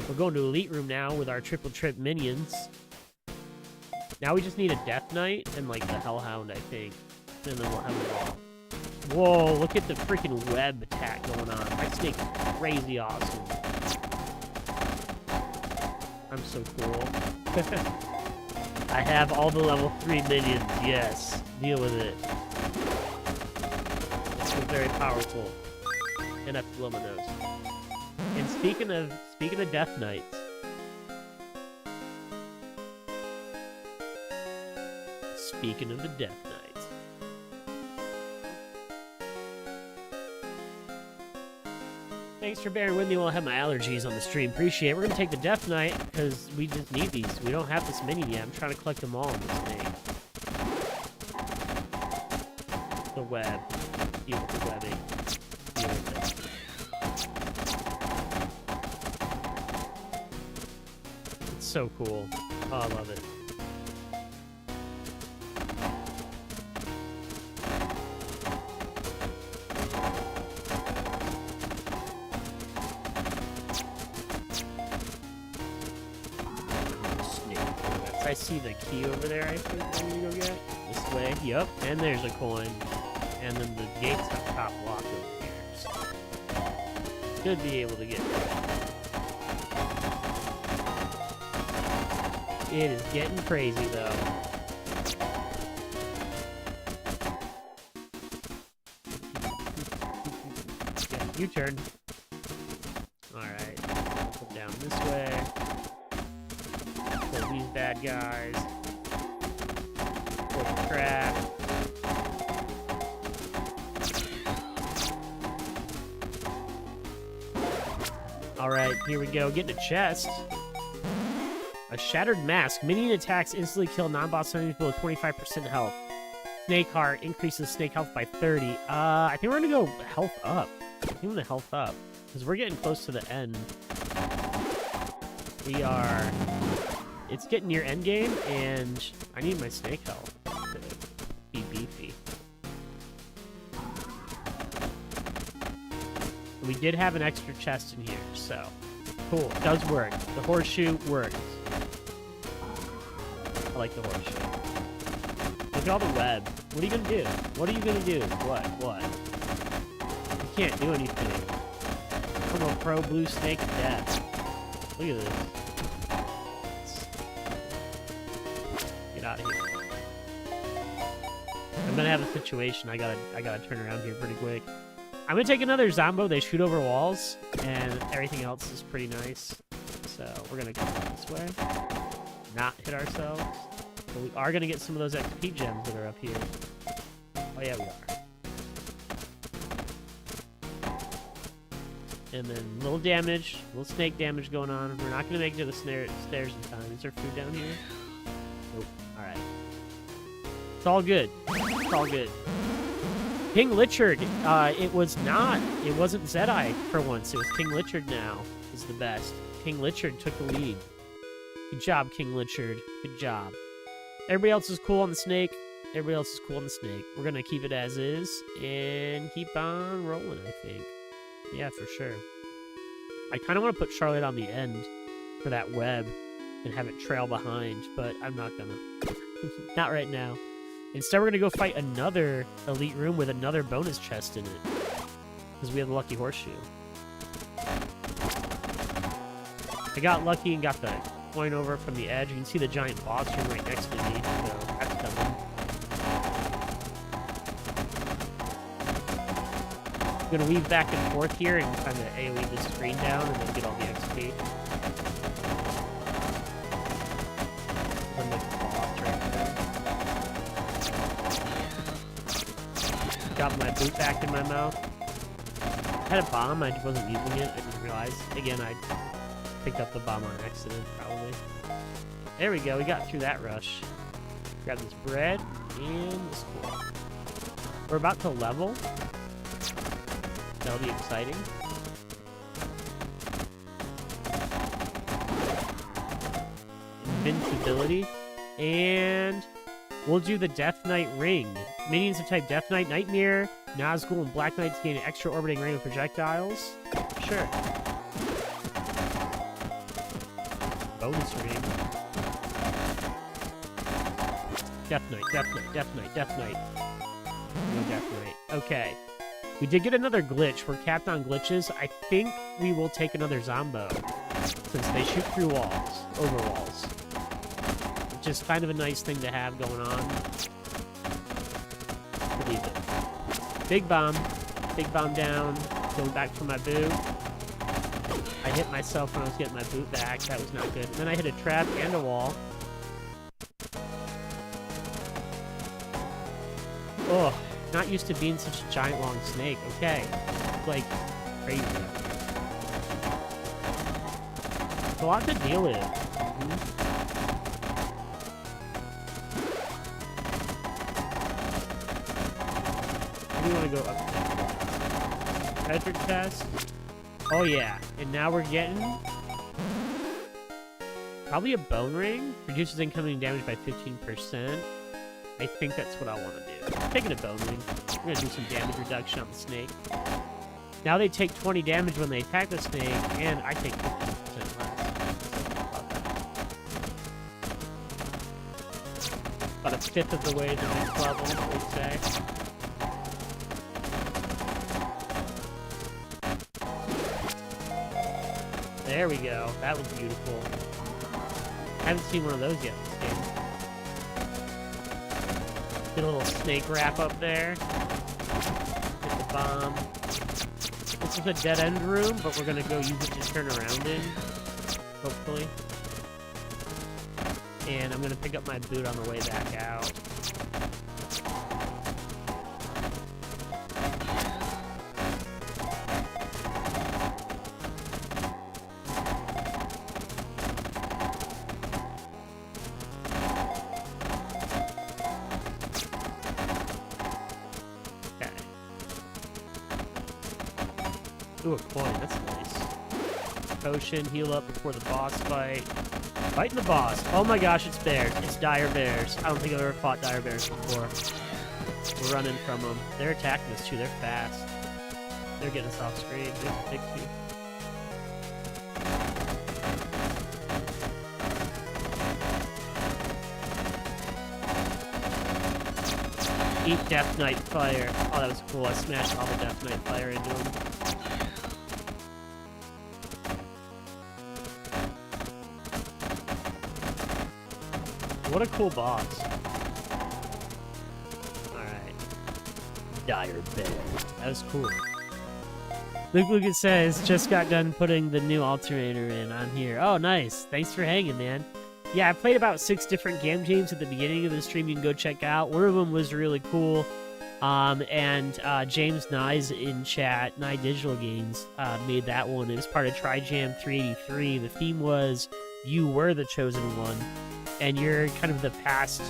We're going to Elite Room now with our triple tripped minions. Now we just need a Death Knight and like the Hellhound, I think. And then we'll have it all. Whoa, look at the freaking web attack going on. My snake is crazy awesome. I'm so cool. I have all the level 3 minions, yes. Deal with it. It's very powerful. And I have to blow my nose. And speaking of Death Knights. Speaking of the Death Knights. Thanks for bearing with me while I have my allergies on the stream. Appreciate it. We're going to take the Death Knight because we just need these. We don't have this minion yet. I'm trying to collect them all in this thing. The web. Deal with the webbing. Deal with it. It's so cool. Oh, I love it. I see the key over there, I think I need to go get. This way, yep. And there's a coin. And then the gate's up top locked over here. So should be able to get there. It is getting crazy, though. Yeah, U-turn. Alright. Go down this way. Kill these bad guys. Pull the trap. Alright, here we go. Getting a chest. A shattered mask. Minion attacks instantly kill non-boss enemies below 25% health. Snake heart increases snake health by 30. I think we're gonna go health up. I think I'm gonna health up. Because we're getting close to the end. We are... It's getting near end game, and I need my snake health to be beefy. We did have an extra chest in here, so... Cool. It does work. The horseshoe works. I like the horseshoe. Look at all the web. What are you gonna do? What are you gonna do? What? You can't do anything. I'm a pro blue snake to death. Look at this. Get out of here. I'm gonna have a situation. I gotta turn around here pretty quick. I'm gonna take another Zombo. They shoot over walls, and everything else is pretty nice. So we're gonna come this way. Not hit ourselves. But we are gonna get some of those XP gems that are up here. Oh yeah, we are. And then little damage, little snake damage going on. We're not gonna make it to the stairs in time. Is there food down here? Nope. Alright. It's all good. It's all good. King Lichard, it wasn't Zedai for once. It was King Lichard now is the best. King Lichard took the lead. Good job, King Lichard. Good job. Everybody else is cool on the snake. Everybody else is cool on the snake. We're going to keep it as is and keep on rolling, I think. Yeah, for sure. I kind of want to put Charlotte on the end for that web and have it trail behind, but I'm not going to. Not right now. Instead, we're going to go fight another elite room with another bonus chest in it. Because we have the lucky horseshoe. I got lucky and got the coin over from the edge. You can see the giant boss room right next to me. So that's coming. I'm going to weave back and forth here and kind of AoE the screen down and then get all the XP. Got my boot back in my mouth. I had a bomb, I wasn't using it, I didn't realize. Again, I picked up the bomb on accident, probably. There we go, we got through that rush. Grab this bread and this coin. We're about to level. That'll be exciting. Invincibility. And we'll do the Death Knight ring. Minions of type Death Knight, Nightmare, Nazgul, and Black Knights gain an extra orbiting ring of projectiles. Sure. Bonus ring. Death Knight, Death Knight, Death Knight, Death Knight. No Death Knight. Okay. We did get another glitch. We're capped on glitches. I think we will take another Zombo, since they shoot through walls, over walls. Which is kind of a nice thing to have going on. Big bomb down, going back for my boot. I hit myself when I was getting my boot back, that was not good. And then I hit a trap and a wall. Oh, not used to being such a giant long snake, okay. Like, crazy. It's a lot to deal with. We want to go up there. Treasure chest. Oh yeah, and now we're getting probably a bone ring. Reduces incoming damage by 15%. I think that's what I want to do. I'm taking a bone ring. We're gonna do some damage reduction on the snake. Now they take 20 damage when they attack the snake, and I take 15% less. fifth of the way to the next level, we'd say. There we go. That was beautiful. I haven't seen one of those yet in this game. Get a little snake wrap up there. Get the bomb. This is a dead-end room, but we're gonna go use it to turn around in. Hopefully. And I'm gonna pick up my boot on the way back out. Okay. Ooh, a coin, that's nice. Potion, heal up before the boss fight. Fighting the boss. Oh my gosh, it's bears. It's dire bears. I don't think I've ever fought dire bears before. We're running from them. They're attacking us too. They're fast. They're getting us off screen. They can fix you. Eat Death Knight Fire. Oh, that was cool. I smashed all the Death Knight Fire into him. What a cool boss. Alright. Dire Bear. That was cool. Luke Lucas says, just got done putting the new alternator in on here. Oh, nice. Thanks for hanging, man. Yeah, I played about 6 different game teams at the beginning of the stream you can go check out. One of them was really cool. James Nye's in chat, Nye Digital Games, made that one. It was part of TriJam 383. The theme was, you were the chosen one. And you're kind of the past.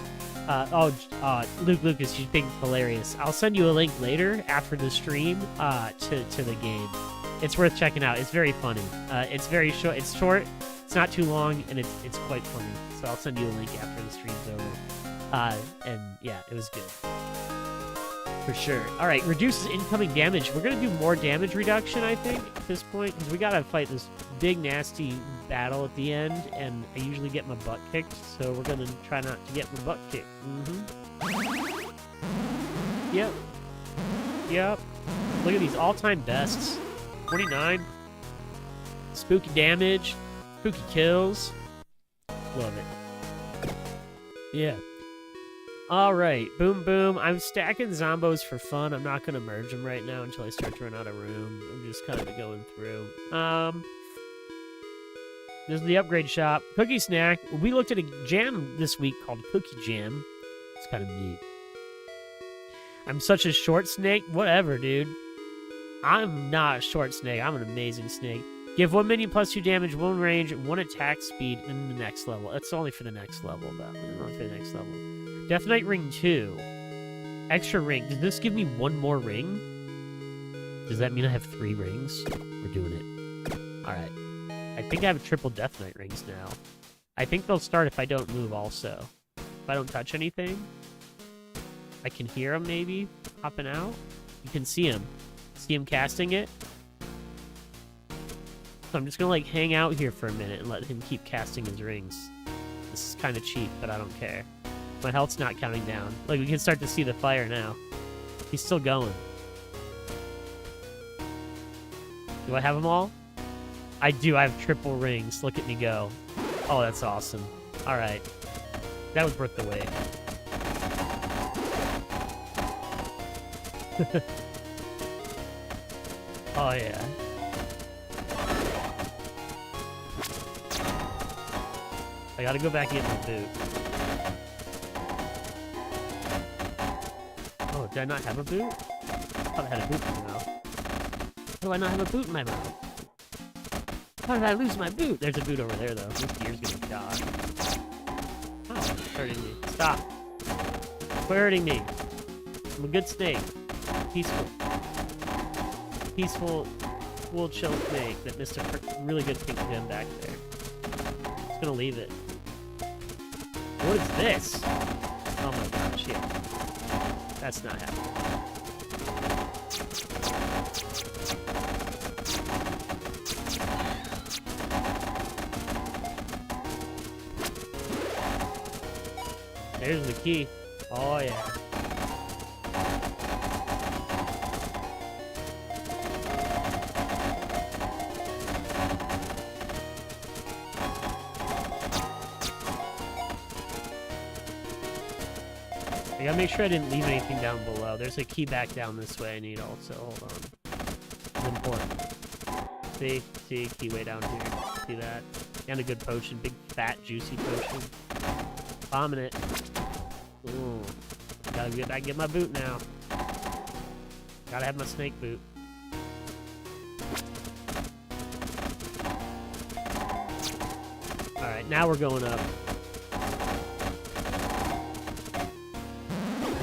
Luke Lucas, you think it's hilarious. I'll send you a link later after the stream to the game. It's worth checking out. It's very funny. It's very short. It's short. It's not too long, and it's quite funny. So I'll send you a link after the stream's over. And yeah, it was good. For sure. All right, reduces incoming damage. We're gonna do more damage reduction, I think, at this point, because we gotta fight this big nasty battle at the end, and I usually get my butt kicked, so we're gonna try not to get my butt kicked. Yep. Look at these all-time bests. 29. Spooky damage. Spooky kills. Love it. Yeah. Alright, boom boom. I'm stacking zombos for fun. I'm not gonna merge them right now until I start to run out of room. I'm just kind of going through. This is the upgrade shop. Cookie snack. We looked at a jam this week called Cookie Jam. It's kind of neat. I'm such a short snake. Whatever, dude. I'm not a short snake. I'm an amazing snake. Give 1 minion plus 2 damage, 1 range, 1 attack speed in the next level. That's only for the next level, though. Only for the next level. Death Knight Ring 2. Extra ring. Does this give me 1 more ring? Does that mean I have 3 rings? We're doing it. Alright. I think I have triple Death Knight rings now. I think they'll start if I don't move also. If I don't touch anything. I can hear them maybe popping out. You can see him. See him casting it. So I'm just gonna like hang out here for a minute and let him keep casting his rings. This is kind of cheap, but I don't care. My health's not counting down. Like, we can start to see the fire now. He's still going. Do I have them all? I do. I have triple rings. Look at me go. Oh, that's awesome. All right. That was worth the wait. Oh, yeah. I gotta go back and get my boot. Oh, did I not have a boot? I thought I had a boot in my mouth. How do I not have a boot in my mouth? How did I lose my boot? There's a boot over there, though. This gear's gonna die. Oh, it's hurting me. Stop. Quit hurting me. I'm a good snake. Peaceful. Peaceful, cool, chill snake that missed a really good pink gem back there. Just gonna leave it. What is this? Oh my gosh, yeah. That's not happening. There's the key. Oh, yeah. I gotta make sure I didn't leave anything down below. There's a key back down this way I need also. Hold on. It's important. See, key way down here. See that? And a good potion. Big, fat, juicy potion. Bombing it. Ooh. Gotta get my boot now. Gotta have my snake boot. Alright, now we're going up.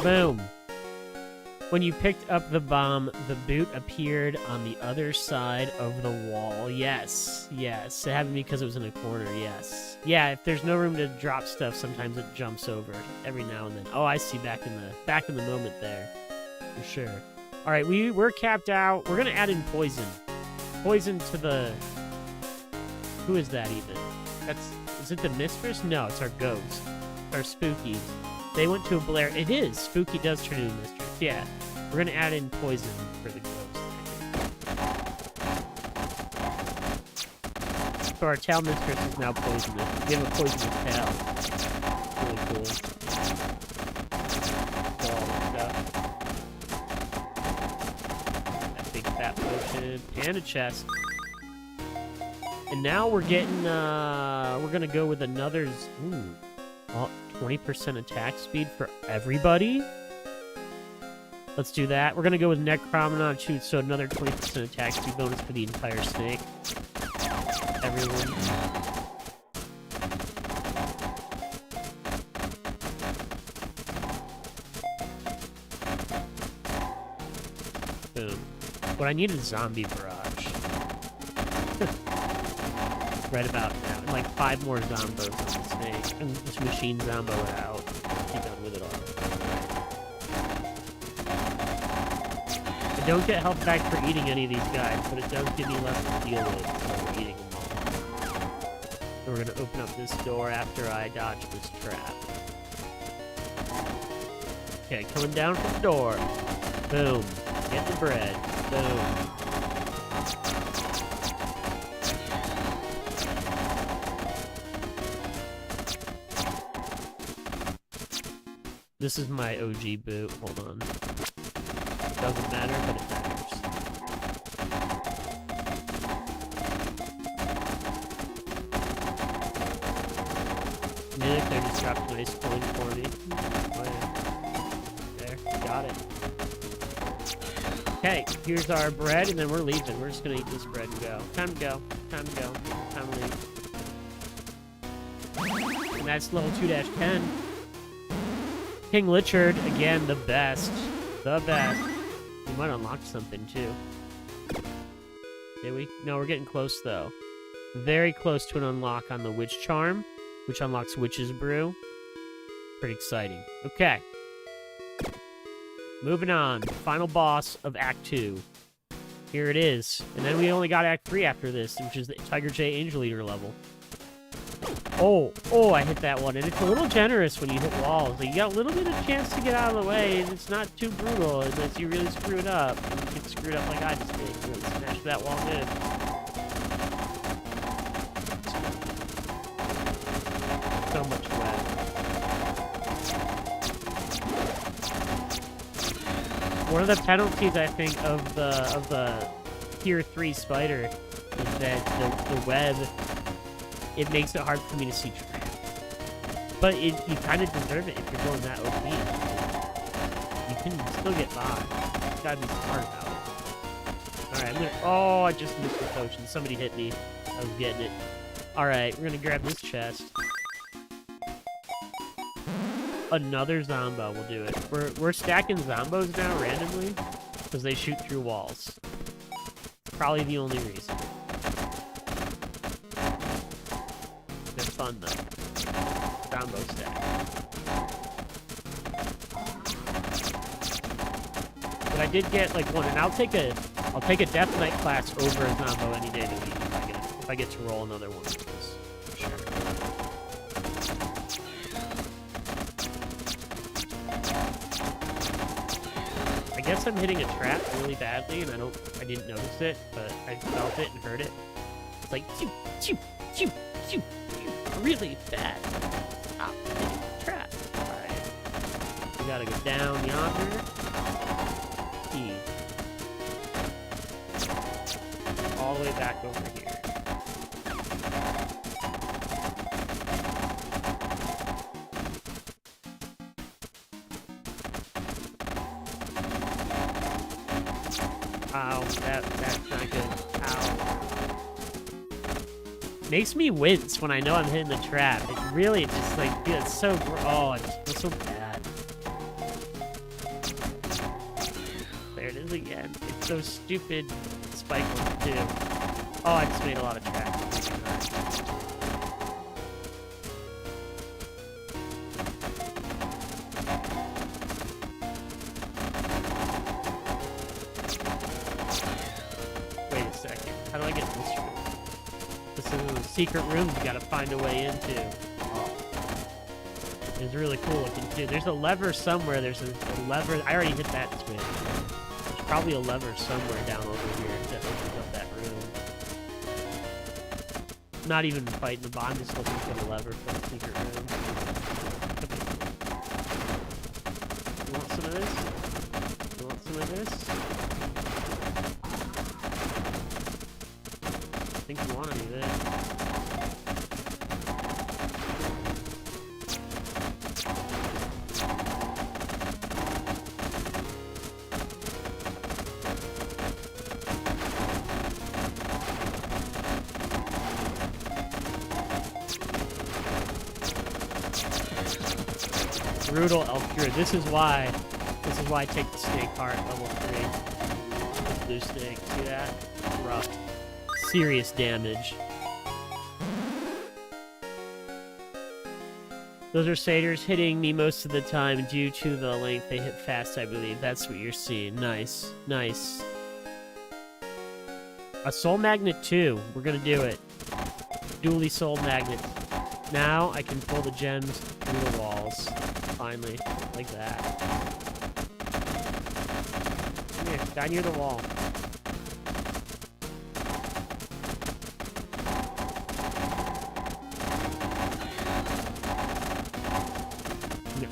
Boom. When you picked up the bomb, the boot appeared on the other side of the wall. Yes, yes. It happened because it was in a corner, yes. Yeah, if there's no room to drop stuff, sometimes it jumps over every now and then. Oh, I see, back in the moment there. For sure. Alright, we're capped out. We're gonna add in poison. Poison to the... Who is that even? Is it the mistress? No, it's our ghosts. Our spookies. They went to a Blair. It is. Spooky does turn into mistress. Yeah. We're going to add in poison for the ghost. So our tail mistress is now poisonous. We have a poisonous tail. Really cool. That big fat potion. And a chest. And now we're getting, we're going to go with another... Ooh. 20% attack speed for everybody? Let's do that. We're gonna go with Necromenon Shoot, so another 20% attack speed bonus for the entire snake. Everyone. Boom. What I need is Zombie Barrage. Right about now. And like 5 more Zombos on the snake. And just machine Zombo it out. Be done with it all. I don't get health back for eating any of these guys, but it does give me less to deal with while we're eating them all. So we're gonna open up this door after I dodge this trap. Okay, coming down from the door. Boom. Get the bread. Boom. This is my OG boot. Hold on. It doesn't matter, but it matters. Minute, they just dropped a nice coin for me. Oh, yeah. There, got it. Okay, here's our bread, and then we're leaving. We're just gonna eat this bread and go. Time to go. Time to go. Time to leave. And that's level 2-10. King Lichard, again, the best. The best. We might unlock something, too. Did we? No, we're getting close, though. Very close to an unlock on the Witch Charm, which unlocks Witch's Brew. Pretty exciting. Okay. Moving on. Final boss of Act 2. Here it is. And then we only got Act 3 after this, which is the TigerJ Angel Eater level. Oh, I hit that one. And it's a little generous when you hit walls. Like, you got a little bit of chance to get out of the way, and it's not too brutal unless you really screw it up. And you get screwed up like I just did. You really smash that wall in. So much web. One of the penalties, I think, of the Tier 3 spider is that the web... It makes it hard for me to see traps. But you kind of deserve it if you're going that OP. You can still get by. You gotta be smart about it. Alright, I'm gonna... Oh, I just missed the potion. Somebody hit me. I was getting it. Alright, we're gonna grab this chest. Another Zombo will do it. We're stacking Zombos now randomly because they shoot through walls. Probably the only reason. Fun though. Zombo stack. But I did get like one, and I'll take a Death Knight class over a Zombo any day of the week if I get to roll another one of those. For guess I'm hitting a trap really badly, and I didn't notice it, but I felt it and heard it. It's like, choo, choo, choo, choo, choo, really bad. Stop hitting the trap. Alright. We gotta go down yonder. E. All the way back over here. Ow, that's not good. Ow. Makes me wince when I know I'm hitting the trap. It really just like, dude, it's so, oh, it feels so bad. There it is again. It's so stupid. Spike one too. Oh, I just made a lot of tracks. Wait a second. How do I get this room? This is a secret room you gotta find a way into. Oh. It's really cool looking too. There's a lever somewhere. There's a lever. I already hit that switch. There's probably a lever somewhere down over here that opens up that room. Not even fighting the bot, I'm just looking for the lever for the secret room. You want some of this? You want some of this? I think you want any of this. Brutal elf cure. This is why I take the snake heart level 3. The blue snake. See that? Rough. Serious damage. Those are satyrs hitting me most of the time due to the length they hit fast, I believe. That's what you're seeing. Nice. Nice. A soul magnet too. We're gonna do it. Dually soul magnet. Now I can pull the gems through the walls. Finally. Like that. Come here. Die near the wall.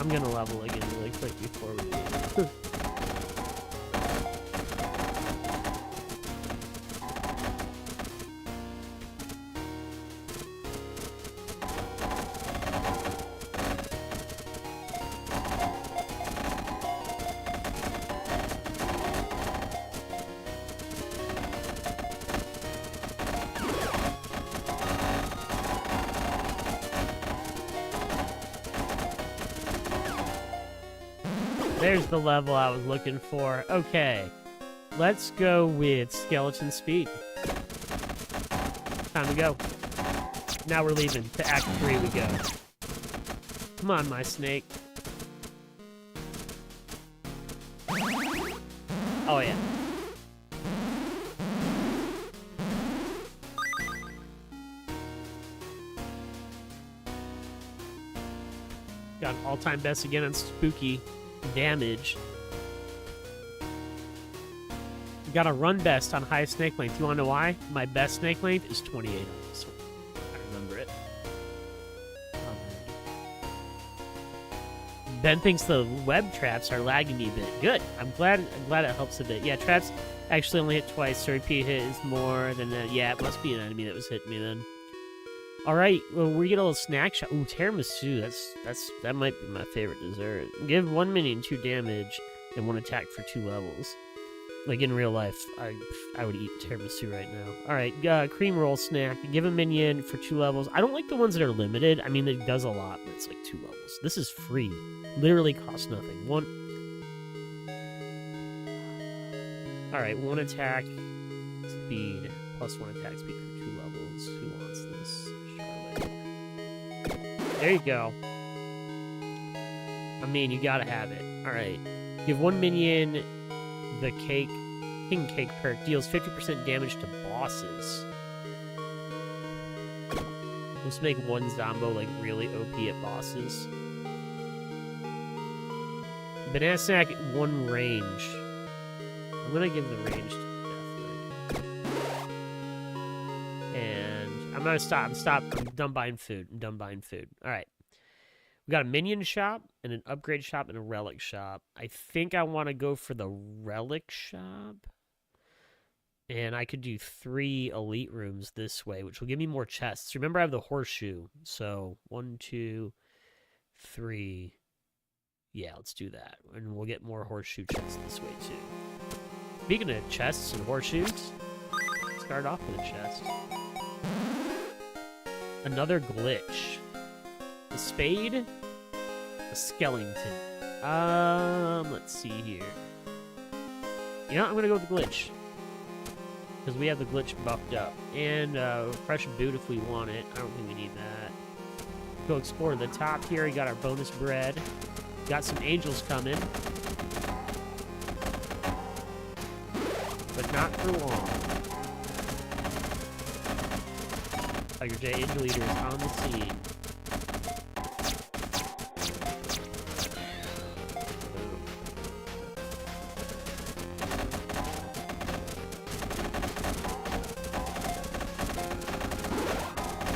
I'm gonna level again really quick before we do. There's the level I was looking for. Okay. Let's go with skeleton speed. Time to go. Now we're leaving. To Act 3 we go. Come on, my snake. Oh, yeah. Got an all-time best again on spooky damage. Got a run best on high snake length. You wanna know why? My best snake length is 28 on this one. I remember it. Ben thinks the web traps are lagging me a bit. Good. I'm glad it helps a bit. Yeah, traps actually only hit twice, so repeat hit is more than that. Yeah, it must be an enemy that was hitting me then. Alright, well, we get a little snack shot. Ooh, tiramisu. That might be my favorite dessert. Give 1 minion 2 damage and 1 attack for 2 levels. Like in real life, I would eat tiramisu right now. Alright, cream roll snack. Give a minion for 2 levels. I don't like the ones that are limited. I mean, it does a lot, but it's like 2 levels. This is free. Literally costs nothing. Alright, 1 attack speed plus 1 attack speed for 2 levels. Who wants this? There you go. I mean, you gotta have it. Alright. Give 1 minion the King Cake perk. Deals 50% damage to bosses. Let's make 1 Zombo, like, really OP at bosses. Banana Snack, 1 range. I'm gonna give the range to Death. And I'm gonna stop. I'm done buying food. All right. We got a minion shop and an upgrade shop and a relic shop. I think I want to go for the relic shop. And I could do 3 elite rooms this way, which will give me more chests. Remember, I have the horseshoe. So 1, 2, 3. Yeah, let's do that. And we'll get more horseshoe chests this way, too. Speaking of chests and horseshoes, start off with a chest. Another glitch. A spade, a skeleton. Let's see here. You know what? I'm gonna go with the glitch. Because we have the glitch buffed up. And fresh boot if we want it. I don't think we need that. Go explore the top here. We got our bonus bread. Got some angels coming. But not for long. TigerJ Angel Eater is on the scene.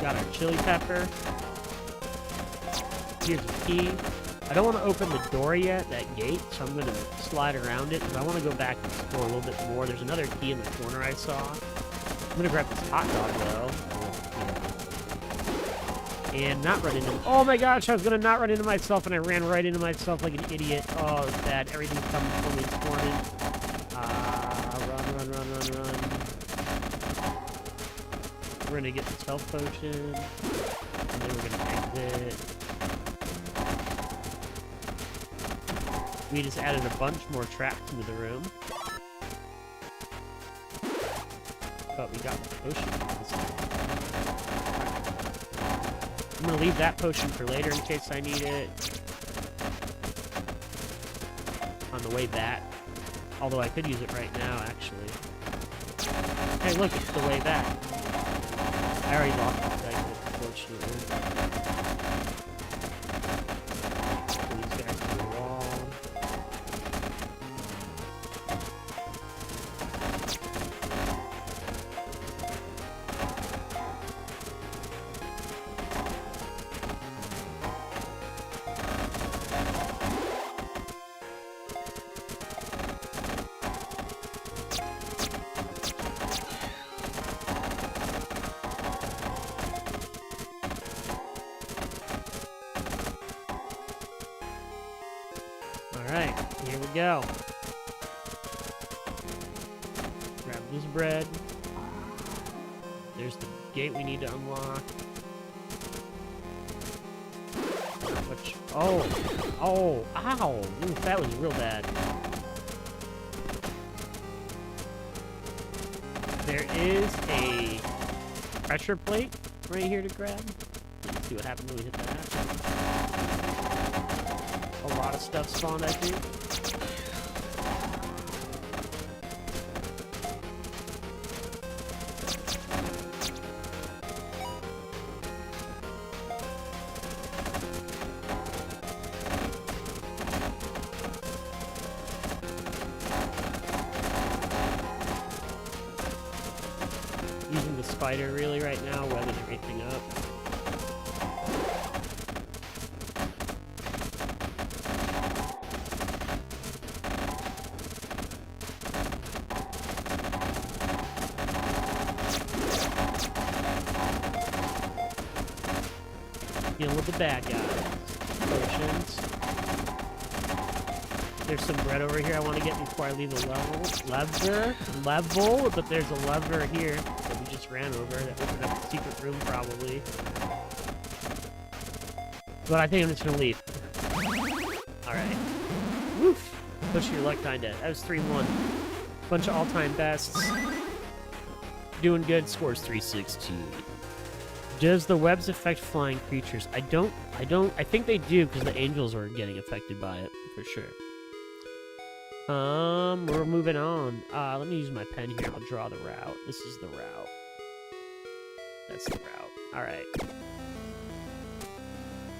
Got our chili pepper. Here's a key. I don't want to open the door yet, that gate, so I'm going to slide around it, because I want to go back and explore a little bit more. There's another key in the corner I saw. I'm going to grab this hot dog, though. And not run into... Oh my gosh, I was going to not run into myself, and I ran right into myself like an idiot. Oh, it's bad. Everything's coming for me this morning. Run. We're going to get this health potion, and then we're going to exit. We just added a bunch more traps into the room. But we got the potion. I'm gonna leave that potion for later in case I need it. On the way back. Although I could use it right now, actually. Hey, look, it's the way back. I already lost the segment, unfortunately. These guys to the wall. Alright, here we go. Grab this bread. There's the gate we need to unlock. Which, ow! Ooh, that was real bad. There is a pressure plate right here to grab. Let's see what happens when we hit that. A lot of stuff spawned, I think. Using the spider really right now, weathering everything up. Dealing with the bad guys. Potions. There's some bread over here I want to get before I leave the level, but there's a lever here that we just ran over that opened up a secret room probably. But I think I'm just gonna leave. Alright. Woof! Push your luck kinda. That was 3-1. Bunch of all-time bests. Doing good, scores 316. Does the webs affect flying creatures? I think they do because the angels are getting affected by it, for sure. We're moving on. Let me use my pen here. I'll draw the route. This is the route. That's the route. Alright.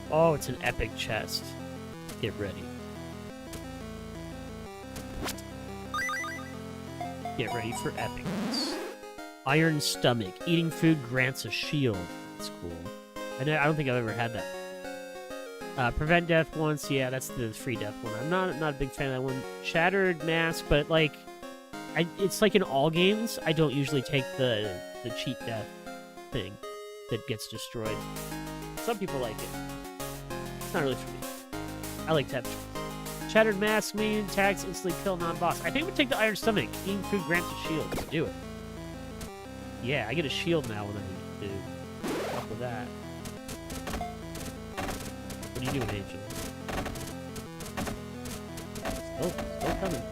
Oh, it's an epic chest. Get ready. Get ready for epicness. Iron stomach. Eating food grants a shield. That's cool. I don't think I've ever had that. Prevent death once. Yeah, that's the free death one. I'm not a big fan of that one. Shattered mask, but like, it's like in all games, I don't usually take the cheat death thing that gets destroyed. Some people like it. It's not really for me. I like to have choice. Shattered mask, mean attacks, instantly kill non-boss. I think we take the iron stomach. Eating food grants a shield. Let's do it. Yeah, I get a shield now when I need to up with that. What are you doing, Angel? Still coming.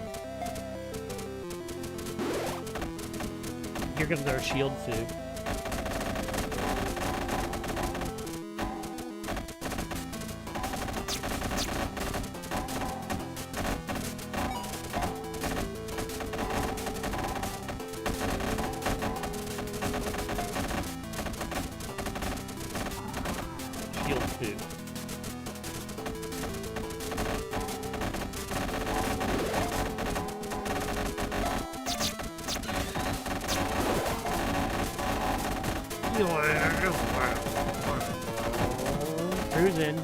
Here comes our shield food. Shield food. Cruising.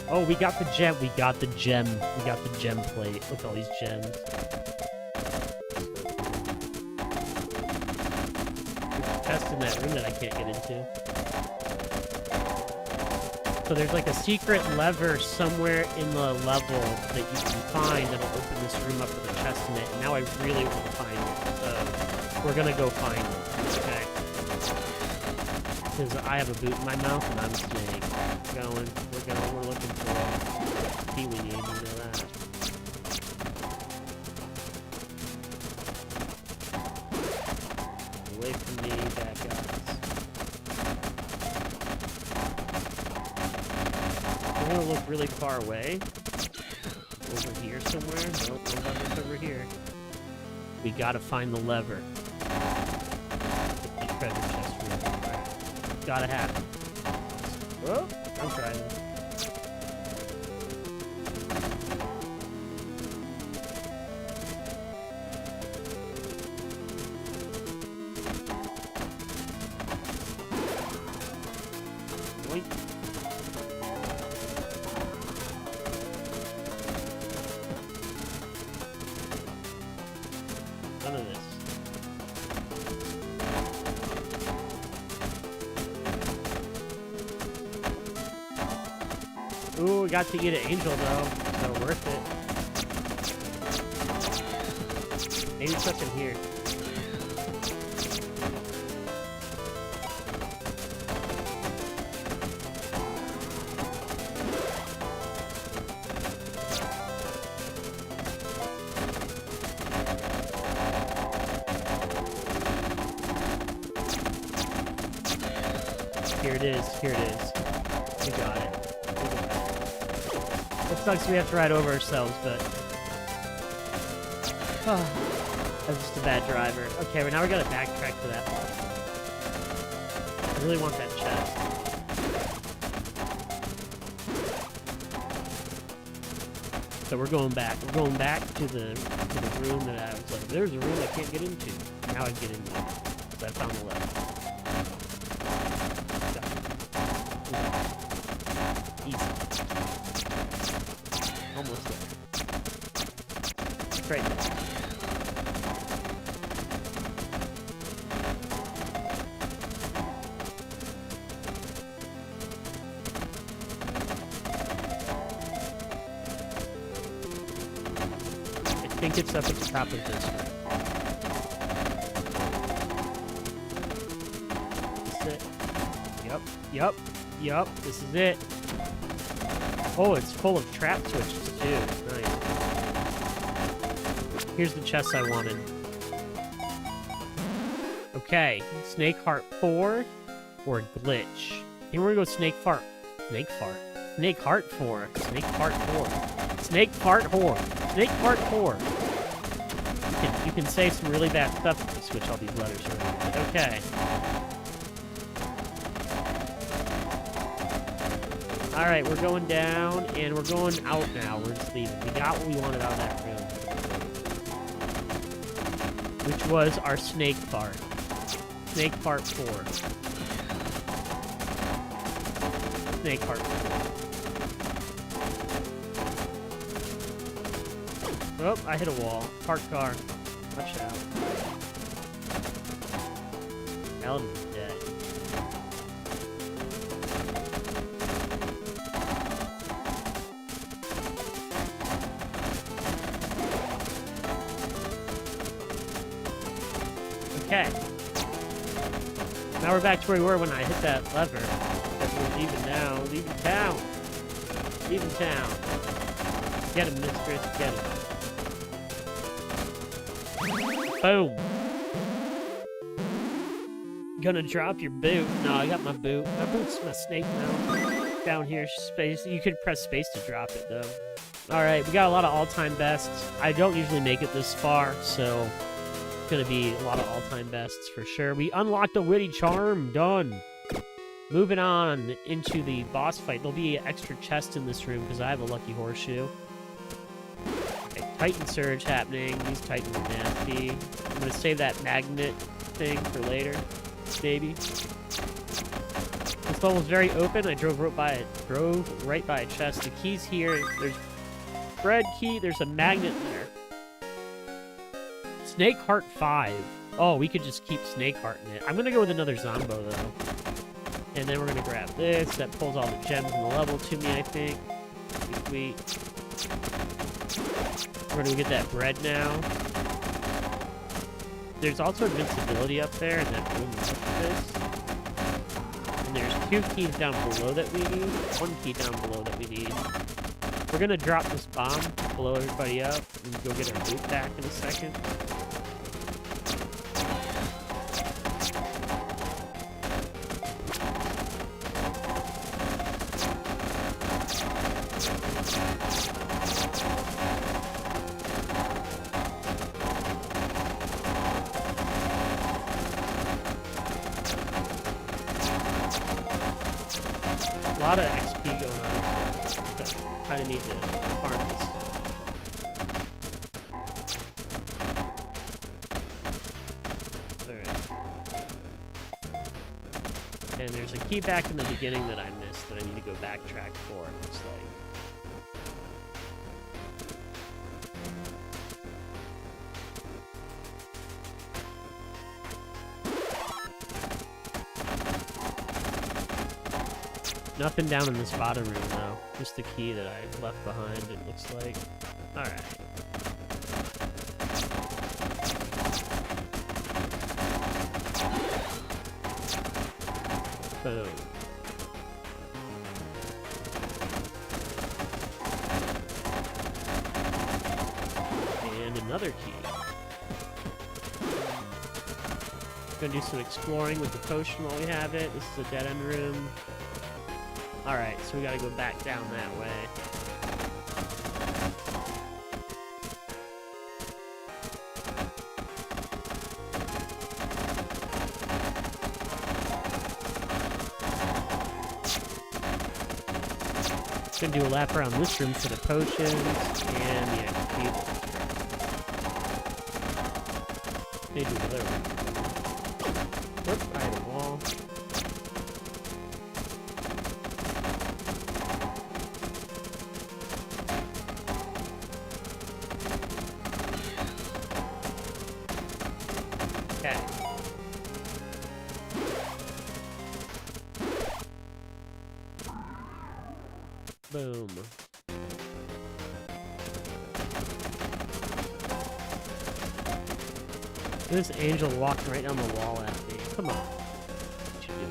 Oh, we got the gem. We got the gem. We got the gem plate. Look at all these gems. There's a chest in that room that I can't get into. So there's like a secret lever somewhere in the level that you can find that'll open this room up with a chest in it. And now I really want to find it. So we're gonna go find it. Okay. Because I have a boot in my mouth and I'm staying. We're looking for key we need, you know that. Away from me, bad guys. I'm gonna look really far away. Over here somewhere? Nope, no lever's over here. We gotta find the lever. Get the treasure chest room. Right. Gotta happen. Oh, I'm trying. Boink. None of this. Ooh, we got to get an angel though. So worth it. Maybe stuff in here. Here it is. Here it is. We got it. It sucks we have to ride over ourselves, but... I'm just a bad driver. Okay, well now we gotta backtrack to that one. I really want that chest. So we're going back. We're going back to the room that I was like, there's a room I can't get into. Now I get into it. So I found the lever. Easy. Almost there. Right there. I think it's up at the top of this one. This is it. Yep. This is it. Oh, it's full of trap switches too. Nice. Here's the chest I wanted. Okay, Snake Heart 4 or Glitch. I think we're gonna go Snake Fart. Snake Fart. Snake Heart 4. Snake Fart 4. Snake Fart Whore. Snake Fart 4. You can say some really bad stuff if you switch all these letters around. But okay. Alright, we're going down, and we're going out now. We're just leaving. We got what we wanted out of that room. Which was our snake part. Snake part 4. Snake part 4. Oh, I hit a wall. Parked car. Watch out. Elden's dead. Okay. Now we're back to where we were when I hit that lever. That we're leaving now. Leaving town. Leaving town. Get him, mistress. Get him. Boom. Gonna drop your boot. No, I got my boot. My boot's my snake now. Down here, space. You could press space to drop it, though. Alright, we got a lot of all-time bests. I don't usually make it this far, so it's gonna be a lot of all-time bests for sure. We unlocked a witty charm. Done. Moving on into the boss fight. There'll be an extra chest in this room because I have a lucky horseshoe. Okay, Titan Surge happening. These Titans are nasty. I'm gonna save that magnet thing for later. Maybe. This level is very open. I drove right by a chest. The key's here. There's bread key. There's a magnet there. Snake Heart 5. Oh, we could just keep Snake Heart in it. I'm gonna go with another Zombo though. And then we're gonna grab this. That pulls all the gems in the level to me, I think. Sweet. We're gonna get that bread now. There's also invincibility up there in that room next to this. And there's 2 keys down below that we need. 1 key down below that we need. We're gonna drop this bomb, blow everybody up, and go get our loot back in a second. A lot of XP going on. Kind of need to farm this. Alright. And there's a key back in the beginning that I missed that I need to go backtrack for, it looks like. Nothing down in this bottom room, though. Just the key that I left behind, it looks like. Alright. Boom. And another key. Gonna do some exploring with the potion while we have it. This is a dead-end room. Alright, so we gotta go back down that way. Gonna do a lap around this room for the potions and the XP. Maybe the other one. Whoops, I hit a wall. Okay. Boom. This angel walked right down the wall at me. Come on. What you do?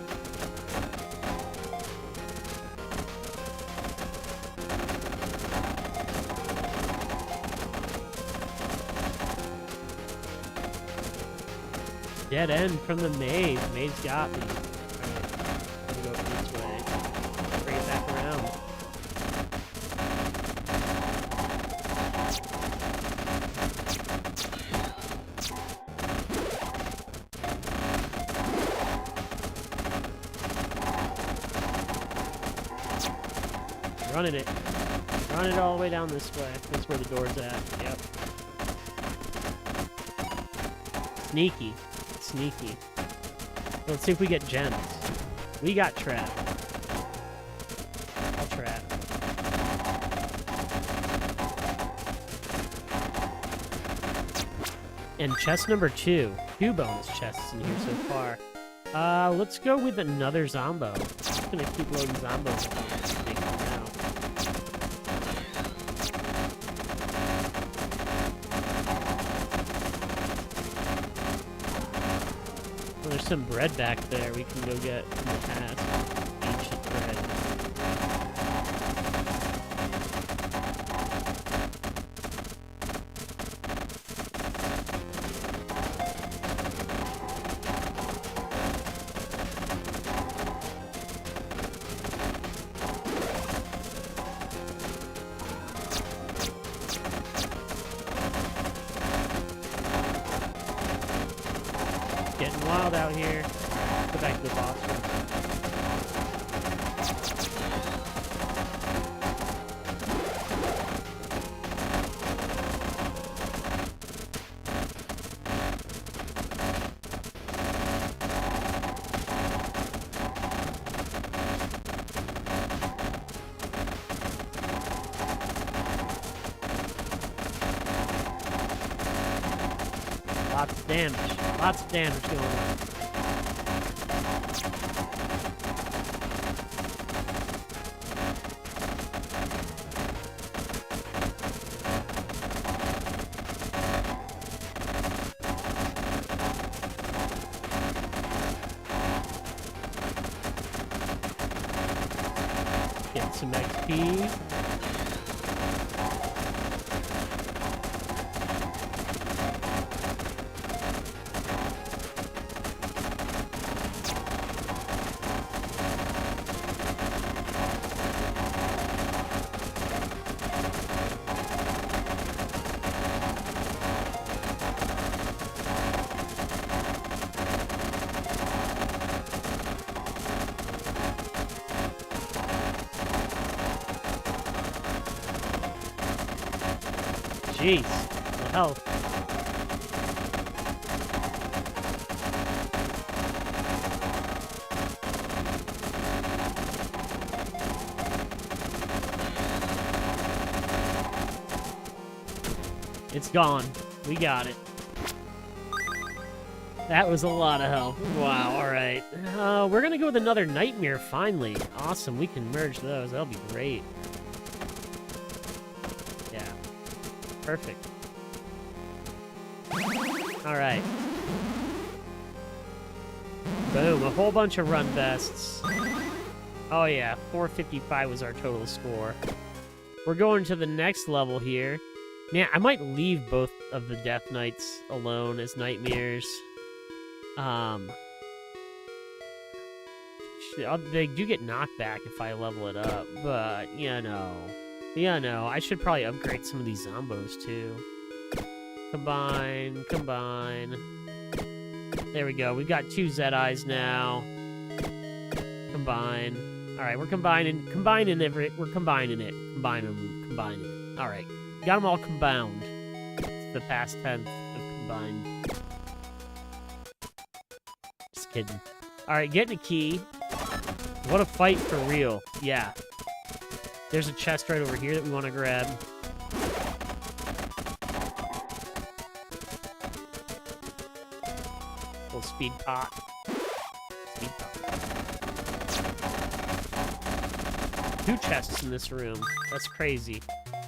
Dead end from the maze. Maze got me. Alright. I'm gonna go this way. Bring it back around. Running it. Run it all the way down this way. That's where the door's at. Yep. Sneaky. Sneaky. Let's see if we get gems. We got trap. I'll trap. And chest number 2. 2 bonus chests in here so far. Let's go with another Zombo. I'm just gonna keep loading Zombos in here. Well, there's some bread back there we can go get in the past. Ancient bread. Getting wild out here. Go back to the boss room. Lots of damage. Lots of damage going on. Get some XP. Jeez, what the hell? It's gone. We got it. That was a lot of health. Wow, alright. We're gonna go with another nightmare, finally. Awesome, we can merge those. That'll be great. Yeah. Perfect. Alright. Boom, a whole bunch of run bests. Oh yeah, 455 was our total score. We're going to the next level here. Man, I might leave both of the Death Knights alone as nightmares. They do get knockback if I level it up, but, you know, I should probably upgrade some of these Zombos, too. Combine. There we go, we've got 2 Zedeyes now. Combine. Alright, we're combining it. Combine it. Alright, got them all combined. It's the past tense of combined. Just kidding. Alright, getting a key. What a fight for real. Yeah. There's a chest right over here that we want to grab. Little speed pot. Speed pot. 2 chests in this room. That's crazy.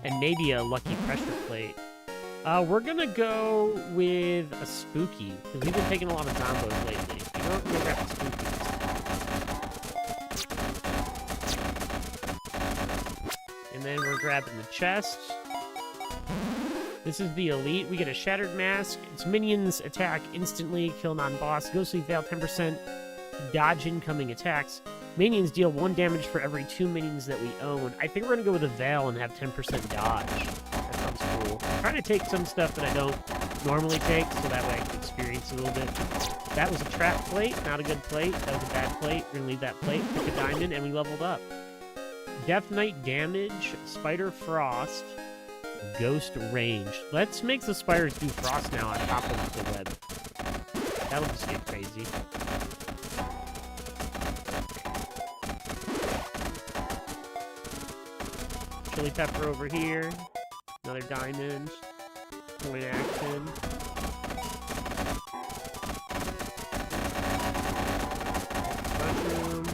And maybe a lucky pressure plate. We're gonna go with a spooky, because we've been taking a lot of Zombos lately. We're gonna grab the spookies. And then we're grabbing the chest. This is the elite. We get a shattered mask. Its minions attack instantly, kill non-boss. Ghostly Veil 10%, dodge incoming attacks. Minions deal 1 damage for every 2 minions that we own. I think we're gonna go with a Veil and have 10% dodge. That sounds cool. I'm trying to take some stuff that I don't normally take, so that way I can experience it a little bit. That was a trap plate, not a good plate. That was a bad plate. We're gonna leave that plate, pick a diamond, and we leveled up. Death Knight damage, Spider Frost, Ghost range. Let's make the spiders do frost now on top of the web. That'll just get crazy. Chili pepper over here. Another diamond. Point action. Mushroom.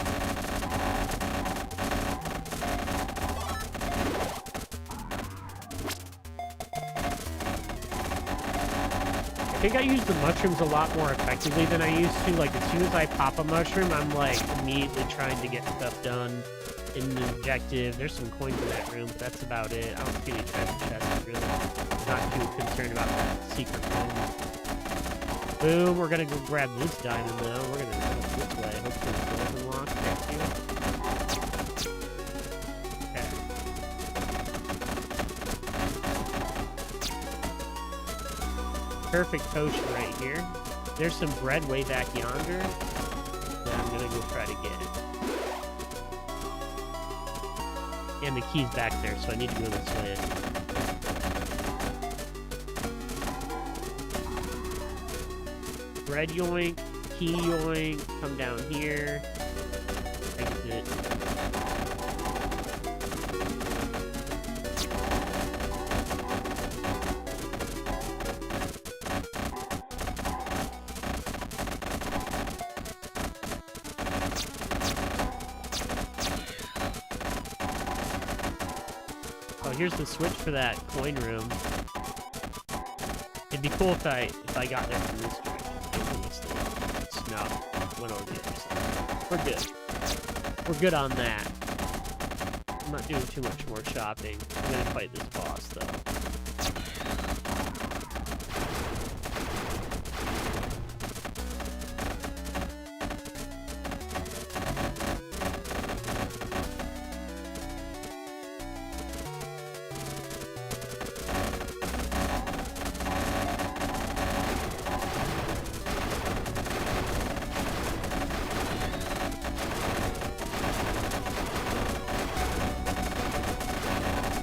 I think I use the mushrooms a lot more effectively than I used to. Like, as soon as I pop a mushroom, I'm, like, immediately trying to get stuff done in the objective. There's some coins in that room, but that's about it. I don't see any treasure chests, really. I'm not too concerned about that secret room. Boom, we're gonna go grab this diamond, though. We're gonna go this way. Hopefully the door's unlocked. Thank you. Perfect potion right here. There's some bread way back yonder that I'm gonna go try to get. And the key's back there, so I need to go this way. Bread yoink, key yoink, come down here. Exit. Here's the switch for that coin room. It'd be cool if I got there from this direction. No, went over the other side. We're good. We're good on that. I'm not doing too much more shopping. I'm gonna fight this boss though.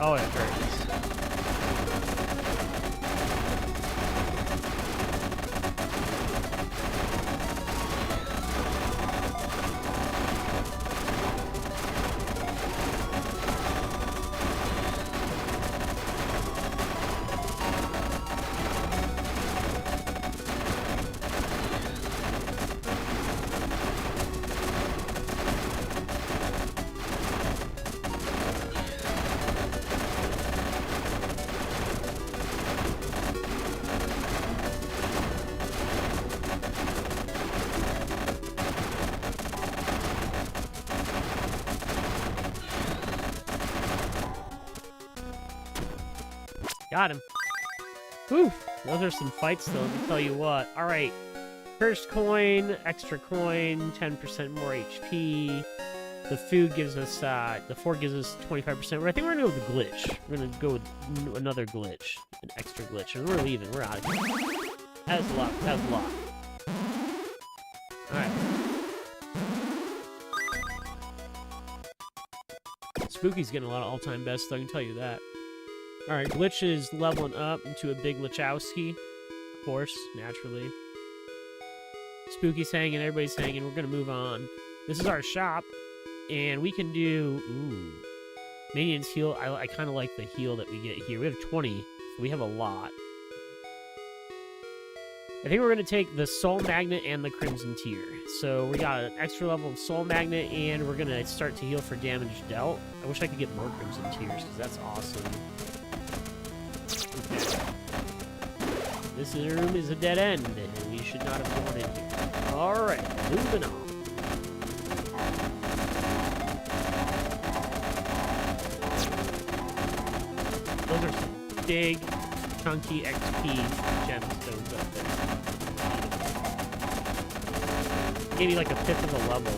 Oh, it hurts. Got him. Whew. Those are some fights, though, let me tell you what. Alright. First coin, extra coin, 10% more HP. The food gives us, the 4 gives us 25%. I think we're gonna go with the glitch. We're gonna go with another glitch. An extra glitch. And we're leaving. We're out of here. That was a lot. That was a lot. Alright. Spooky's getting a lot of all-time bests, so I can tell you that. Alright, Glitch is leveling up into a big Glitchowski. Of course, naturally. Spooky's hanging, everybody's hanging. We're gonna move on. This is our shop, and we can do... Ooh. Minions heal. I kind of like the heal that we get here. We have 20, so we have a lot. I think we're gonna take the Soul Magnet and the Crimson Tear. So we got an extra level of Soul Magnet, and we're gonna start to heal for damage dealt. I wish I could get more Crimson Tears, because that's awesome. Okay. This room is a dead end, and we should not have gone in here. Alright, moving on. Those are some big, chunky XP gemstones up there. Maybe like a fifth of a level.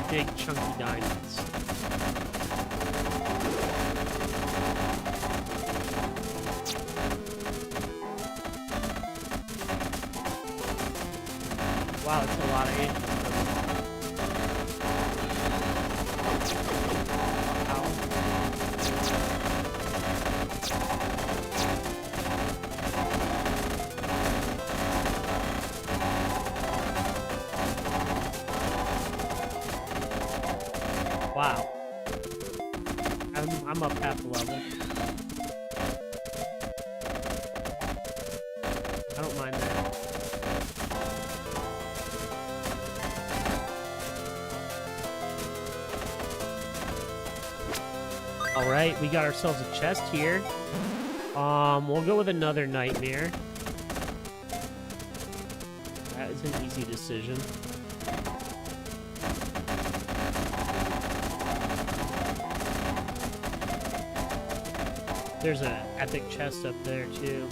Big, chunky diamonds. Wow, that's a lot of ink. Wow. I'm up half the level. I don't mind that. Alright, we got ourselves a chest here. We'll go with another nightmare. That is an easy decision. There's an epic chest up there too.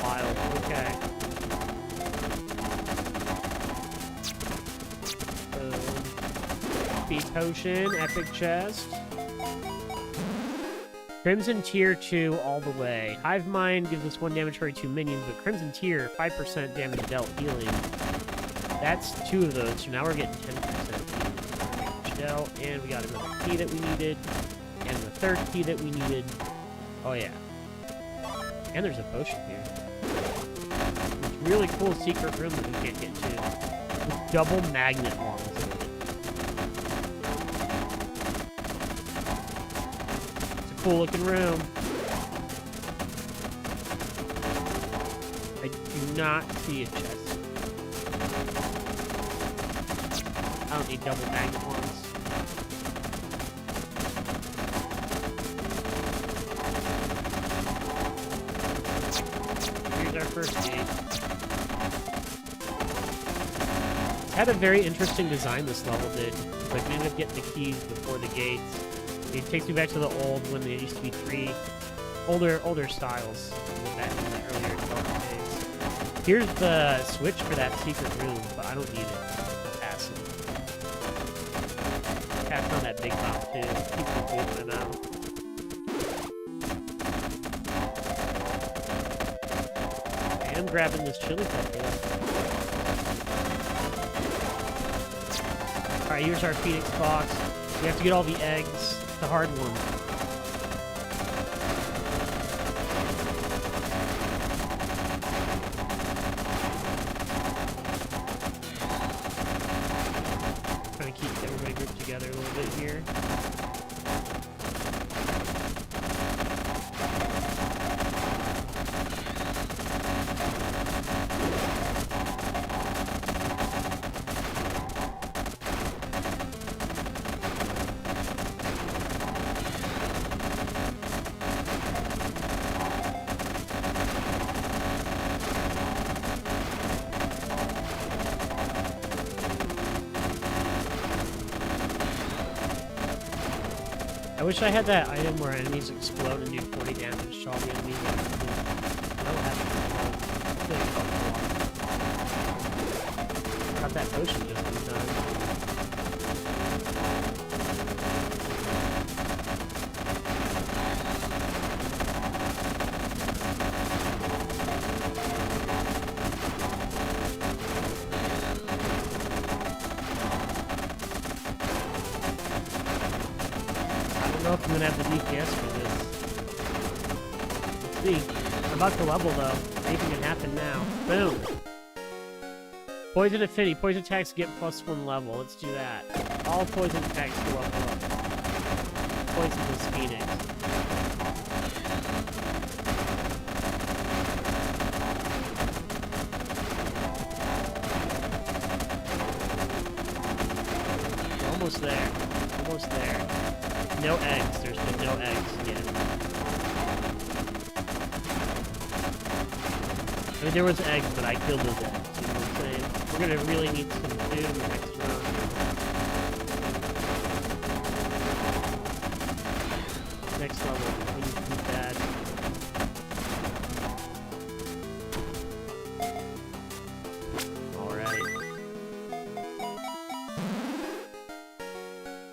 Wild. Okay. Speed potion, epic chest. Crimson tier 2 all the way. Hive Mind gives us 1 damage for 2 minions, but Crimson tier 5% damage dealt healing. That's 2 of those, so now we're getting 10% damage dealt, and we got another key that we needed, and the third key that we needed. Oh yeah. And there's a potion here. It's a really cool secret room that we can't get to. With double magnet wands in it. Cool looking room. I do not see a chest. I don't need double magnet ones. Here's our first gate. It's had a very interesting design, this level did. Like, we ended up getting the keys before the gates. It takes me back to the old, when there used to be 3 older styles back in the earlier development days. Here's the switch for that secret room, but I don't need it. Pass it. Pass on that big mouth too. Keep the food in my mouth. I am grabbing this chili pepper. Alright, here's our Phoenix box. We have to get all the eggs. The hard one. Trying to keep everybody grouped together a little bit here. I wish I had that item where enemies explode and do 40 damage to all the enemies. I don't have it. Got that potion just in time. I don't know if I'm gonna have the DPS for this. Let's see. I'm about to level though. Anything can happen now. Boom! Poison affinity. Poison attacks get +1 level. Let's do that. All poison attacks go up. Poison is Phoenix. We're almost there. Almost there. No eggs. There's been no eggs yet. I mean, there was eggs, but I killed those eggs. You know what I'm saying? We're gonna really need some food in the next round. Next level, we need food bad.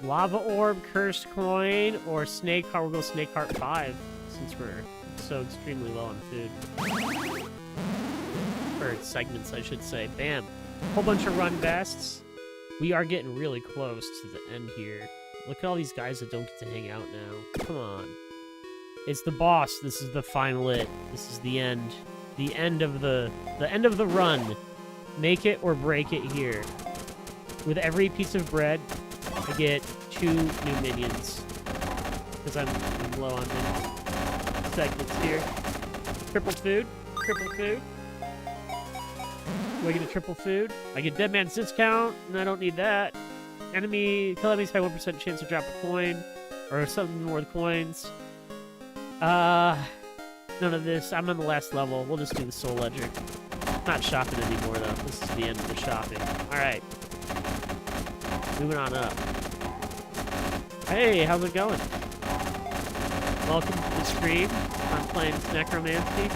Lava Orb, Cursed Coin, or Snake Heart. We'll go Snake Heart 5, since we're so extremely low on food. Or segments, I should say. Bam. Whole bunch of run vests. We are getting really close to the end here. Look at all these guys that don't get to hang out now. Come on. It's the boss. This is the final it. This is the end. The end of the end of the run. Make it or break it here. With every piece of bread, I get 2 new minions. Because I'm low on minion segments here. Triple food. Triple food. Do I get a triple food? I get Dead Man's Discount, and I don't need that. Kill enemies have 1% chance to drop a coin. Or something worth coins. None of this. I'm on the last level. We'll just do the Soul Ledger. Not shopping anymore, though. This is the end of the shopping. Alright. Moving on up. Hey, how's it going? Welcome to the stream. I'm playing Necromancy.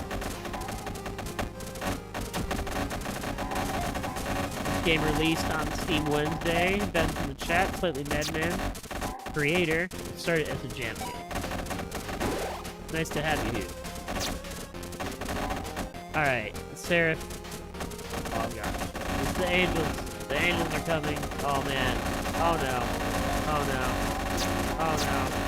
This game released on Steam Wednesday. Ben's in the chat. Slightly Madman. Creator. Started as a jam game. Nice to have you here. Alright, Seraph. Oh god. It's the angels. The angels are coming. Oh man. Oh no. Oh no. Oh no.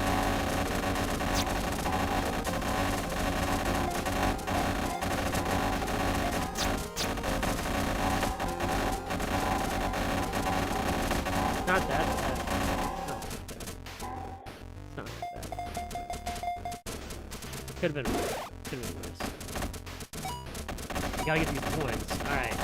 Not that bad. Not that bad. Could have been worse. Could have been worse. Gotta get these points. Alright.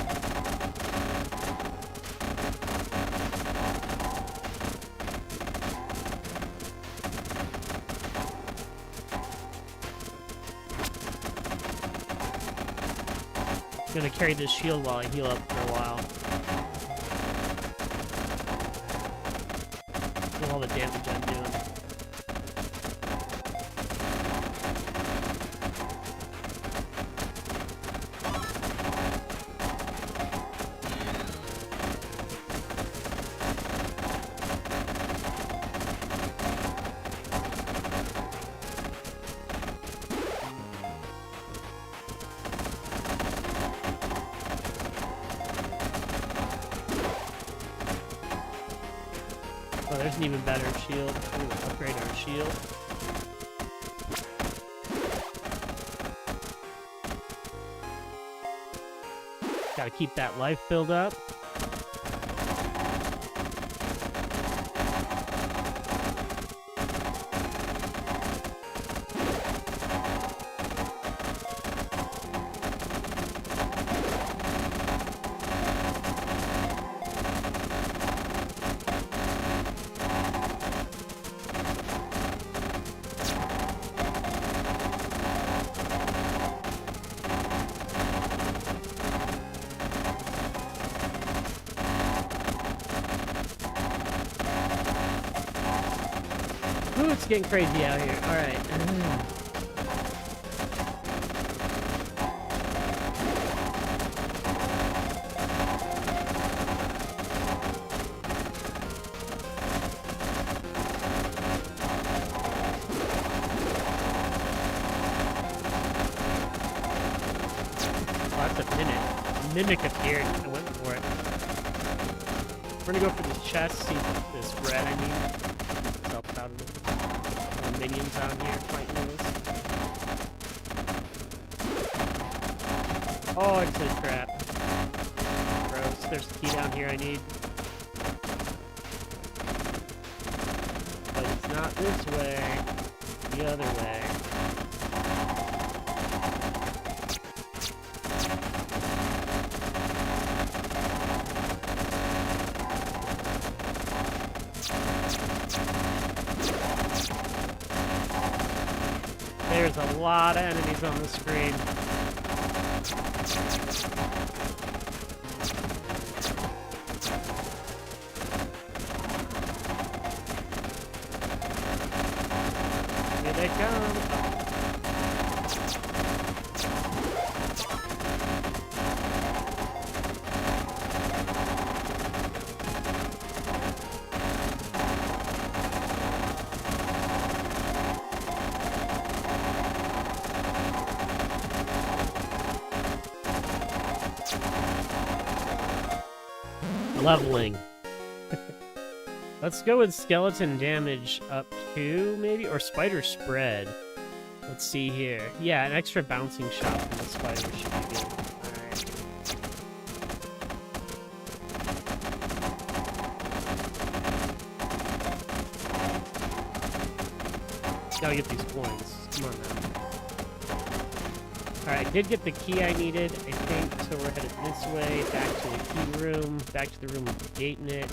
I'm gonna carry this shield while I heal up for a while. Feel all the damage I'm doing. Oh, there's an even better shield. We're gonna upgrade our shield. Gotta keep that life filled up. Ooh, it's getting crazy out here. Alright. Oh, that's a mimic. A mimic appeared. I went for it. We're gonna go for this chest, see this red, I mean. Help out of it. Minions out here fighting this. Oh, it's a trap. Gross. There's a key down here I need. But it's not this way. The other way. There's a lot of enemies on the screen. Here they come. Leveling. Let's go with skeleton damage up 2, maybe? Or spider spread. Let's see here. Yeah, an extra bouncing shot from the spider should be good. Alright. Gotta get these points. Come on now. Alright, I did get the key I needed, I think, so we're headed this way, back to the key room, back to the room with the gate in it.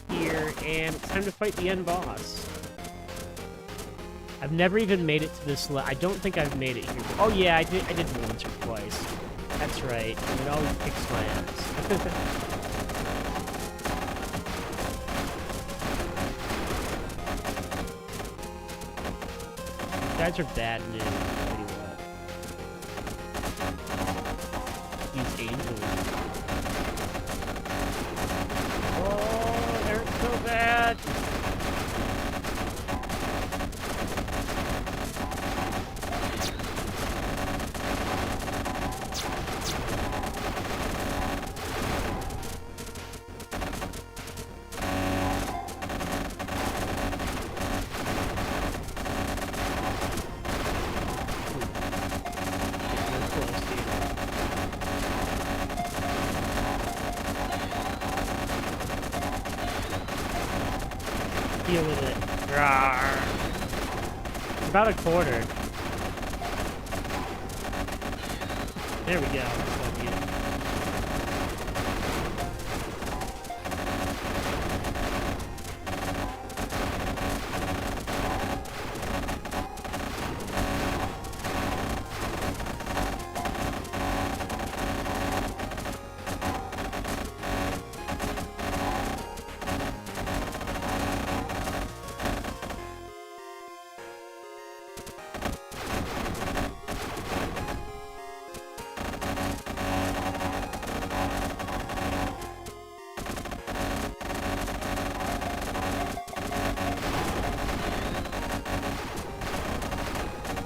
Here, and it's time to fight the end boss. I've never even made it to this I don't think I've made it here. Oh yeah, I did once or twice. That's right, and it always kicks my ass. These guys are bad news. These angels. Oh, they're so bad. Deal with it. Rawr. It's about a quarter. There we go. That's what I needed.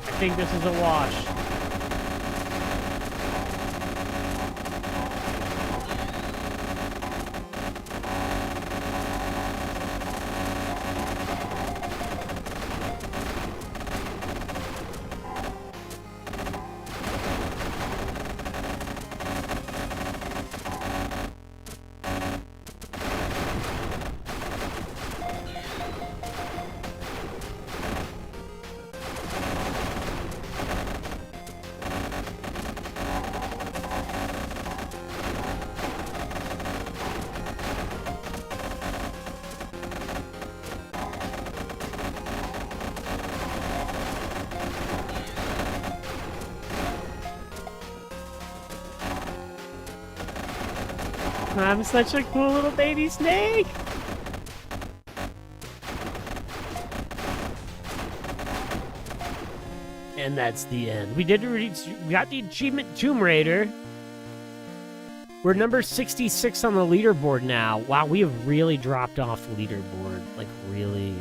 I think this is a wash. I'm such a cool little baby snake! And that's the end. We got the achievement Tomb Raider. We're number 66 on the leaderboard now. Wow, we have really dropped off the leaderboard. Like, really,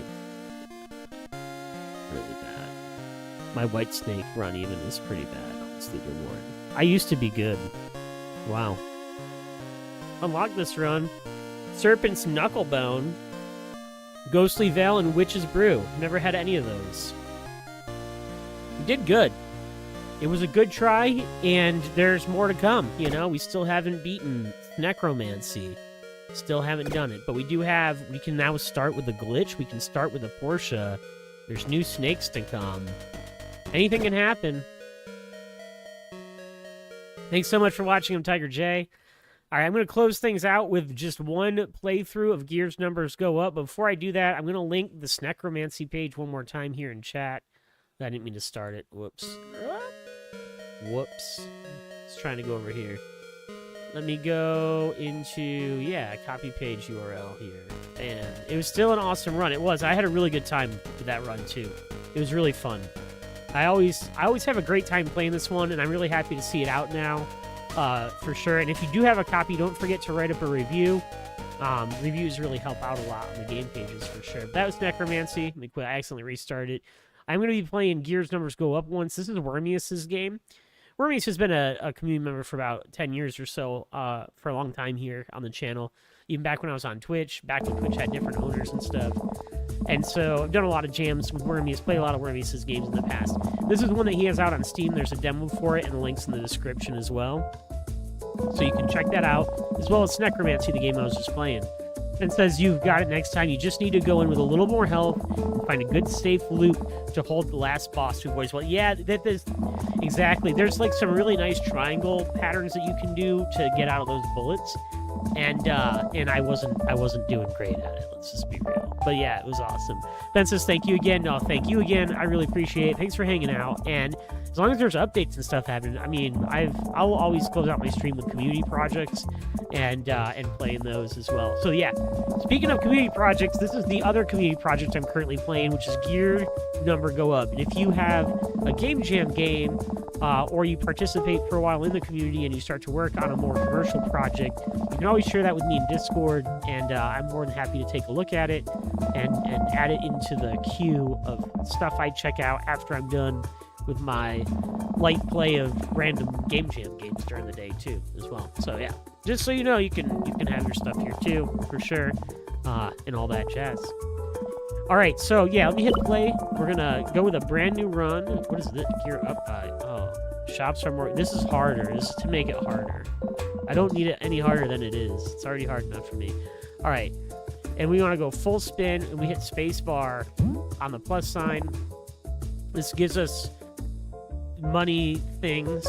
really bad. My white snake run even is pretty bad on this leaderboard. I used to be good. Wow. Unlock this run. Serpent's Knucklebone, Ghostly Veil, and Witch's Brew. Never had any of those. We did good. It was a good try, and there's more to come. You know, we still haven't beaten Necromancy. Still haven't done it. But we can now start with a glitch. We can start with a Porsche. There's new snakes to come. Anything can happen. Thanks so much for watching. I'm Tiger J. All right, I'm going to close things out with just one playthrough of Gears Numbers Go Up. But before I do that, I'm going to link this Necromancy page one more time here in chat. I didn't mean to start it. Whoops. Whoops. Just trying to go over here. Let me go into, copy page URL here. And it was still an awesome run. It was. I had a really good time with that run, too. It was really fun. I always have a great time playing this one, and I'm really happy to see it out now. For sure. And if you do have a copy, don't forget to write up a review. Reviews really help out a lot on the game pages for sure. But that was Necromancy. Let me quit. I accidentally restarted. I'm going to be playing Gears Numbers Go Up once. This is Wormius's game. Wormies has been a community member for about 10 years or so, for a long time here on the channel. Even back when I was on Twitch, back when Twitch had different owners and stuff. And so I've done a lot of jams with Wormies, played a lot of Wormies' games in the past. This is one that he has out on Steam. There's a demo for it, and the link's in the description as well. So you can check that out, as well as Necromancy, the game I was just playing. And says you've got it next time. You just need to go in with a little more health and find a good safe loop to hold the last boss to avoid. Well, yeah, that is exactly. There's like some really nice triangle patterns that you can do to get out of those bullets. And I wasn't doing great at it. Let's just be real. But yeah, it was awesome. Ben says thank you again. No, thank you again. I really appreciate it. Thanks for hanging out. And as long as there's updates and stuff happening, I mean, I'll always close out my stream with community projects and playing those as well. So yeah, speaking of community projects, this is the other community project I'm currently playing, which is Geared Number Go Up. And if you have a game jam game, or you participate for a while in the community and you start to work on a more commercial project, you can always share that with me in Discord, and I'm more than happy to take a look at it and add it into the queue of stuff I check out after I'm done with my light play of random game jam games during the day too, as well. So yeah, just so you know, you can have your stuff here too, for sure, and all that jazz. All right, so yeah, let me hit play. We're gonna go with a brand new run. What is this? Gear up by? Oh, shops are more. This is harder. This is to make it harder. I don't need it any harder than it is. It's already hard enough for me. All right, and we want to go full spin, and we hit space bar on the plus sign. This gives us money things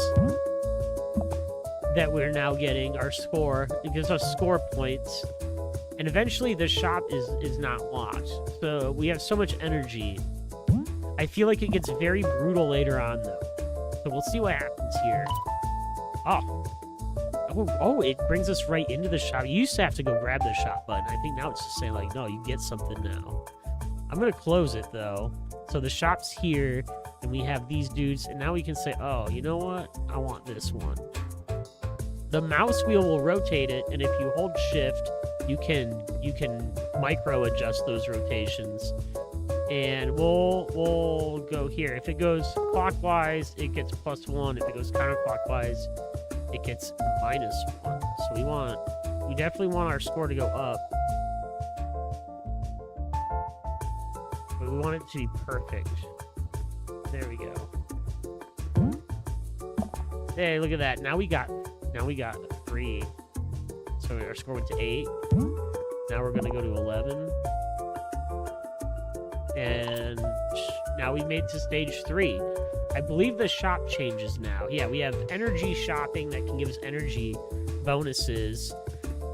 that we're now getting. Our score. It gives us score points. And eventually the shop is not locked. So we have so much energy. I feel like it gets very brutal later on, though. So we'll see what happens here. Oh, it brings us right into the shop. You used to have to go grab the shop button. I think now it's just saying, like, no, you get something now. I'm going to close it, though. So the shop's here, and we have these dudes. And now we can say, oh, you know what? I want this one. The mouse wheel will rotate it, and if you hold shift, you can micro adjust those rotations, and we'll go here. If it goes clockwise, it gets +1. If it goes counterclockwise, it gets -1. So we definitely want our score to go up, but we want it to be perfect. There we go. Hey, look at that. Now we got 3. So our score went to 8. Now we're going to go to 11. And now we made it to stage 3. I believe the shop changes now. Yeah, we have energy shopping that can give us energy bonuses.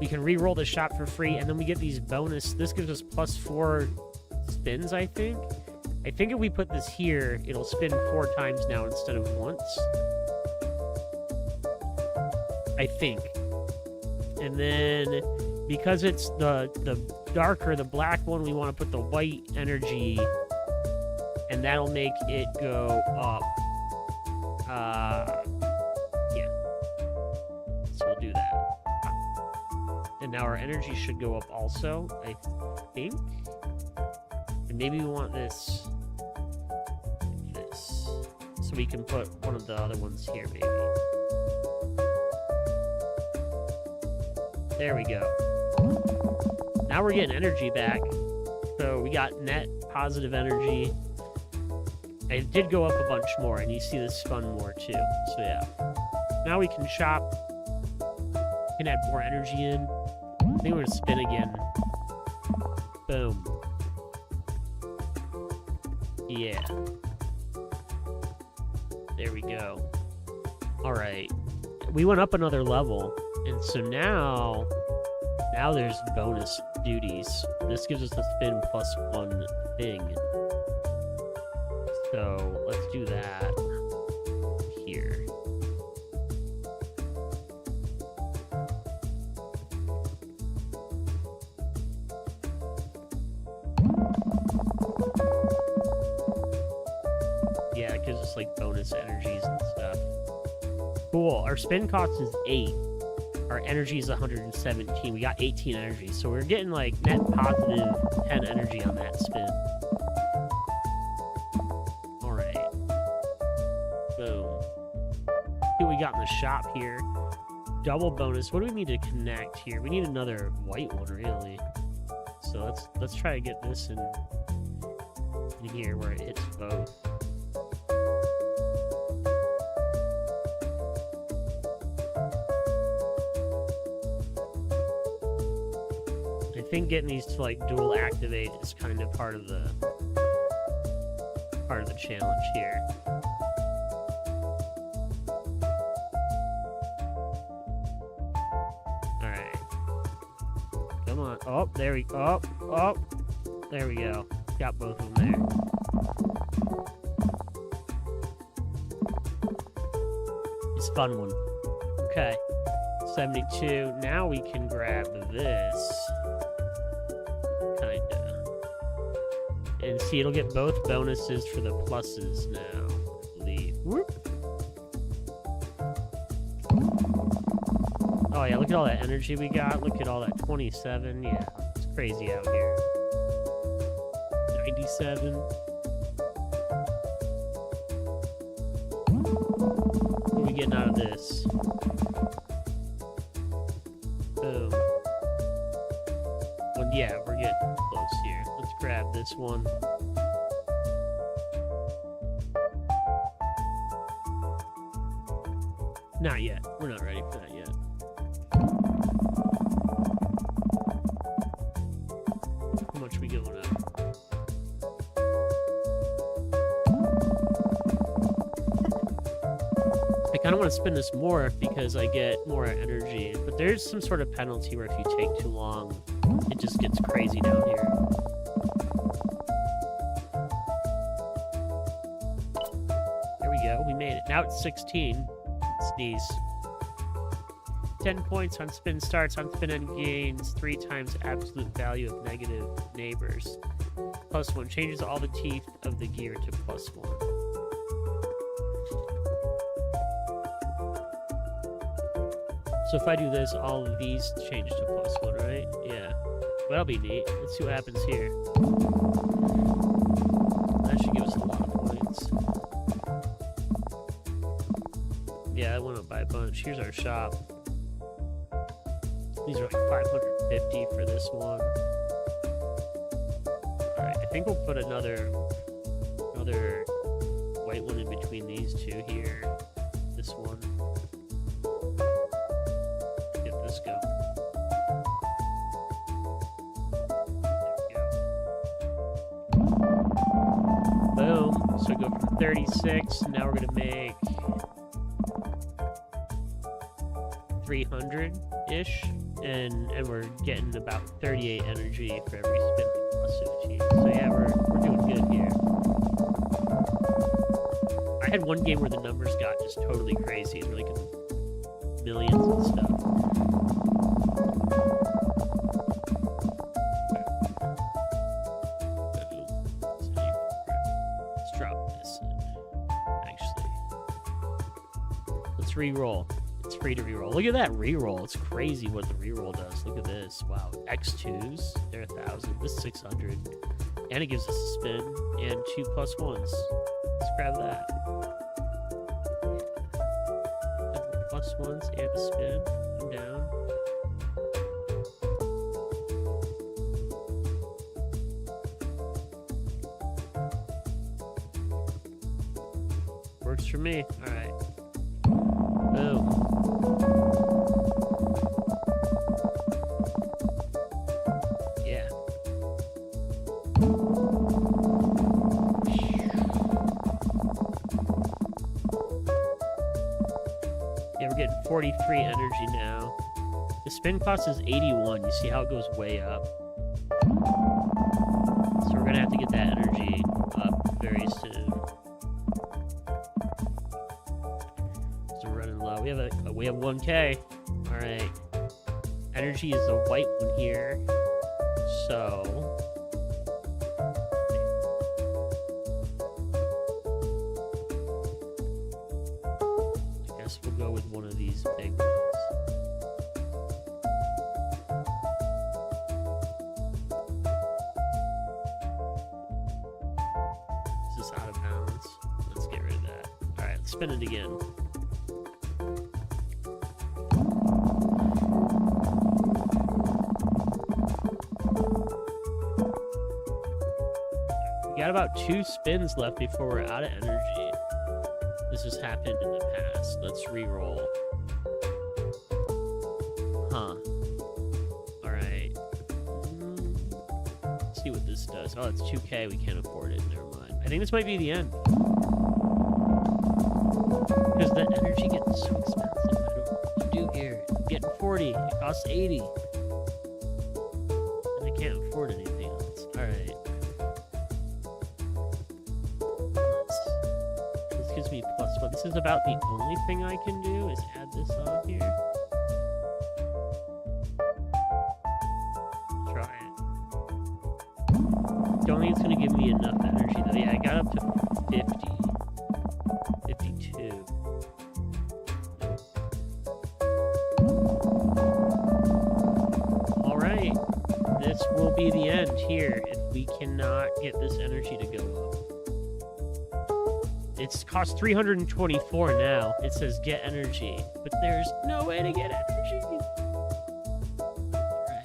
We can re-roll the shop for free, and then we get these bonus. This gives us +4 spins, I think. I think if we put this here, it'll spin 4 times now instead of once. I think. And then, because it's the darker, the black one, we want to put the white energy, and that'll make it go up. Yeah. So we'll do that. And now our energy should go up also, I think. And maybe we want this, so we can put one of the other ones here, maybe. There we go. Now we're getting energy back. So we got net positive energy. It did go up a bunch more, and you see this spun more too. So yeah. Now we can shop. We can add more energy in. I think we're gonna spin again. Boom. Yeah. There we go. Alright. We went up another level. And so now there's bonus duties. This gives us a spin +1 thing. So let's do that here. Yeah, it gives us like bonus energies and stuff. Cool. Our spin cost is 8. Our energy is 117. We got 18 energy, so we're getting like net positive 10 energy on that spin. All right. Boom. got in the shop here. Double bonus. What do we need to connect here? We need another white one, really. So let's try to get this in here where it hits both. I think getting these to like dual activate is kind of part of the challenge here. All right, come on. Oh, there we go. Oh, there we go. Got both of them there. It's a fun one. Okay, 72. Now we can grab this. And see, it'll get both bonuses for the pluses now, I believe. Whoop. Oh yeah, look at all that energy we got. Look at all that 27. Yeah, it's crazy out here. 97. What are we getting out of this? Boom. Well, yeah, we're getting close here. Let's grab this one. Not yet. We're not ready for that yet. How much are we going up? I kind of want to spin this more because I get more energy, but there's some sort of penalty where if you take too long, it just gets crazy down here. There we go. We made it. Now it's 16. Sneeze. 10 points on spin starts, on spin end gains, 3 times absolute value of negative neighbors. +1 changes all the teeth of the gear to +1. So if I do this, all of these change to +1, right? Yeah. That'll be neat. Let's see what happens here. That should give us a lot of points. Yeah, I went up by a bunch. Here's our shop. These are like 550 for this one. Alright, I think we'll put another white one in between these two here. This one. Get this going. There we go. Boom. So we go from 36, and now we're gonna make 300-ish, and we're getting about 38 energy for every spin +15. So yeah, we're doing good here. I had one game where the numbers got just totally crazy, and like in millions and stuff. Let's drop this in. Actually, let's re-roll. It's free to reroll. Look at that reroll. It's crazy what the reroll does. Look at this. Wow. X2s. They're 1,000. This is 600. And it gives us a spin and 2 +1s. Let's grab that. +1s and a spin. I'm down. Works for me. Alright. Boom. Yeah. Yeah, we're getting 43 energy now. The spin cost is 81. You see how it goes way up? So we're gonna have to get that energy up very soon. So we're running low. We have 1K. All right. Energy is the white one here. So I guess we'll go with one of these big ones. Is this out of bounds? Let's get rid of that. All right, let's spin it again. got about 2 spins left before we're out of energy. This has happened in the past. Let's re-roll. Huh. Alright. Let's see what this does. Oh, it's 2K. We can't afford it. Never mind. I think this might be the end. Because the energy gets so expensive. I don't know what to do here. I'm getting 40. It costs 80. And I can't afford anything else. Alright. This gives me +1. This is about the only thing I can do is add this on here. Try it. Don't think it's going to give me enough energy though. Yeah, I got up to 50. 52. Alright. This will be the end here if we cannot get this energy to go up. It's cost 324 now. It says get energy, but there's no way to get energy. Alright.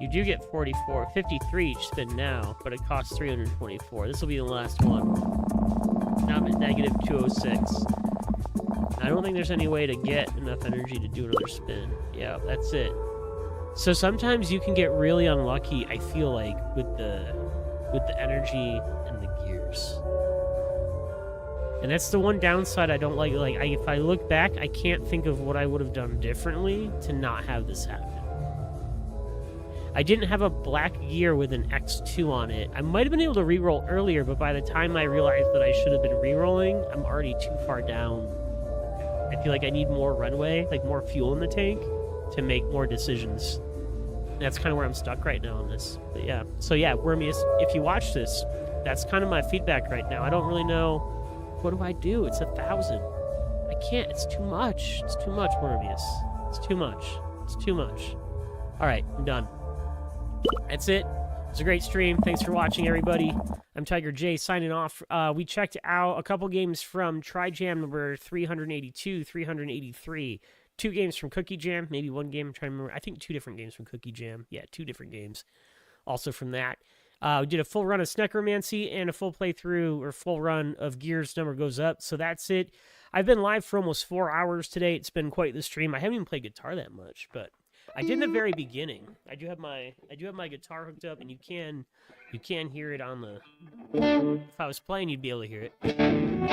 You do get 53 each spin now, but it costs 324. This will be the last one. Now I'm at negative 206. I don't think there's any way to get enough energy to do another spin. Yeah, that's it. So sometimes you can get really unlucky, I feel like, with the energy and the gears. And that's the one downside I don't like. If I look back, I can't think of what I would have done differently to not have this happen. I didn't have a black gear with an X2 on it. I might have been able to re-roll earlier, but by the time I realized that I should have been re-rolling, I'm already too far down. I feel like I need more runway, like more fuel in the tank, to make more decisions. That's kind of where I'm stuck right now on this. But yeah. So yeah, Wormius, if you watch this, that's kind of my feedback right now. I don't really know, what do I do? It's 1,000. I can't. It's too much. It's too much, Wormius. It's too much. It's too much. All right, I'm done. That's it. It's a great stream. Thanks for watching, everybody. I'm TigerJ signing off. We checked out a couple games from TriJam number 382, 383. 2 games from Cookie Jam, maybe 1 game. I'm trying to remember. I think 2 different games from Cookie Jam. Yeah, 2 different games. Also from that. We did a full run of Snecromancy and a full playthrough or full run of Gears Number Goes Up. So that's it. I've been live for almost 4 hours today. It's been quite the stream. I haven't even played guitar that much, but I did in the very beginning. I do have my guitar hooked up, and you can hear it on the. If I was playing, you'd be able to hear it. And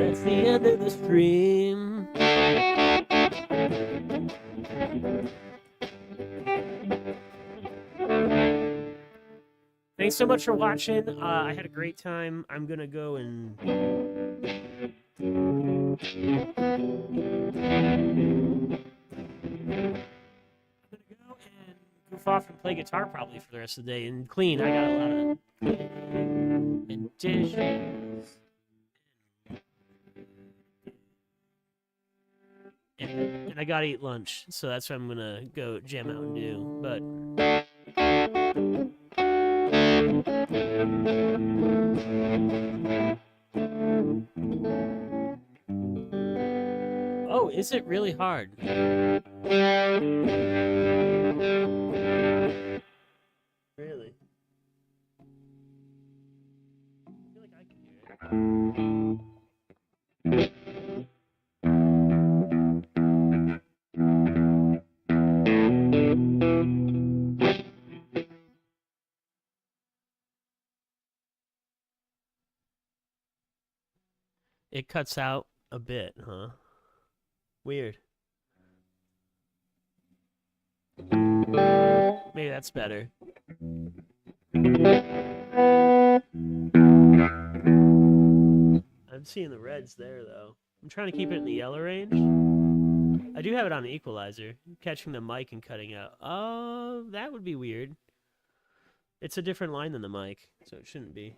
that's the end of the stream. Thanks so much for watching. I had a great time. I'm gonna go and. I'm gonna go and goof off and play guitar probably for the rest of the day and clean. I got a lot of cleaning and dishes. And I gotta eat lunch, so that's what I'm gonna go jam out and do. But oh, is it really hard? Really? I feel like I can hear it. It cuts out a bit, huh? Weird. Maybe that's better. I'm seeing the reds there, though. I'm trying to keep it in the yellow range. I do have it on the equalizer. Catching the mic and cutting out. Oh, that would be weird. It's a different line than the mic, so it shouldn't be.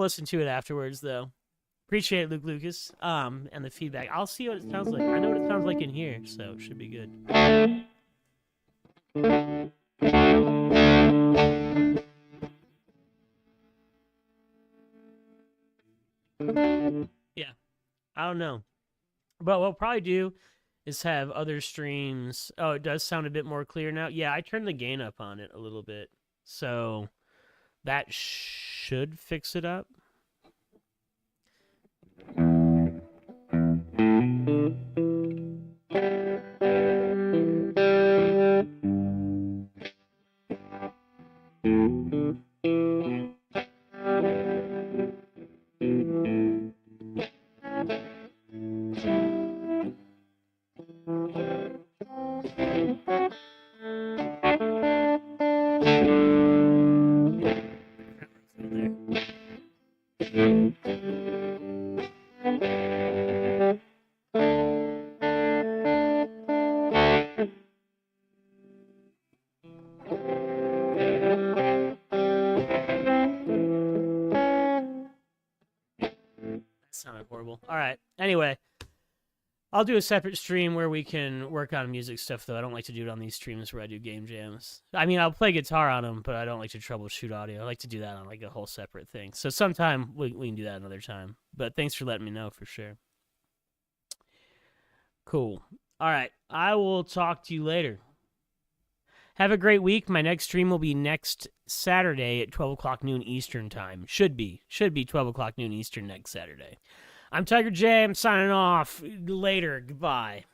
listen to it afterwards, though. Appreciate it, Luke Lucas, and the feedback. I'll see what it sounds like. I know what it sounds like in here, so it should be good. Yeah, I don't know. But what we'll probably do is have other streams. Oh, it does sound a bit more clear now. Yeah, I turned the gain up on it a little bit. So that should fix it up. Sounded horrible. All right. Anyway, I'll do a separate stream where we can work on music stuff, though. I don't like to do it on these streams where I do game jams. I mean, I'll play guitar on them, but I don't like to troubleshoot audio. I like to do that on like a whole separate thing. So sometime we can do that another time. But thanks for letting me know for sure. Cool. All right. I will talk to you later. Have a great week. My next stream will be next Saturday at 12 o'clock noon Eastern time. Should be 12 o'clock noon Eastern next Saturday. I'm Tiger J. I'm signing off. Later. Goodbye.